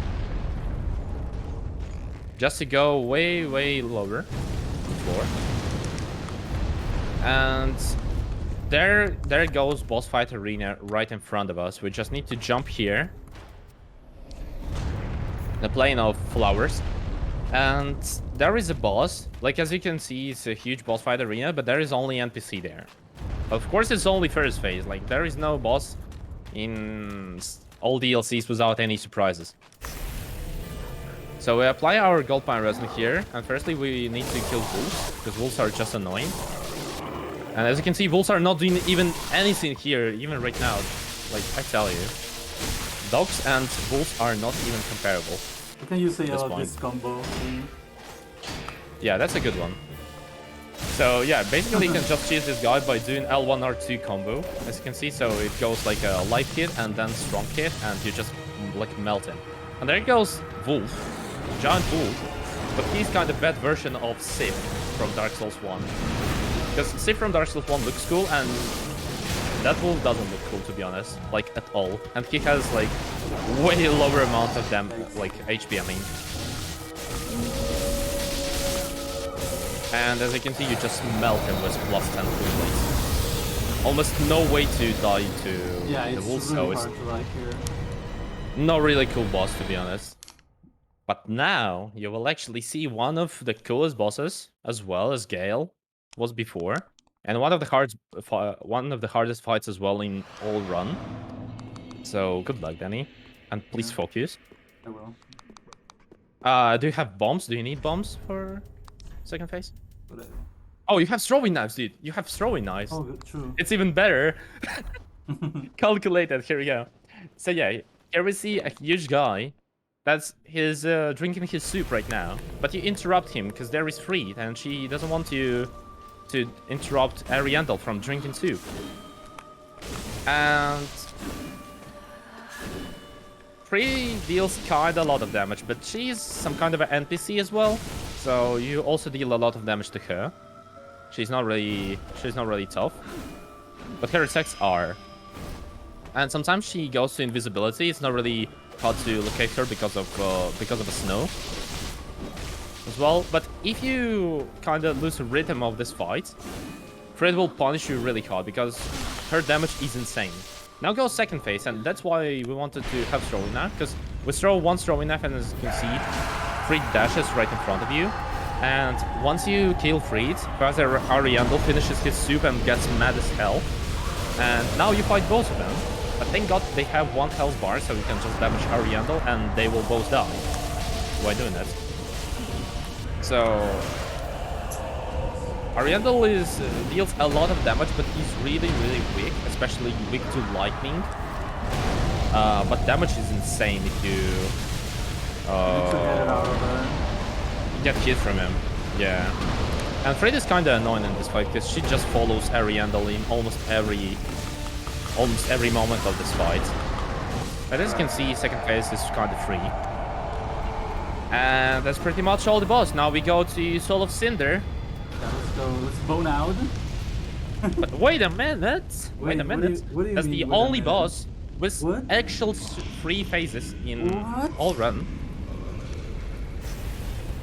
Speaker 3: Just to go way lower floor. And there goes boss fight arena right in front of us. We just need to jump here. The plane of flowers. And there is a boss. Like, as you can see, it's a huge boss fight arena, but there is only NPC there. Of course, it's only first phase. Like, there is no boss in all DLCs without any surprises. So we apply our gold pine resin here, and firstly we need to kill wolves, because wolves are just annoying. And as you can see, wolves are not doing even anything here, even right now. Like, I tell you. Dogs and wolves are not even comparable.
Speaker 2: What can you say
Speaker 3: This
Speaker 2: about
Speaker 3: point.
Speaker 2: this combo?
Speaker 3: Yeah, that's a good one. So yeah, basically you can just cheese this guy by doing L1 R2 combo, as you can see. So it goes like a light hit and then strong hit, and you just like melt him. And there goes Wolf, giant Wolf, but he's kind of bad version of Sif from Dark Souls 1. Because Sif from Dark Souls 1 looks cool, and that Wolf doesn't look cool, to be honest, like at all. And he has like way lower amount of them, like HP, I mean. And as you can see, you just melt him with plus 10 full weight. Almost no way to die to the wolf, so it's
Speaker 2: hard to like here.
Speaker 3: not really cool boss, to be honest. But now you will actually see one of the coolest bosses, as well as Gale was before, and one of the hardest fights as well in all run. So good luck, Danny, and please focus.
Speaker 2: I will.
Speaker 3: Do you have bombs? Do you need bombs for second phase?
Speaker 2: Whatever.
Speaker 3: Oh, you have throwing knives, dude. You have throwing knives.
Speaker 2: Oh, true.
Speaker 3: It's even better. Calculated. Here we go. So yeah, here we see a huge guy. That's his drinking his soup right now. But you interrupt him because there is Freed, and she doesn't want you to interrupt Ariandel from drinking soup. And Freed deals kinda a lot of damage, but she's some kind of an NPC as well. So you also deal a lot of damage to her. She's not really tough, but her attacks are. And sometimes she goes to invisibility. It's not really hard to locate her because of the snow as well. But if you kind of lose the rhythm of this fight, Fred will punish you really hard because her damage is insane. Now goes second phase, and that's why we wanted to have throwing knife, because we throw one throwing knife, and as you can see, Freed dashes right in front of you. And once you kill Freed, Father Ariandel finishes his soup and gets mad as hell. And now you fight both of them. But thank God they have one health bar, so you can just damage Ariandel and they will both die by doing that. So Ariandel deals a lot of damage, but he's really weak, especially weak to lightning. But damage is insane if you get hit from him. Yeah. And Fred is kind of annoying in this fight because she just follows Ariandel in almost every moment of this fight. But as you can see, second phase is kind of free. And that's pretty much all the boss. Now we go to Soul of Cinder.
Speaker 2: Yeah, let's go. Let's bone out.
Speaker 3: But wait a minute. Wait a minute.
Speaker 2: What do you
Speaker 3: That's
Speaker 2: mean,
Speaker 3: the
Speaker 2: wait a
Speaker 3: only
Speaker 2: minute?
Speaker 3: boss with
Speaker 2: What?
Speaker 3: actual 3 phases in
Speaker 2: What?
Speaker 3: all run.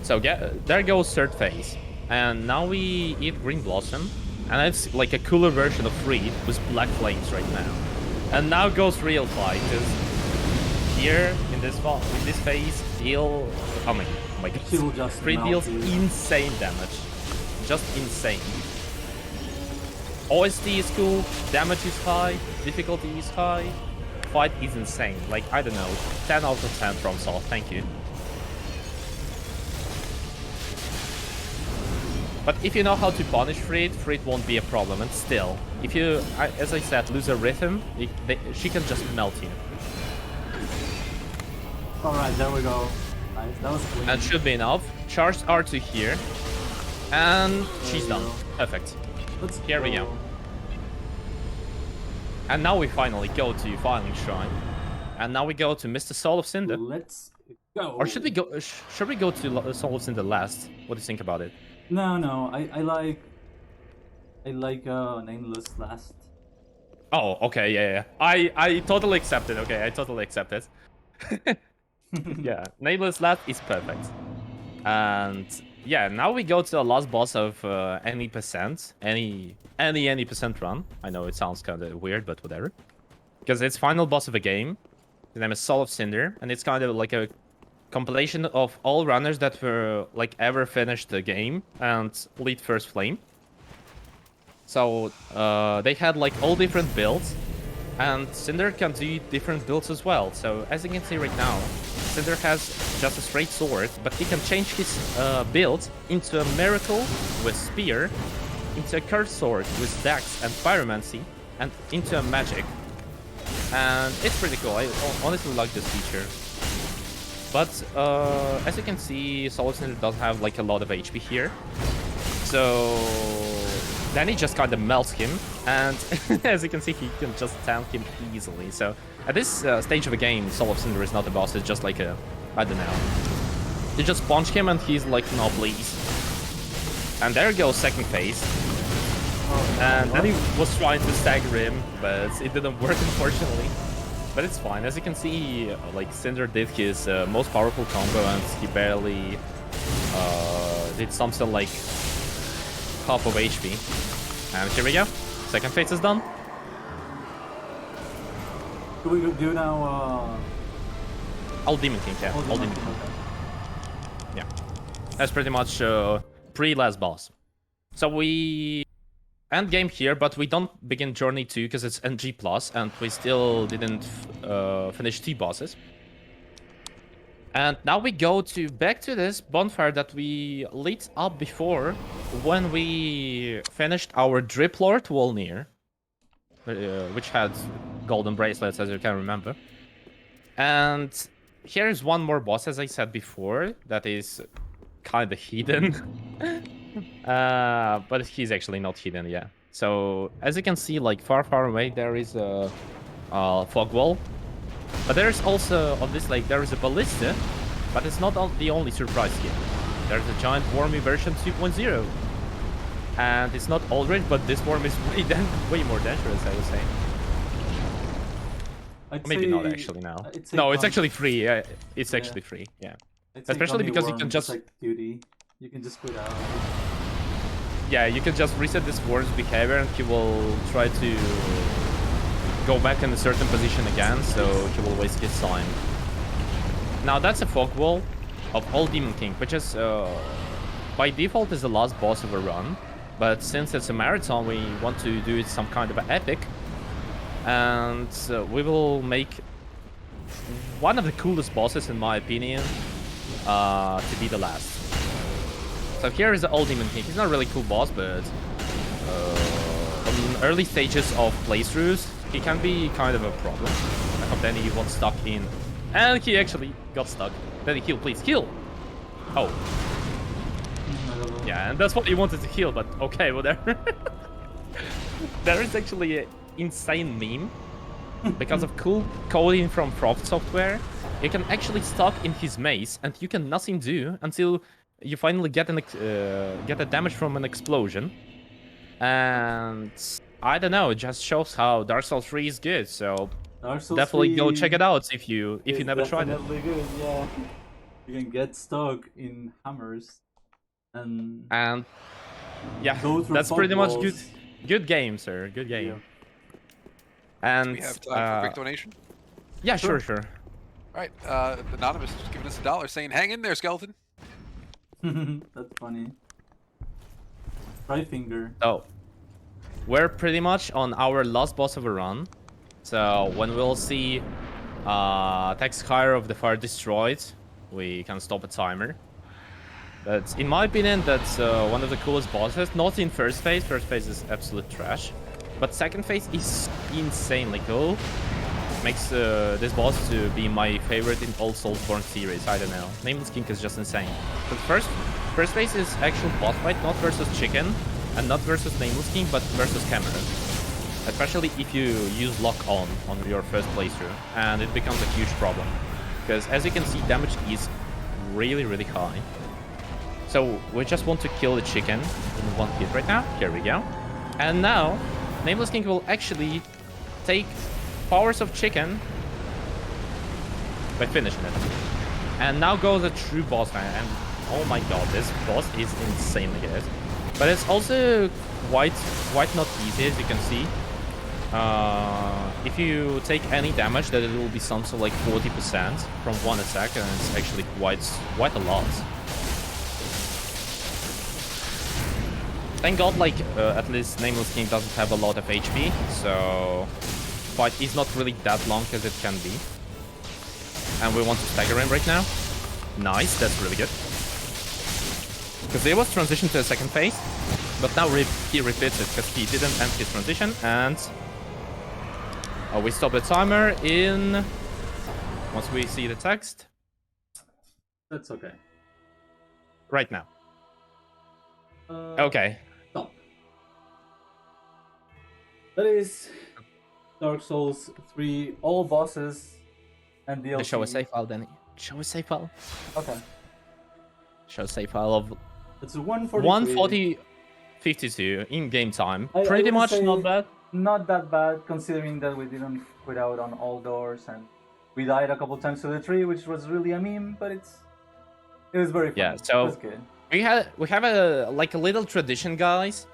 Speaker 3: So there goes third phase. And now we eat Green Blossom. And it's like a cooler version of Freed with Black Flames right now. And now goes real fight. Because here in this phase, deal. Oh my god.
Speaker 2: She will just
Speaker 3: Freed
Speaker 2: melt
Speaker 3: deals
Speaker 2: you.
Speaker 3: insane damage. Just insane. OST is cool, damage is high, difficulty is high, fight is insane. Like, I don't know, 10 out of 10 from Saul, thank you. But if you know how to punish Freed, Freed won't be a problem. And still, if you, as I said, lose a rhythm, she can just melt you.
Speaker 2: Alright, there we go. Nice, that was clean.
Speaker 3: And should be enough. Charged R2 here. And she's
Speaker 2: you
Speaker 3: done.
Speaker 2: go.
Speaker 3: Perfect.
Speaker 2: Let's
Speaker 3: Here we go. And now we finally go to Filing Shrine. And now we go to Mr. Soul of Cinder.
Speaker 2: Let's go.
Speaker 3: Or should we go? Should we go to Soul of Cinder last? What do you think about it?
Speaker 2: No, I like Nameless last.
Speaker 3: Oh, okay, yeah. I totally accept it. Okay, I totally accept it. Yeah, Nameless last is perfect. And yeah, now we go to the last boss of any percent run. I know it sounds kind of weird, but whatever. Because it's final boss of a game. The name is Soul of Cinder, and it's kind of like a compilation of all runners that were like ever finished the game and lit first flame. So they had like all different builds, and Cinder can do different builds as well. So as you can see right now, Cinder has just a straight sword, but he can change his build into a miracle with spear, into a cursed sword with dax and pyromancy, and into a magic. And it's pretty cool. I honestly like this feature. But as you can see, Solar Cinder does have like a lot of HP here. So then he just kind of melts him, and as you can see, he can just tank him easily. So at this stage of the game, Soul of Cinder is not a boss, it's just like a, I don't know. You just punch him and he's like, no please. And there goes second phase. And then he was trying to stagger him, but it didn't work unfortunately. But it's fine. As you can see, like Cinder did his most powerful combo, and he barely did something like half of HP. And here we go. Second phase is done.
Speaker 2: Do we do now?
Speaker 3: All Demon King, yeah. All Demon King. Yeah. That's pretty much pre-last boss. So we end game here, but we don't begin Journey 2 because it's NG+, and we still didn't finish 2 bosses. And now we go back to this bonfire that we lit up before when we finished our Drip Lord Volnir, which had golden bracelets, as you can remember. And here's one more boss, as I said before, that is kind of hidden. But he's actually not hidden, yeah. So as you can see, like far away, there is a fog wall. But there's also, on this lake, there is a ballista, but it's not the only surprise here. There's a giant wormy version 2.0. And it's not Aldrich, but this worm is way more dangerous, I would say. Maybe not actually now. No, it's actually free. Yeah, it's actually free, yeah. Especially because you can just...
Speaker 2: like duty. You can just quit out.
Speaker 3: Yeah, you can just reset this worm's behavior and he will try to go back in a certain position again, so he will waste his time. Now that's a fog wall of all Demon King, which is by default is the last boss of a run, but since it's a marathon, we want to do it some kind of an epic, and we will make one of the coolest bosses, in my opinion, to be the last. So here is the old Demon King. He's not a really cool boss, but on early stages of playthroughs, he can be kind of a problem. I hope then he won't stuck in. And he actually got stuck. Then he heal, please heal! Oh. Yeah, and that's what he wanted to heal, but okay, whatever. There is actually an insane meme. Because of cool coding from Profit Software, you can actually stuck in his maze and you can nothing do until you finally get a damage from an explosion. And I don't know, it just shows how Dark Souls 3 is good, so definitely go check it out if you never tried it.
Speaker 2: Definitely good, yeah. You can get stuck in hammers and
Speaker 3: yeah, that's pretty much good game, sir. Good game.
Speaker 2: Yeah.
Speaker 3: And
Speaker 1: we have time for a quick donation.
Speaker 3: Yeah, sure.
Speaker 1: All right, Anonymous just giving us $1 saying, "Hang in there, skeleton."
Speaker 2: That's funny. Try finger.
Speaker 3: So we're pretty much on our last boss of a run. So when we'll see Tex Hire of the Fire destroyed, we can stop a timer. But in my opinion, that's one of the coolest bosses. Not in first phase. First phase is absolute trash. But second phase is insanely cool. Makes this boss to be my favorite in all Soulsborne series. I don't know. Nameless King is just insane. But first phase is actual boss fight, not versus Chicken, and not versus Nameless King, but versus Cameron. Especially if you use lock on your first playthrough, and it becomes a huge problem. Because as you can see, damage is really high. So we just want to kill the Chicken in one hit right now. Here we go. And now, Nameless King will actually take powers of Chicken by finishing it. And now goes a true boss fight, and oh my god, this boss is insanely good. But it's also quite not easy, as you can see. If you take any damage, then it will be something like 40% from one attack, and it's actually quite a lot. Thank God, like, at least Nameless King doesn't have a lot of HP, so fight is not really that long as it can be. And we want to stagger him right now. Nice, that's really good. Because there was transition to a second phase, but now he repeats it because he didn't end his transition, and we stop the timer in once we see the text.
Speaker 2: That's okay.
Speaker 3: Right now. Okay.
Speaker 2: Stop. That is Dark Souls 3, all bosses and DLC.
Speaker 3: Show a save file, Danny. Show a save file.
Speaker 2: Okay.
Speaker 3: Show a save file of
Speaker 2: It's 140.
Speaker 3: 52 in game time.
Speaker 2: I
Speaker 3: Pretty
Speaker 2: would
Speaker 3: much
Speaker 2: say
Speaker 3: not bad.
Speaker 2: Not that bad, considering that we didn't quit out on all doors and we died a couple times to the tree, which was really a meme, but it was very fun.
Speaker 3: Yeah, so
Speaker 2: it was good.
Speaker 3: we have a little tradition, guys.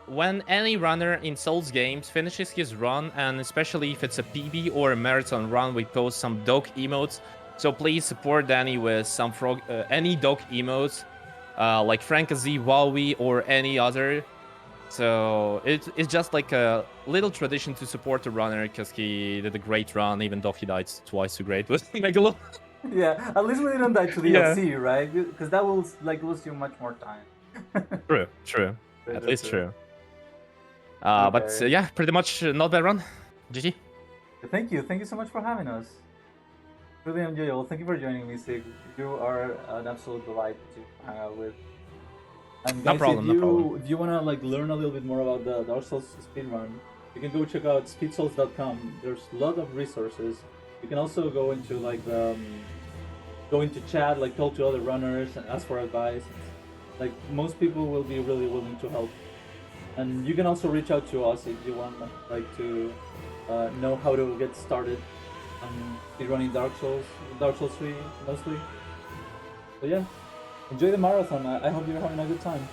Speaker 3: When any runner in Souls games finishes his run, and especially if it's a PB or a marathon run, we post some dog emotes. So please support Danny with some any dog emotes, like Frankazy, Wowie, or any other. So it's just like a little tradition to support the runner because he did a great run, even though he died twice to great with Megalo.
Speaker 2: Yeah, at least we didn't die to DLC, right? Because that will like lose you much more time.
Speaker 3: True.
Speaker 2: Very
Speaker 3: At least
Speaker 2: true.
Speaker 3: true. But
Speaker 2: Okay.
Speaker 3: yeah, pretty much not bad run. GG.
Speaker 2: Thank you so much for having us. Really enjoyable. Thank you for joining me, Sig. You are an absolute delight to hang out with. And guys,
Speaker 3: No problem.
Speaker 2: If you wanna like learn a little bit more about the Dark Souls speedrun, you can go check out speedsouls.com. There's a lot of resources. You can also go into like go into chat, like talk to other runners and ask for advice. Like most people will be really willing to help. And you can also reach out to us if you want like to know how to get started on speedrunning Dark Souls 3 mostly. So yeah, enjoy the marathon. I hope you're having a good time.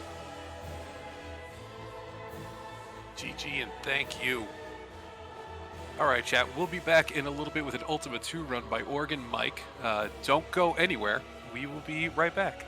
Speaker 1: GG and thank you. Alright, chat, we'll be back in a little bit with an Ultima 2 run by Oregon Mike. Don't go anywhere. We will be right back.